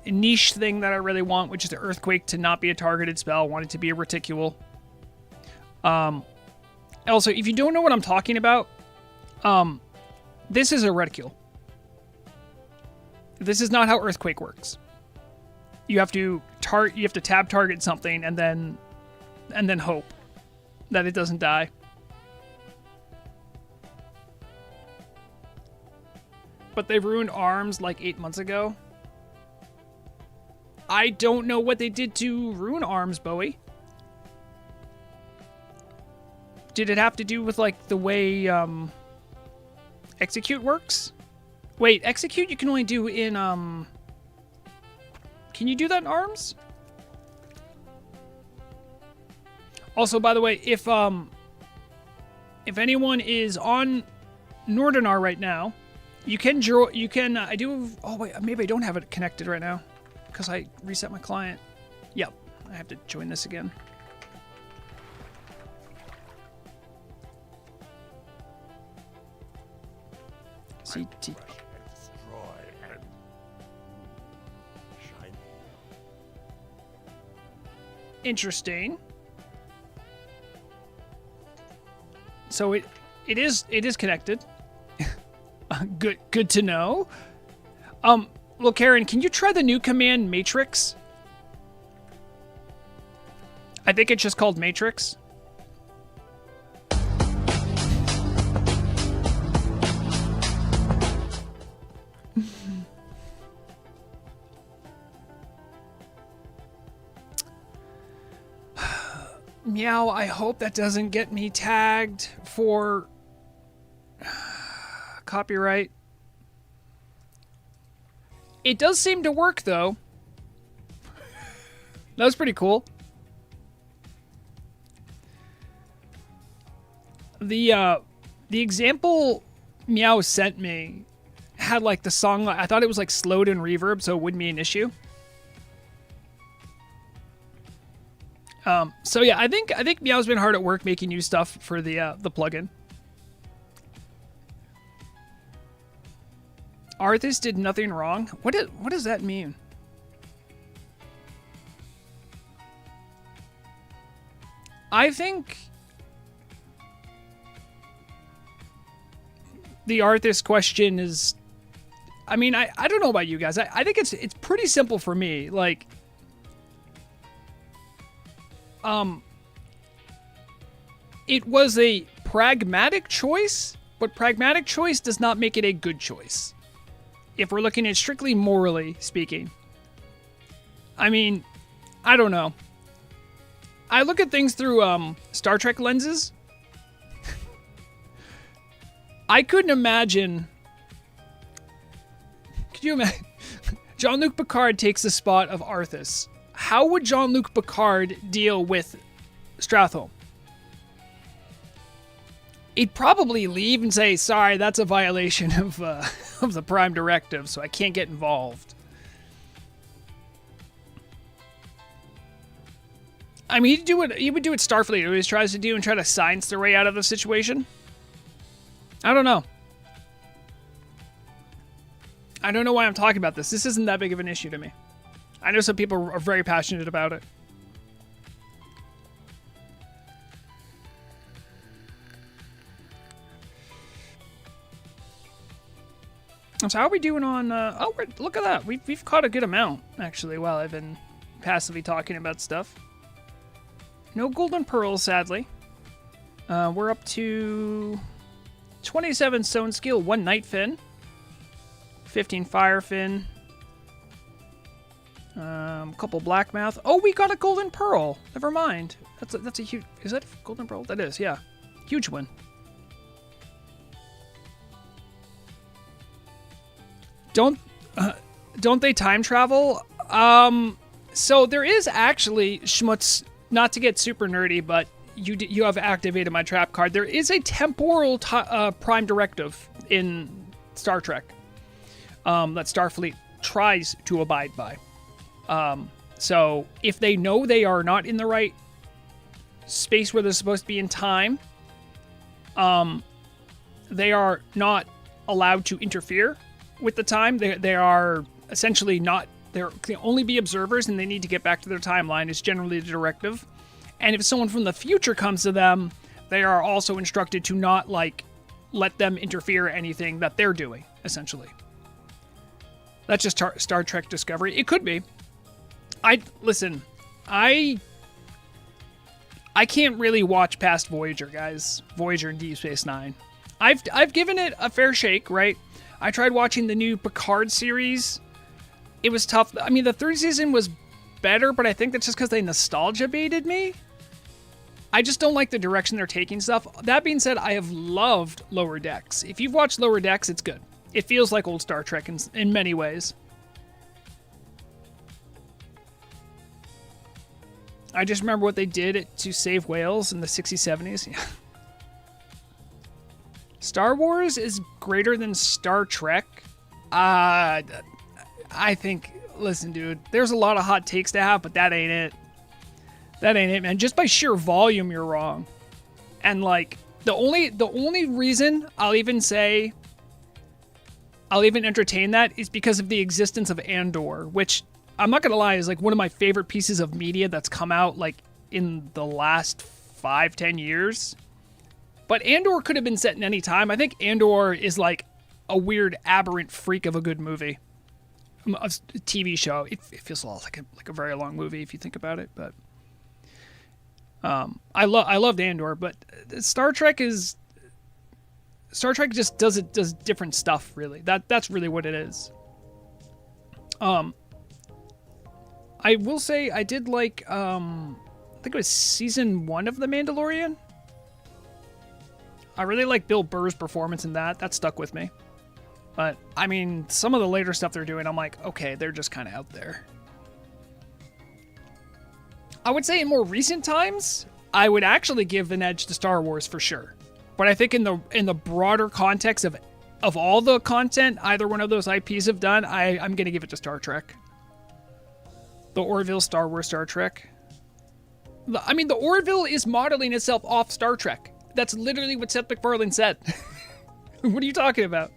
niche thing that I really want, which is the Earthquake to not be a targeted spell. I want it to be a reticule. Also, if you don't know what I'm talking about, this is a reticule. This is not how Earthquake works. You have to tab target something and then hope that it doesn't die. But they ruined arms like 8 months ago. I don't know what they did to ruin arms, Bowie. Did it have to do with like the way execute works? Wait, execute you can only do in Can you do that in arms? Also, by the way, if anyone is on Nordinar right now, you can I do. Oh wait, maybe I don't have it connected right now because I reset my client. Yep, I have to join this again. CT. Interesting. So it is connected. Good to know. Well, Karen, can you try the new command Matrix? I think it's just called Matrix. Meow, I hope that doesn't get me tagged for copyright. It does seem to work, though. That was pretty cool. The example Meow sent me had like the song. I thought it was like slowed in reverb, so it wouldn't be an issue. So yeah, I think Meow's been hard at work making new stuff for the plugin. Arthas did nothing wrong. What does that mean? I think the Arthas question is, I mean, I don't know about you guys. I think it's pretty simple for me. Like, it was a pragmatic choice, but pragmatic choice does not make it a good choice. If we're looking at strictly morally speaking. I mean, I don't know. I look at things through Star Trek lenses. I couldn't imagine. Could you imagine? Jean-Luc Picard takes the spot of Arthas. How would Jean-Luc Picard deal with Stratholme? He'd probably leave and say, sorry, that's a violation of the Prime Directive, so I can't get involved. I mean, he would do what Starfleet always tries to do and try to science their way out of the situation. I don't know. I don't know why I'm talking about this. This isn't that big of an issue to me. I know some people are very passionate about it. So how are we doing on... oh, look at that. We've caught a good amount, actually, while I've been passively talking about stuff. No golden pearls, sadly. We're up to 27 stone skill, 1 night fin, 15 fire fin, couple blackmouth. Oh, we got a golden pearl. Never mind. That's a huge... Is that a golden pearl? That is, yeah. Huge one. Don't they time travel? So there is actually, Schmutz, not to get super nerdy, but you have activated my trap card. There is a temporal prime directive in Star Trek that Starfleet tries to abide by. So if they know they are not in the right space where they're supposed to be in time, they are not allowed to interfere with the time. They are essentially not. They can only be observers, and they need to get back to their timeline. Is generally the directive. And if someone from the future comes to them, they are also instructed to not let them interfere anything that they're doing. Essentially, that's just Star Trek Discovery. It could be. I can't really watch past Voyager, guys. Voyager and Deep Space Nine. I've given it a fair shake, right? I tried watching the new Picard series. It was tough. I mean, the third season was better, but I think that's just because they nostalgia baited me. I just don't like the direction they're taking stuff. That being said, I have loved Lower Decks. If you've watched Lower Decks, it's good. It feels like old Star Trek in many ways. I just remember what they did to save whales in the 60s, 70s. Yeah. Star Wars is greater than Star Trek. I think, listen, dude, there's a lot of hot takes to have, but that ain't it. That ain't it, man. Just by sheer volume, you're wrong. And the only reason I'll even entertain that is because of the existence of Andor, which I'm not gonna lie is one of my favorite pieces of media that's come out in the last 5-10 years. But Andor could have been set in any time. I think Andor is a weird aberrant freak of a good movie, a TV show. It feels a lot like a very long movie if you think about it, but. I loved Andor, but Star Trek just does different stuff, really. That's really what it is. I will say I did I think it was season 1 of The Mandalorian. I really like Bill Burr's performance in that. That stuck with me. But I mean, some of the later stuff they're doing, I'm like, okay, they're just kind of out there. I would say in more recent times, I would actually give an edge to Star Wars for sure. But I think in the broader context of all the content either one of those IPs have done, I'm going to give it to Star Trek. The Orville, Star Wars, Star Trek. I mean, the Orville is modeling itself off Star Trek. That's literally what Seth MacFarlane said. What are you talking about?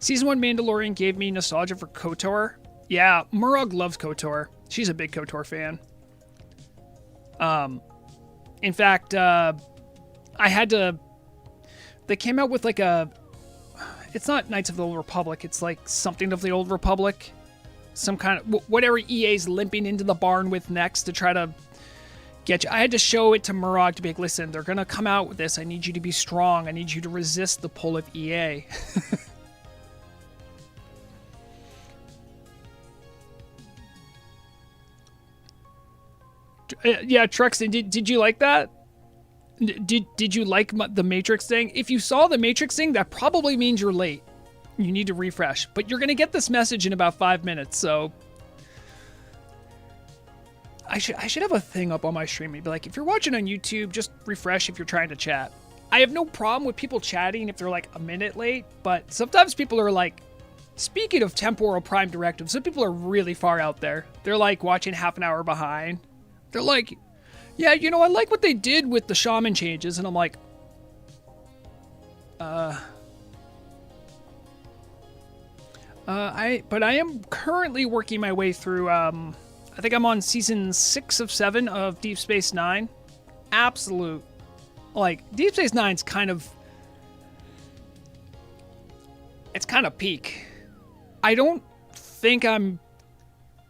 Season 1 Mandalorian gave me nostalgia for KOTOR. Yeah, Murag loves KOTOR. She's a big KOTOR fan. In fact, they came out with it's not Knights of the Old Republic, it's something of the Old Republic. Some kind of, whatever EA's limping into the barn with next to try to get you. I had to show it to Murag to be like, listen, they're going to come out with this. I need you to be strong. I need you to resist the pull of EA. Yeah, Truxton, did you like that? Did you like the Matrix thing? If you saw the Matrix thing, that probably means you're late. You need to refresh. But you're going to get this message in about 5 minutes, so... I should have a thing up on my stream. It'd be like, if you're watching on YouTube, just refresh if you're trying to chat. I have no problem with people chatting if they're a minute late, but sometimes people are speaking of temporal prime directives, some people are really far out there. They're watching half an hour behind. They're yeah, I like what they did with the shaman changes, and I'm like, but I am currently working my way through, I think I'm on season 6 of 7 of Deep Space Nine. Absolute, Deep Space Nine's it's kind of peak. I don't think I'm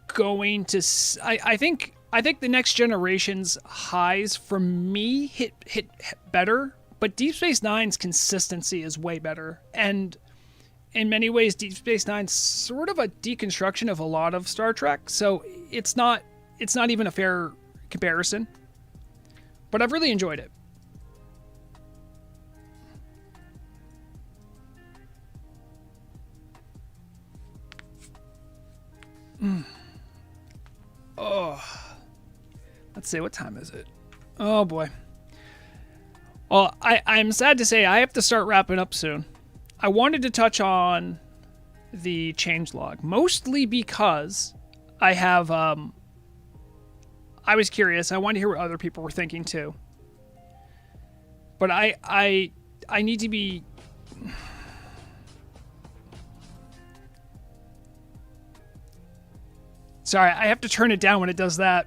going to, I think the next generation's highs for me hit better, but Deep Space Nine's consistency is way better. And in many ways, Deep Space Nine's sort of a deconstruction of a lot of Star Trek, so it's not even a fair comparison. But I've really enjoyed it. Oh. Let's see, what time is it? Oh boy. Well, I'm sad to say I have to start wrapping up soon. I wanted to touch on the changelog, mostly because I have, I was curious. I wanted to hear what other people were thinking too. But I need to be... Sorry, I have to turn it down when it does that.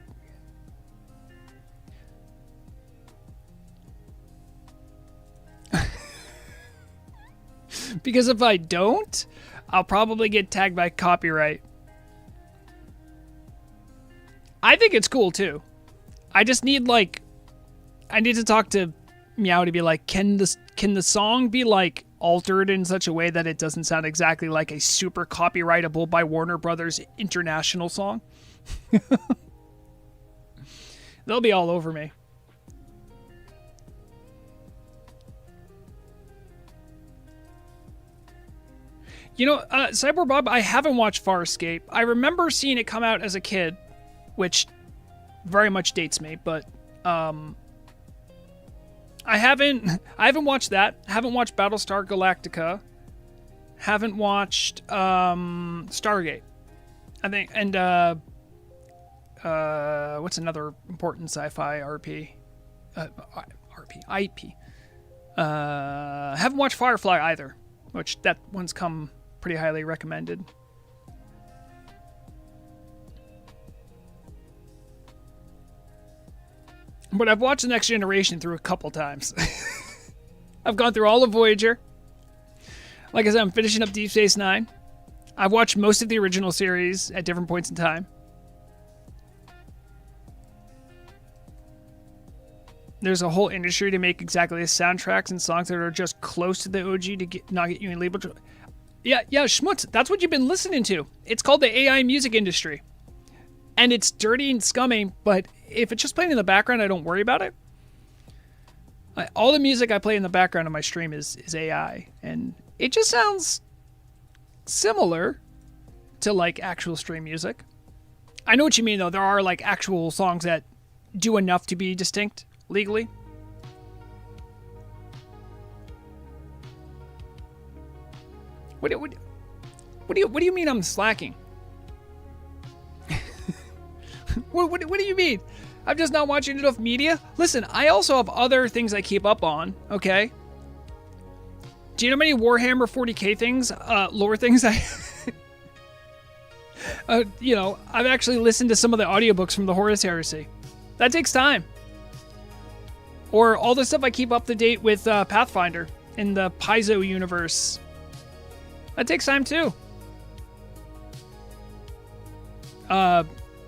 Because if I don't, I'll probably get tagged by copyright. I think it's cool too. I just need I need to talk to Meow to be like, can the song be like altered in such a way that it doesn't sound exactly like a super copyrightable by Warner Brothers International song? They'll be all over me. You know, Cyborg Bob, I haven't watched Farscape. I remember seeing it come out as a kid, which very much dates me, but I haven't watched that. Haven't watched Battlestar Galactica. Haven't watched Stargate. I think, and what's another important sci-fi RP? IP. Haven't watched Firefly either, which that one's come pretty highly recommended. But I've watched The Next Generation through a couple times. I've gone through all of Voyager. Like I said, I'm finishing up Deep Space Nine. I've watched most of the original series at different points in time. There's a whole industry to make exactly the soundtracks and songs that are just close to the OG to not get you in label. Yeah, Schmutz, that's what you've been listening to. It's called the AI music industry. And it's dirty and scummy, but if it's just playing in the background, I don't worry about it. All the music I play in the background of my stream is AI, and it just sounds similar to like actual stream music. I know what you mean, though. There are like actual songs that do enough to be distinct legally. What do you mean I'm slacking? What do you mean? I'm just not watching enough media? Listen, I also have other things I keep up on, okay? Do you know how many Warhammer 40k things, lore things you know, I've actually listened to some of the audiobooks from the Horus Heresy. That takes time. Or all the stuff I keep up to date with Pathfinder in the Paizo universe. That takes time too.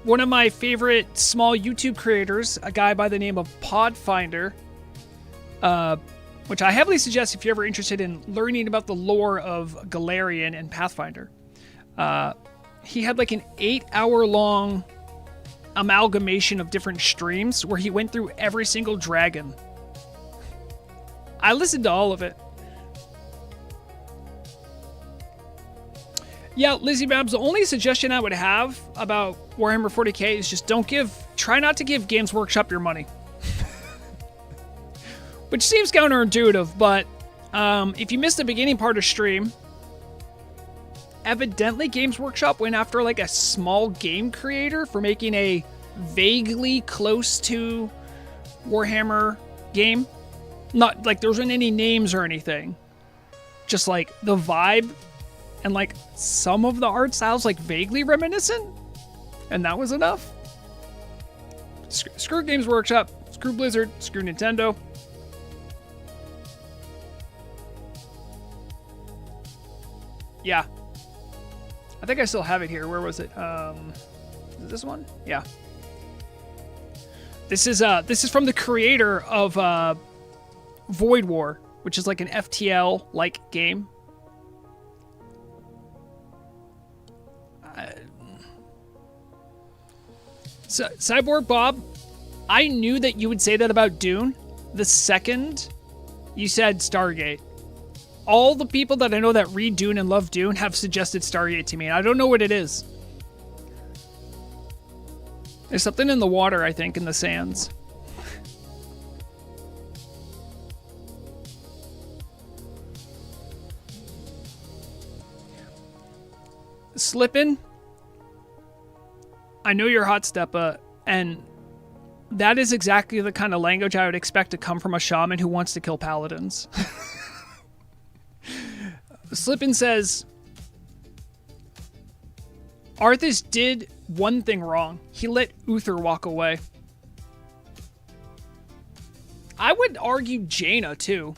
One of my favorite small YouTube creators, a guy by the name of Podfinder, which I heavily suggest if you're ever interested in learning about the lore of Galarian and Pathfinder. He had like an 8-hour-long amalgamation of different streams where he went through every single dragon. I listened to all of it. Yeah, Lizzie Babs, the only suggestion I would have about Warhammer 40k is just try not to give Games Workshop your money. Which seems counterintuitive, but if you missed the beginning part of stream, evidently Games Workshop went after like a small game creator for making a vaguely close to Warhammer game. Not like there wasn't any names or anything. Just like the vibe and like some of the art styles like vaguely reminiscent. And that was enough. Screw Games Workshop, screw Blizzard, screw Nintendo. Yeah. I think I still have it here. Where was it? Is this one? Yeah. This is from the creator of Void War, which is like an FTL-like game. So, Cyborg Bob, I knew that you would say that about Dune the second you said Stargate. All the people that I know that read Dune and love Dune have suggested Stargate to me, and I don't know what it is. There's something in the water, I think, in the sands. Slippin', I know you're hot steppa, and That is exactly the kind of language I would expect to come from a shaman who wants to kill paladins. Slippin says, Arthas did one thing wrong. He let Uther walk away. I would argue Jaina, too.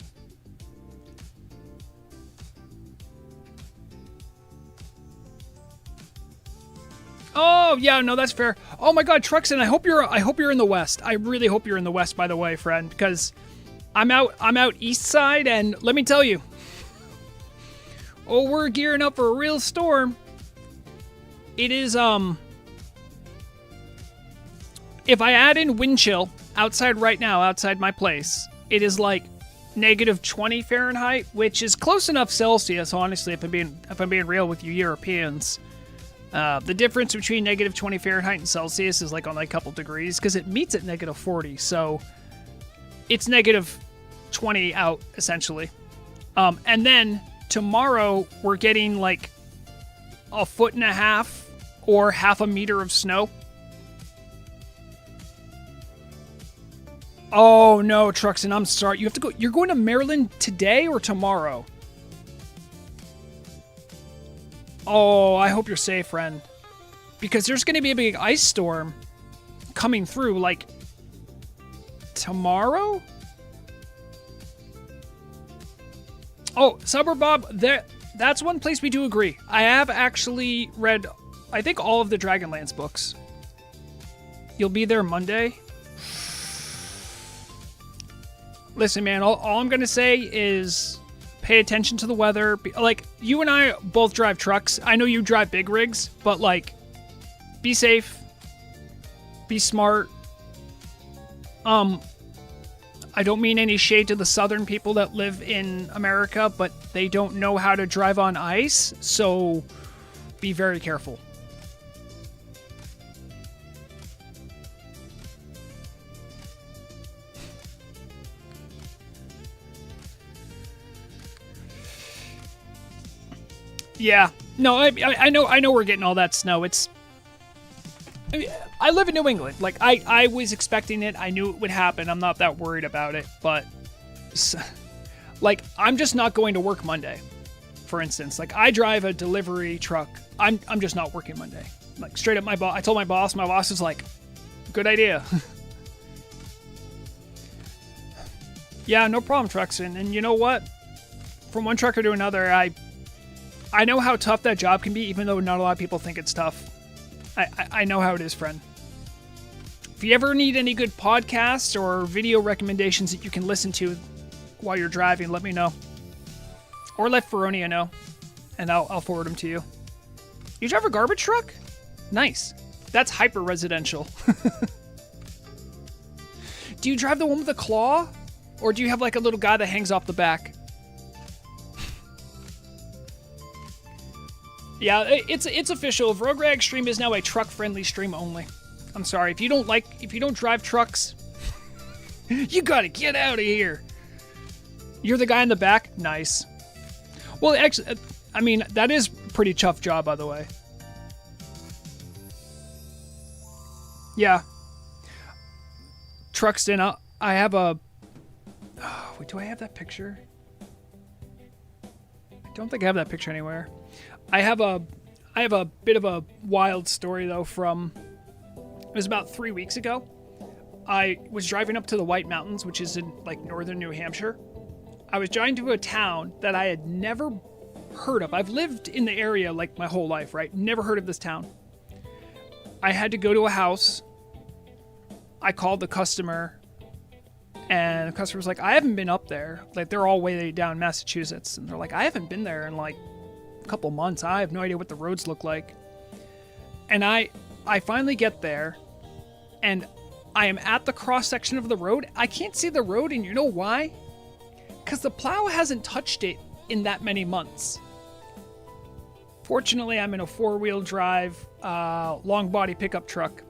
Oh, yeah, no, that's fair. Oh my god, Truxton, I hope you're in the West. I really hope you're in the West, by the way, friend, because I'm out east side, and let me tell you. Oh, we're gearing up for a real storm. It is, if I add in wind chill outside right now, outside my place, it is like -20 Fahrenheit, which is close enough Celsius, honestly, if I'm being real with you Europeans. The difference between -20 Fahrenheit and Celsius is like on like a couple degrees, because it meets at -40, so it's -20 out, essentially. And then tomorrow, we're getting like 1.5 feet or half a meter of snow. Oh no, Truxton, I'm sorry. You have to go. You're going to Maryland today or tomorrow? Oh, I hope you're safe, friend. Because there's going to be a big ice storm coming through, like, tomorrow? Oh, Suburb Bob, that's one place we do agree. I have actually read, I think, all of the Dragonlance books. You'll be there Monday? Listen, man, all I'm going to say is pay attention to the weather. Like, you and I both drive trucks. I know you drive big rigs, but, like, be safe. Be smart. I don't mean any shade to the southern people that live in America, but they don't know how to drive on ice, so be very careful. Yeah, no, I know we're getting all that snow. I live in New England. Like, I was expecting it. I knew it would happen. I'm not that worried about it. But, like, I'm just not going to work Monday, for instance. Like, I drive a delivery truck. I'm just not working Monday. Like, straight up, I told my boss is like, good idea. Yeah, no problem, Truxton. And you know what? From one trucker to another, I know how tough that job can be, even though not a lot of people think it's tough. I know how it is, friend. If you ever need any good podcasts or video recommendations that you can listen to while you're driving, let me know. Or let Feronia know, and I'll forward them to you. You drive a garbage truck? Nice. That's hyper-residential. Do you drive the one with the claw? Or do you have like a little guy that hangs off the back? Yeah, it's official. Vrograg stream is now a truck-friendly stream only. I'm sorry, if you don't drive trucks, you gotta get out of here. You're the guy in the back? Nice. Well, actually, I mean, that is a pretty tough job, by the way. Yeah. Truxton, I have a... Oh, wait, do I have that picture? I don't think I have that picture anywhere. I have a bit of a wild story, though, from... It was about 3 weeks ago. I was driving up to the White Mountains, which is in, like, northern New Hampshire. I was driving to a town that I had never heard of. I've lived in the area, like, my whole life, right? Never heard of this town. I had to go to a house. I called the customer, and the customer was like, I haven't been up there. Like, they're all way down in Massachusetts. And they're like, I haven't been there in, like, a couple months. I have no idea what the roads look like. And I finally get there, and I am at the cross section of the road. I can't see the road, and you know why? Because the plow hasn't touched it in that many months. Fortunately, I'm in a 4-wheel drive, long body pickup truck.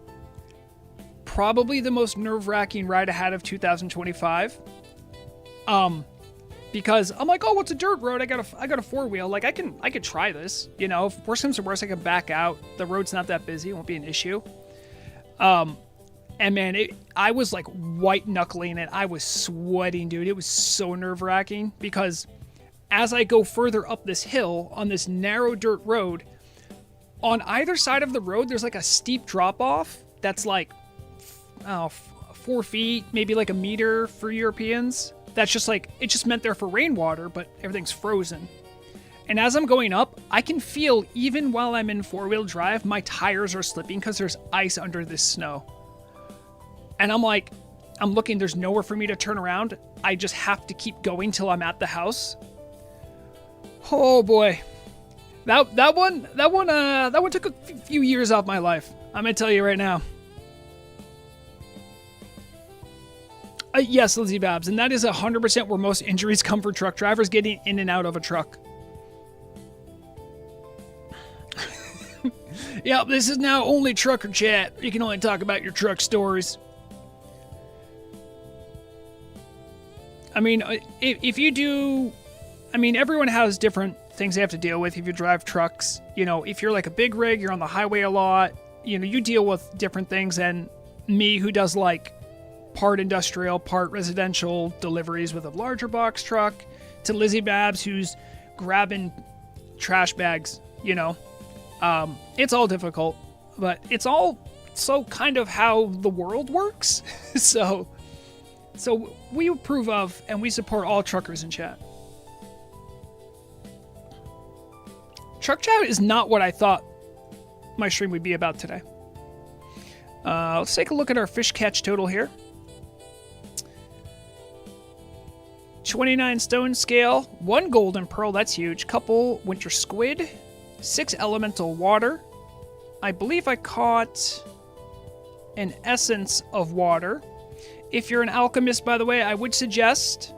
Probably the most nerve-wracking ride I had of 2025. Because I'm like, oh, what's a dirt road? I got a 4-wheel. Like, I could try this. You know, if worst comes to worst, I can back out. The road's not that busy. It won't be an issue. And man, I was like white knuckling it. I was sweating, dude. It was so nerve wracking because as I go further up this hill on this narrow dirt road, on either side of the road, there's like a steep drop off that's like, 4 feet, maybe like a meter for Europeans. That's just like, it's just meant there for rainwater, but everything's frozen. And as I'm going up, I can feel, even while I'm in 4-wheel drive, my tires are slipping because there's ice under this snow. And I'm like, I'm looking, there's nowhere for me to turn around. I just have to keep going till I'm at the house. Oh boy. That one took a few years off my life. I'm gonna tell you right now. Yes, Lizzie Babs, and that is 100% where most injuries come for truck drivers, getting in and out of a truck. Yep, this is now only trucker chat. You can only talk about your truck stories. I mean, if you do... I mean, everyone has different things they have to deal with if you drive trucks. You know, if you're like a big rig, you're on the highway a lot, you know, you deal with different things than me, who does like part industrial, part residential deliveries with a larger box truck, to Lizzie Babs, who's grabbing trash bags, you know. It's all difficult, but it's all so kind of how the world works. So we approve of and we support all truckers in chat. Truck chat is not what I thought my stream would be about today. Let's take a look at our fish catch total here. 29 stone scale, 1 golden pearl, that's huge, couple winter squid, 6 elemental water. I believe I caught an essence of water. If you're an alchemist, by the way, I would suggest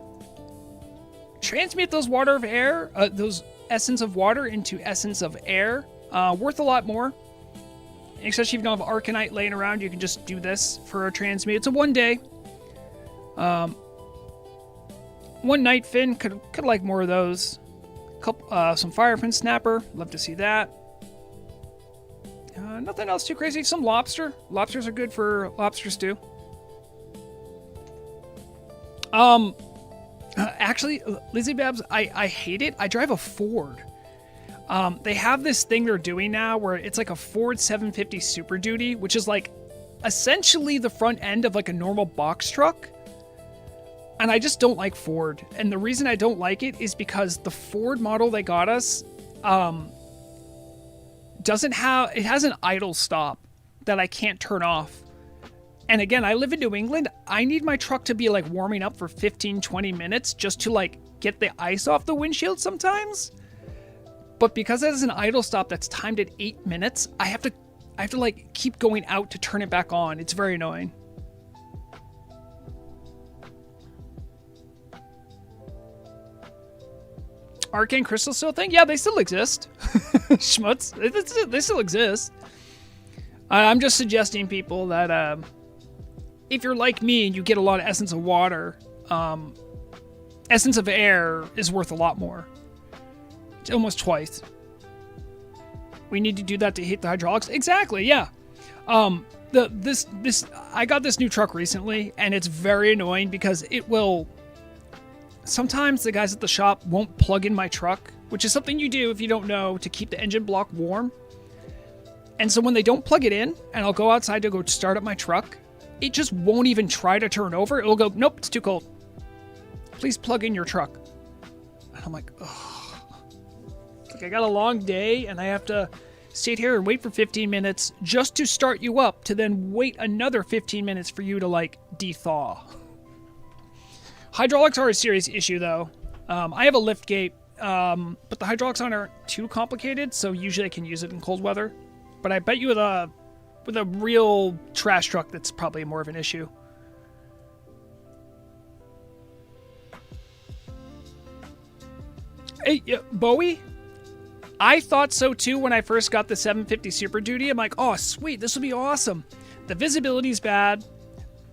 transmute those water of air, those essence of water into essence of air. Worth a lot more. Especially if you don't have Arcanite laying around, you can just do this for a transmute. It's a 1 day. 1 night fin, could like more of those. Some firefin snapper, love to see that. Nothing else too crazy. Some lobster. Lobsters are good for lobster stew. Actually, Lizzie Babs, I hate it. I drive a Ford. They have this thing they're doing now where it's like a Ford 750 Super Duty, which is like essentially the front end of like a normal box truck. And I just don't like Ford. And the reason I don't like it is because the Ford model they got us, it has an idle stop that I can't turn off. And again, I live in New England. I need my truck to be like warming up for 15, 20 minutes just to like get the ice off the windshield sometimes. But because it has an idle stop that's timed at 8 minutes, I have to like keep going out to turn it back on. It's very annoying. Arcane Crystal still thing? Yeah, they still exist. Schmutz. They still exist. I'm just suggesting people that if you're like me and you get a lot of essence of water, essence of air is worth a lot more. It's almost twice. We need to do that to hit the hydraulics. Exactly, yeah. I got this new truck recently, and it's very annoying because it will... Sometimes the guys at the shop won't plug in my truck, which is something you do if you don't know to keep the engine block warm. And so when they don't plug it in, and I'll go outside to go start up my truck, it just won't even try to turn over. It'll go, nope, it's too cold. Please plug in your truck. And I'm like, ugh. Like I got a long day, and I have to sit here and wait for 15 minutes just to start you up, to then wait another 15 minutes for you to, like, de-thaw. Hydraulics are a serious issue, though. I have a lift gate, but the hydraulics aren't too complicated, so usually I can use it in cold weather. But I bet you with a real trash truck, that's probably more of an issue. Hey, Bowie? I thought so too when I first got the 750 Super Duty. I'm like, oh, sweet, this will be awesome. The visibility's bad.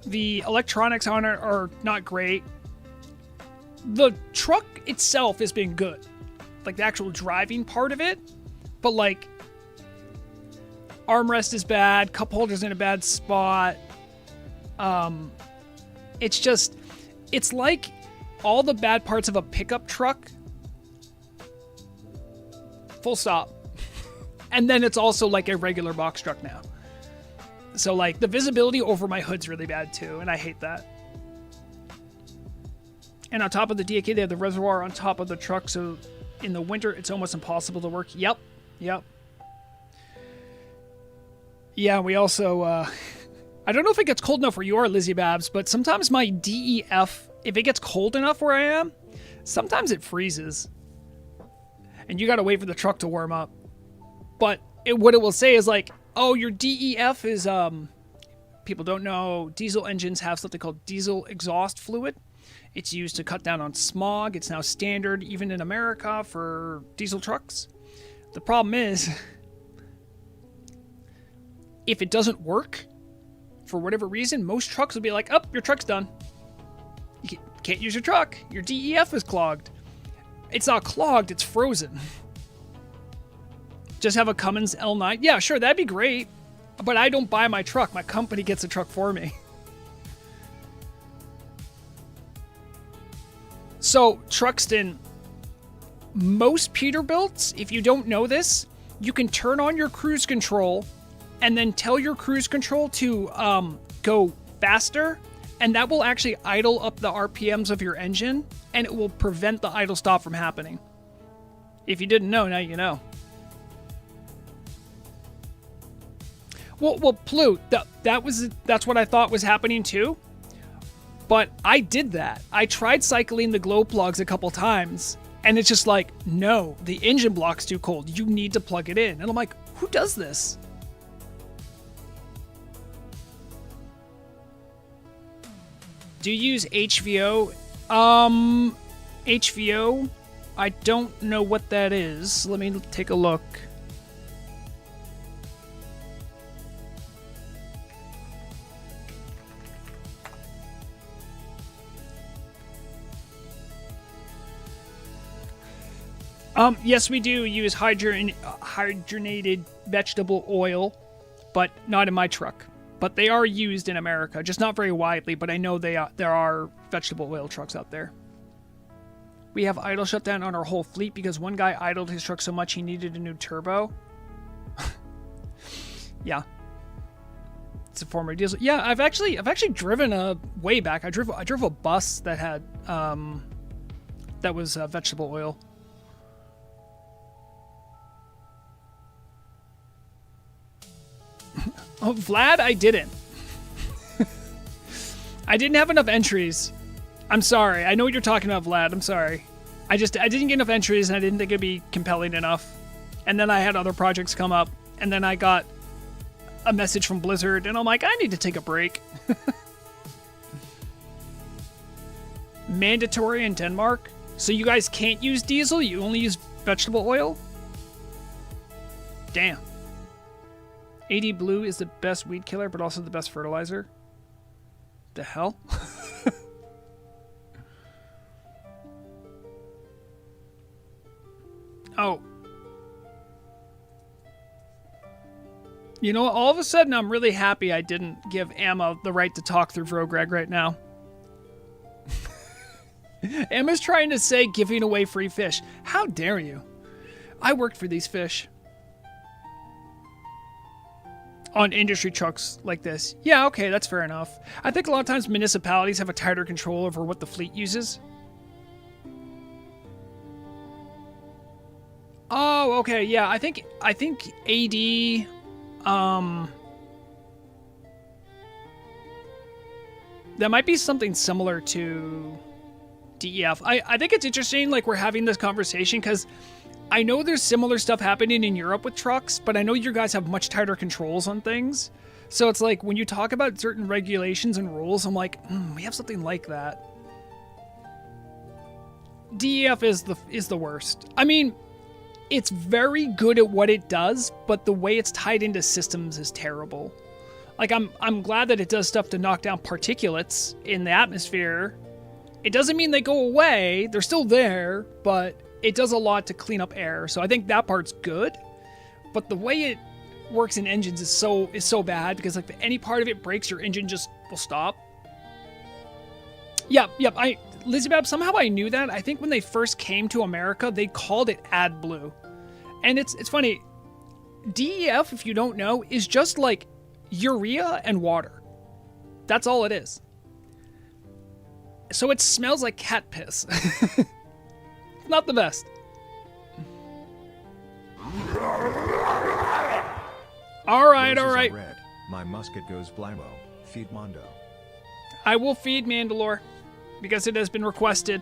The electronics on it are not great. The truck itself has been good. Like, the actual driving part of it. But, like, armrest is bad. Cup holder's in a bad spot. It's just, it's like all the bad parts of a pickup truck. Full stop. And then it's also like a regular box truck now. So like the visibility over my hood's really bad too, and I hate that. And on top of the DAK, they have the reservoir on top of the truck, so in the winter it's almost impossible to work. Yep. Yeah, we also, I don't know if it gets cold enough where you are, Lizzie Babs, but sometimes my DEF, if it gets cold enough where I am, sometimes it freezes. And you gotta wait for the truck to warm up. But what it will say is like, oh, your DEF is, people don't know, diesel engines have something called diesel exhaust fluid. It's used to cut down on smog. It's now standard, even in America, for diesel trucks. The problem is, if it doesn't work, for whatever reason, most trucks will be like, oh, your truck's done. You can't use your truck. Your DEF is clogged. It's not clogged, it's frozen. Just have a Cummins L9. Yeah, sure, that'd be great. But I don't buy my truck. My company gets a truck for me. So, Truxton, most Peterbilts, if you don't know this, you can turn on your cruise control and then tell your cruise control to go faster, and that will actually idle up the RPMs of your engine, and it will prevent the idle stop from happening. If you didn't know, now you know. Well, Plute, that's what I thought was happening too. But I did that. I tried cycling the glow plugs a couple times, and it's just like, no, the engine block's too cold. You need to plug it in. And I'm like, who does this? Do you use HVO? HVO? I don't know what that is. Let me take a look. Yes, we do use hydrogenated vegetable oil, but not in my truck. But they are used in America, just not very widely, but I know there are vegetable oil trucks out there. We have idle shutdown on our whole fleet because one guy idled his truck so much he needed a new turbo. Yeah. It's a former diesel. Yeah, I've actually driven a way back. I drove a bus that had that was vegetable oil. Oh, Vlad, I didn't. I didn't have enough entries. I'm sorry. I know what you're talking about, Vlad. I'm sorry. I didn't get enough entries, and I didn't think it'd be compelling enough. And then I had other projects come up, and then I got a message from Blizzard, and I'm like, I need to take a break. Mandatory in Denmark? So you guys can't use diesel? You only use vegetable oil? Damn. AD Blue is the best weed killer, but also the best fertilizer. The hell? Oh. You know, all of a sudden I'm really happy I didn't give Emma the right to talk through Vrograg right now. Emma's trying to say giving away free fish. How dare you? I worked for these fish. On industry trucks like this. Yeah, okay, that's fair enough. I think a lot of times municipalities have a tighter control over what the fleet uses. Oh, okay, yeah, I think AD, that might be something similar to DEF. I think it's interesting, like, we're having this conversation, because I know there's similar stuff happening in Europe with trucks, but I know you guys have much tighter controls on things. So it's like, when you talk about certain regulations and rules, I'm like, we have something like that. DEF is the worst. I mean, it's very good at what it does, but the way it's tied into systems is terrible. Like, I'm glad that it does stuff to knock down particulates in the atmosphere. It doesn't mean they go away. They're still there, but it does a lot to clean up air, so I think that part's good. But the way it works in engines is so bad, because like if any part of it breaks, your engine just will stop. Yep. Lizzie Bab, somehow I knew that. I think when they first came to America, they called it AdBlue. And it's funny. DEF, if you don't know, is just like urea and water. That's all it is. So it smells like cat piss. Not the best. All right. Red. My musket goes blimmo. Feed Mondo. I will feed Mandalore because it has been requested.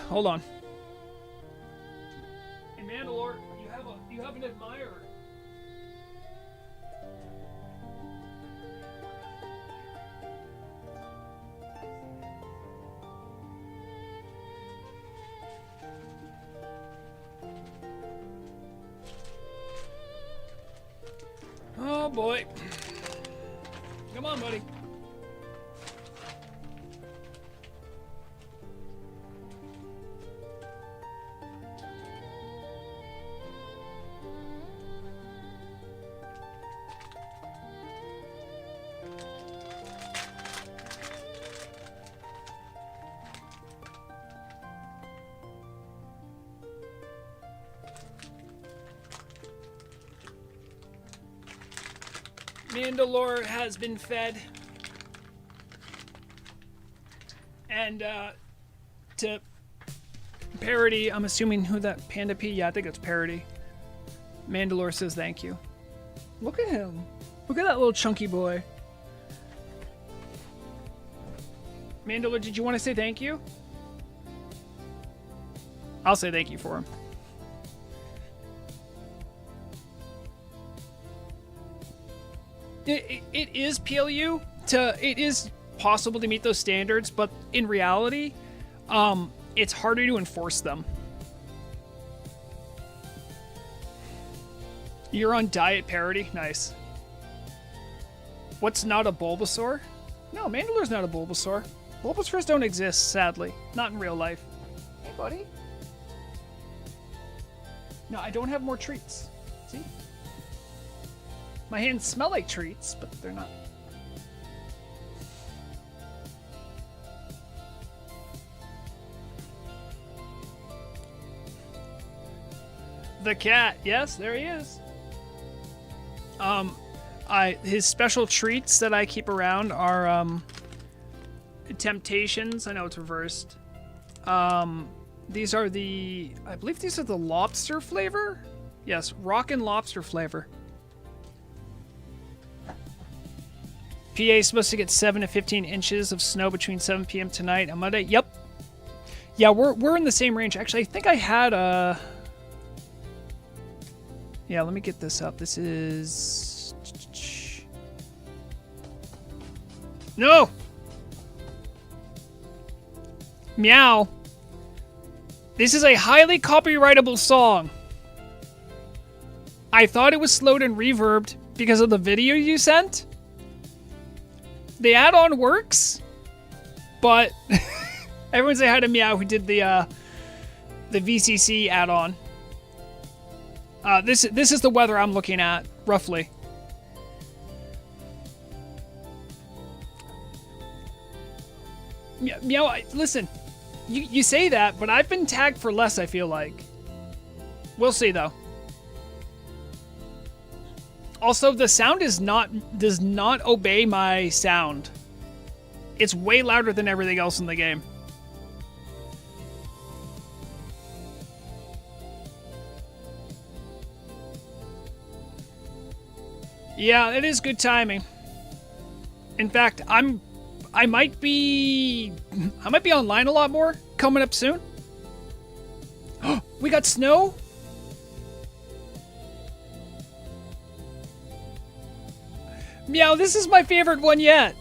Hold on. Hey, Mandalore, you have an admirer. Oh boy. Come on, buddy. Mandalore has been fed. And to Parody, I'm assuming who that Panda P? Yeah, I think it's Parody. Mandalore says thank you. Look at him. Look at that little chunky boy. Mandalore, did you want to say thank you? I'll say thank you for him. It is PLU it is possible to meet those standards, but in reality, it's harder to enforce them. You're on diet Parody? Nice. What's not a Bulbasaur? No, Mandalore's not a Bulbasaur. Bulbasaurs don't exist, sadly. Not in real life. Hey, buddy. No, I don't have more treats. See? My hands smell like treats, but they're not. The cat. Yes, there he is. His special treats that I keep around are Temptations. I know it's reversed. These are I believe these are the lobster flavor. Yes, rockin' lobster flavor. PA is supposed to get 7 to 15 inches of snow between 7 p.m. tonight on Monday. Yep. Yeah, we're in the same range. Actually, I think I had a. Yeah, let me get this up. This is. No! Meow. This is a highly copyrightable song. I thought it was slowed and reverbed because of the video you sent. The add-on works, but everyone say hi to Meow who did the VCC add-on. This is the weather I'm looking at, roughly. Meow, listen, you say that, but I've been tagged for less, I feel like. We'll see, though. Also, the sound does not obey my sound. It's way louder than everything else in the game. Yeah, it is good timing. In fact, I might be online a lot more coming up soon. We got snow? Meow, this is my favorite one yet.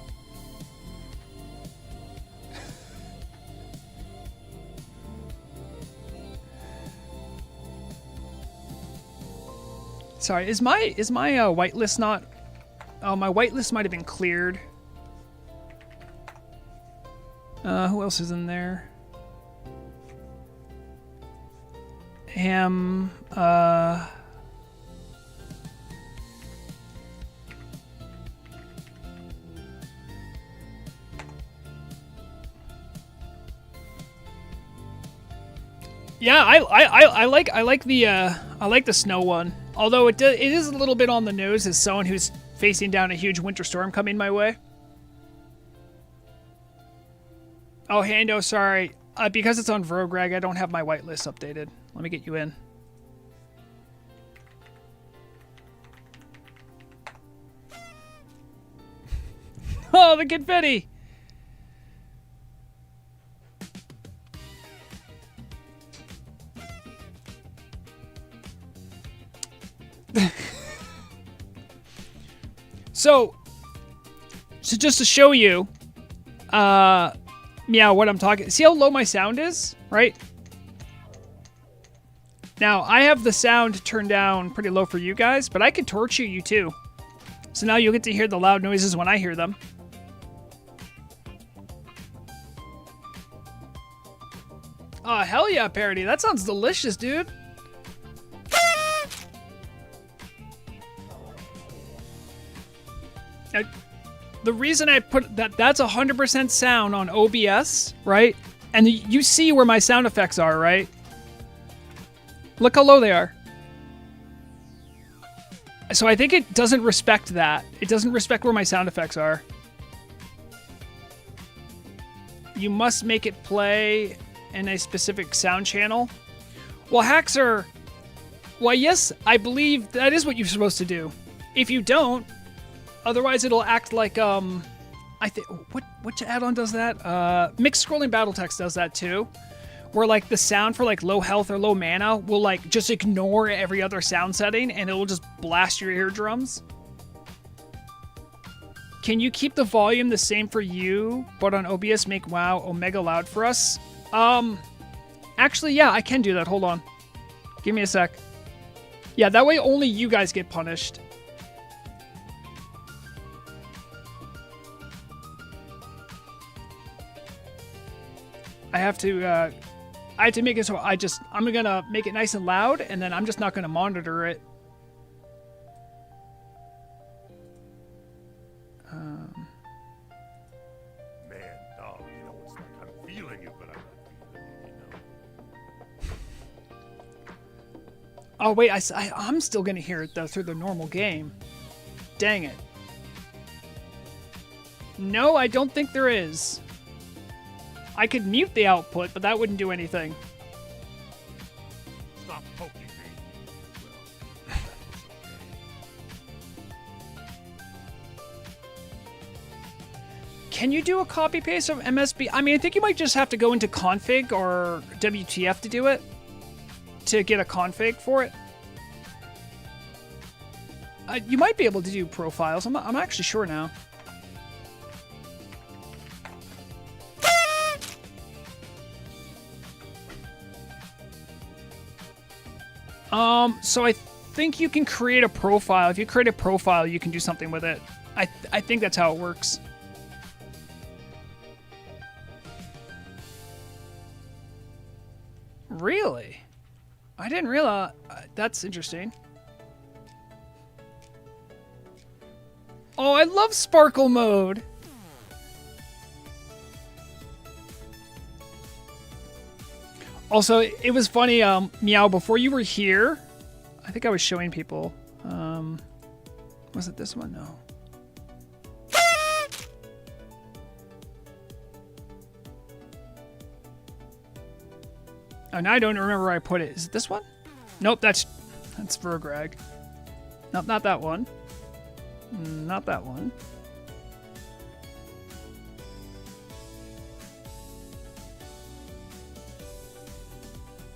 Sorry, is my whitelist not? Oh, my whitelist might have been cleared. Who else is in there? Yeah, I like the snow one. Although it is a little bit on the nose as someone who's facing down a huge winter storm coming my way. Oh, hey, no, sorry. Because it's on Vrograg, I don't have my whitelist updated. Let me get you in. Oh, the confetti! So just to show you, Meow, what I'm talking. See how low my sound is, right? Now I have the sound turned down pretty low for you guys, but I can torch you too. So now you'll get to hear the loud noises when I hear them. Oh, hell yeah, Parody. That sounds delicious, dude. The reason I put that's 100% sound on OBS, right? And you see where my sound effects are, right? Look how low they are. So I think it doesn't respect that. It doesn't respect where my sound effects are. You must make it play in a specific sound channel. Well, Haxer, why yes, I believe that is what you're supposed to do. If you don't, otherwise it'll act like I think which add-on does that? Mixed scrolling battle text does that too. Where like the sound for like low health or low mana will like just ignore every other sound setting and it will just blast your eardrums. Can you keep the volume the same for you, but on OBS make WoW Omega loud for us? Actually, yeah, I can do that. Hold on. Give me a sec. Yeah, that way only you guys get punished. I have to make it so I'm gonna make it nice and loud, and then I'm just not gonna monitor it. Man, dog, you know, it's like I'm feeling you, but I'm not feeling you, you know. Oh wait, I'm still gonna hear it though through the normal game. Dang it. No, I don't think there is. I could mute the output, but that wouldn't do anything. Stop poking me. Well, that was okay. Can you do a copy paste of MSB? I mean, I think you might just have to go into config or WTF to do it. To get a config for it. You might be able to do profiles. I'm actually sure now. So I think you can create a profile. If you create a profile, you can do something with it. I think that's how it works. Really? I didn't realize. That's interesting. Oh, I love sparkle mode. Also, it was funny, Meow, before you were here, I think I was showing people. Was it this one? No. Oh, now I don't remember where I put it. Is it this one? Nope, that's Vrograg. Nope, not that one. Not that one.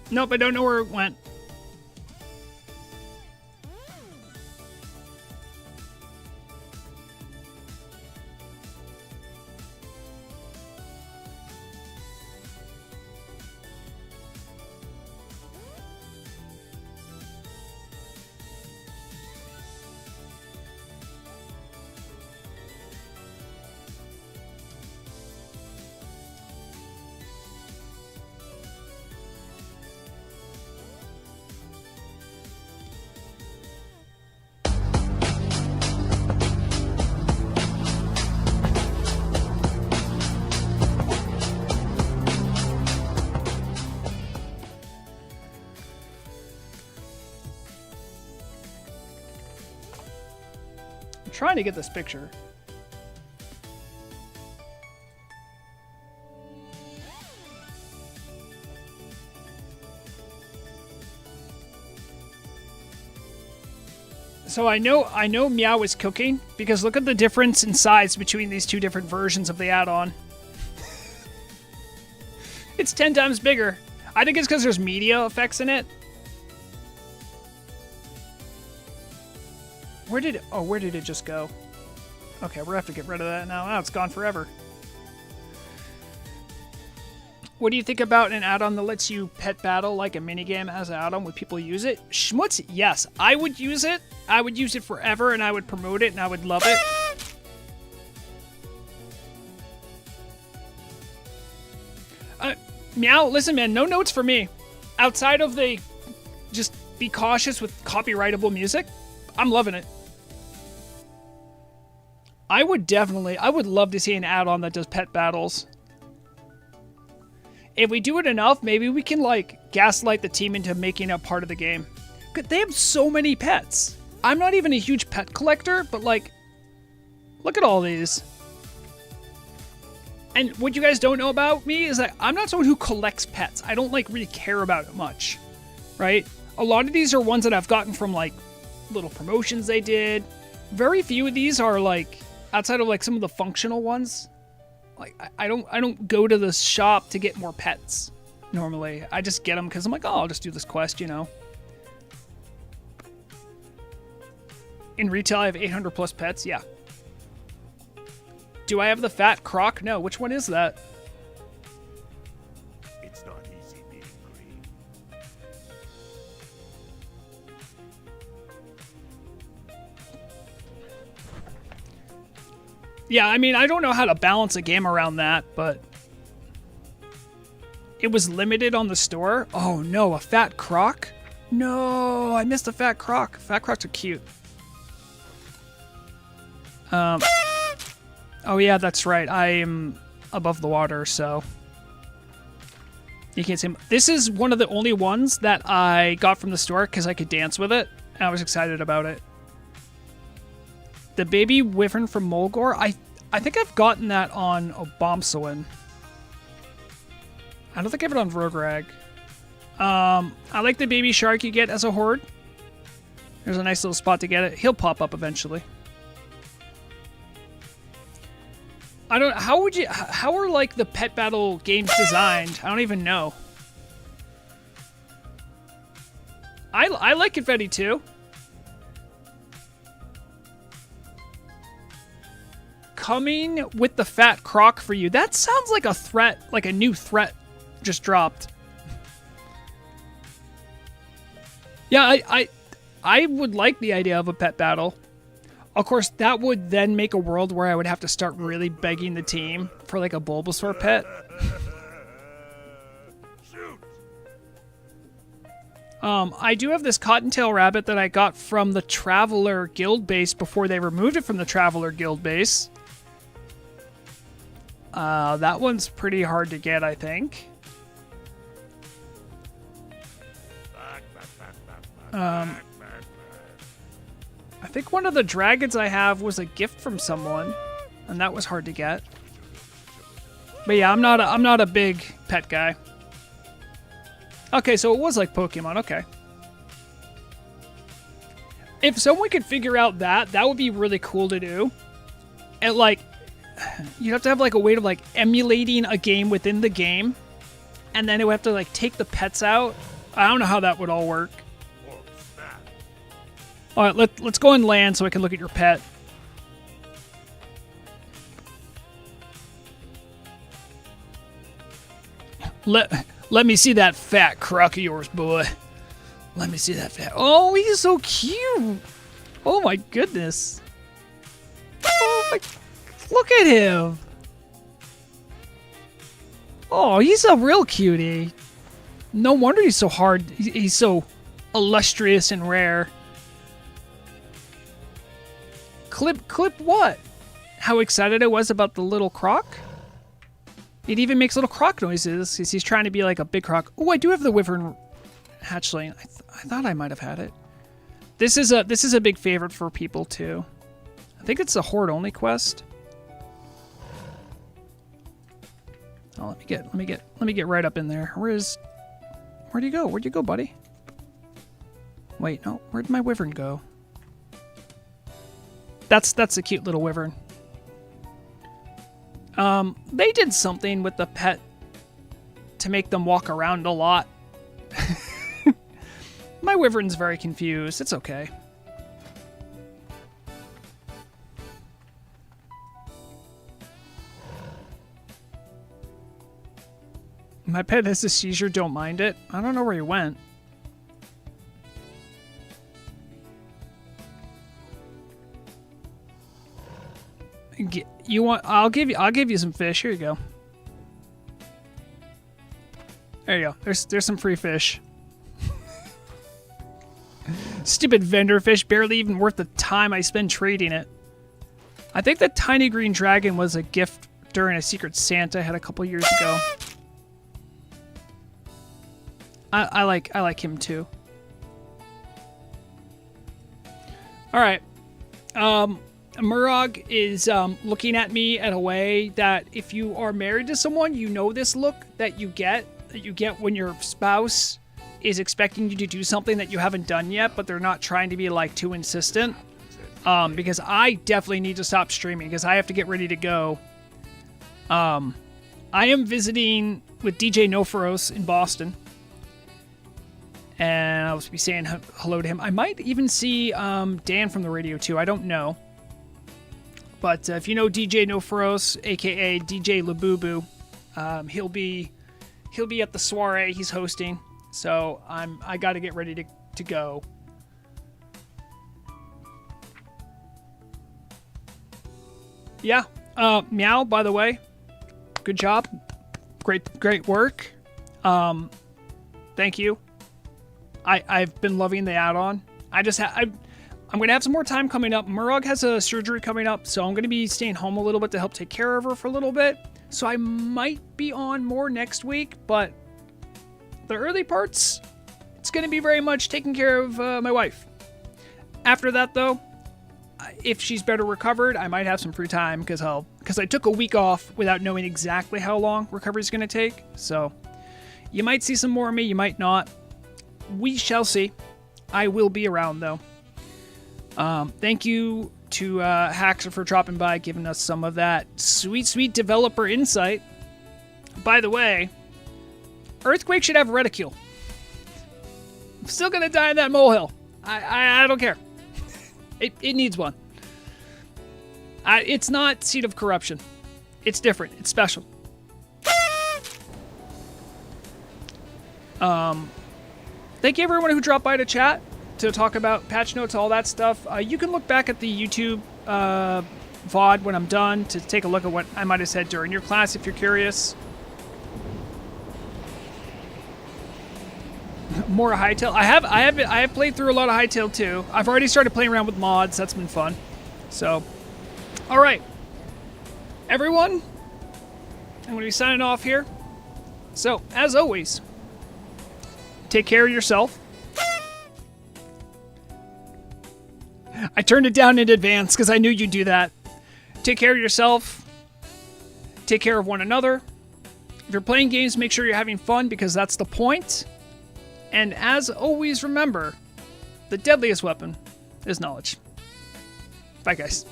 Nope, I don't know where it went. trying to get this picture. So I know Meow is cooking because look at the difference in size between these two different versions of the add-on. It's 10 times bigger. I think it's because there's media effects in it. Where did it just go? Okay, we're gonna have to get rid of that now. Oh, it's gone forever. What do you think about an add-on that lets you pet battle like a minigame as an add-on? Would people use it? Schmutz, yes. I would use it. I would use it forever, and I would promote it, and I would love it. Meow, listen, man, no notes for me. Outside of the just be cautious with copyrightable music, I'm loving it. I would love to see an add-on that does pet battles. If we do it enough, maybe we can, like, gaslight the team into making it part of the game. They have so many pets. I'm not even a huge pet collector, but, like, look at all these. And what you guys don't know about me is that I'm not someone who collects pets. I don't, like, really care about it much, right? A lot of these are ones that I've gotten from, like, little promotions they did. Very few of these are, like, outside of, like, some of the functional ones. Like, I don't go to the shop to get more pets, normally. I just get them because I'm like, oh, I'll just do this quest, you know? In retail, I have 800 plus pets, yeah. Do I have the fat croc? No, which one is that? It's not easy being green. Yeah, I mean, I don't know how to balance a game around that, but it was limited on the store. Oh no, a fat croc? No, I missed a fat croc. Fat crocs are cute. Oh yeah, that's right. I am above the water, so you can't see. This is one of the only ones that I got from the store because I could dance with it. And I was excited about it. The baby wyvern from Mulgore. I think I've gotten that on Bombsawin. I don't think I have it on Vrograg. I like the baby shark you get as a horde. There's a nice little spot to get it. He'll pop up eventually. I don't. How are like the pet battle games designed? I don't even know. I like Confetti too. Coming with the fat croc for you. That sounds like a threat, like a new threat just dropped. Yeah, I would like the idea of a pet battle. Of course, that would then make a world where I would have to start really begging the team for like a Bulbasaur pet. Shoot! I do have this cottontail rabbit that I got from the Traveler Guild base before they removed it from the Traveler Guild base. That one's pretty hard to get, I think. I think one of the dragons I have was a gift from someone, and that was hard to get. But yeah, I'm not a big pet guy. Okay, so it was like Pokemon. Okay. If someone could figure out that would be really cool to do. And like, you'd have to have like a way of like emulating a game within the game, and then it would have to like take the pets out. I don't know how that would all work. All right, let's go and land so I can look at your pet. Let me see that fat croc of yours, boy. Let me see that fat. Oh, he's so cute. Oh my goodness. Oh my, look at him. Oh, he's a real cutie. No wonder he's so hard. He's so illustrious and rare. Clip what? How excited I was about the little croc? It even makes little croc noises. He's trying to be like a big croc. Oh, I do have the wyvern hatchling. I thought I might have had it. This is a big favorite for people too. I think it's a horde only quest. Oh, let me get right up in there. Where'd you go? Where'd you go, buddy? Wait, no. Where'd my wyvern go? That's a cute little wyvern. They did something with the pet to make them walk around a lot. My wyvern's very confused. It's okay. My pet has a seizure, don't mind it. I don't know where he went. You want? I'll give you some fish. Here you go. There you go. There's some free fish. Stupid vendor fish, barely even worth the time I spend trading it. I think the tiny green dragon was a gift during a Secret Santa I had a couple years ago. I like him too. All right. Murag is looking at me in a way that if you are married to someone, you know this look that you get when your spouse is expecting you to do something that you haven't done yet, but they're not trying to be like too insistent. Because I definitely need to stop streaming because I have to get ready to go. I am visiting with DJ Noforos in Boston. And I'll be saying hello to him. I might even see Dan from the radio too. I don't know. But if you know DJ Noforos, aka DJ Labubu, he'll be at the soiree he's hosting. So I got to get ready to go. Yeah. Meow, by the way. Good job. Great work. Thank you. I've been loving the add-on. I'm going to have some more time coming up. Murag has a surgery coming up, so I'm going to be staying home a little bit to help take care of her for a little bit. So I might be on more next week, but the early parts, it's going to be very much taking care of my wife. After that, though, if she's better recovered, I might have some free time because I took a week off without knowing exactly how long recovery is going to take. So you might see some more of me, you might not. We shall see. I will be around, though. Thank you to Haxer for dropping by, giving us some of that sweet developer insight. By the way, Earthquake should have reticule. I'm still going to die in that molehill. I don't care. It needs one. It's not Seed of Corruption. It's different. It's special. Thank you everyone who dropped by to chat to talk about patch notes, all that stuff. You can look back at the YouTube VOD when I'm done to take a look at what I might have said during your class if you're curious. More Hytale. I have played through a lot of Hytale too. I've already started playing around with mods. That's been fun. So, all right, everyone, I'm going to be signing off here. So, as always, take care of yourself. I turned it down in advance because I knew you'd do that. Take care of yourself. Take care of one another. If you're playing games, make sure you're having fun because that's the point. And as always, remember, the deadliest weapon is knowledge. Bye, guys.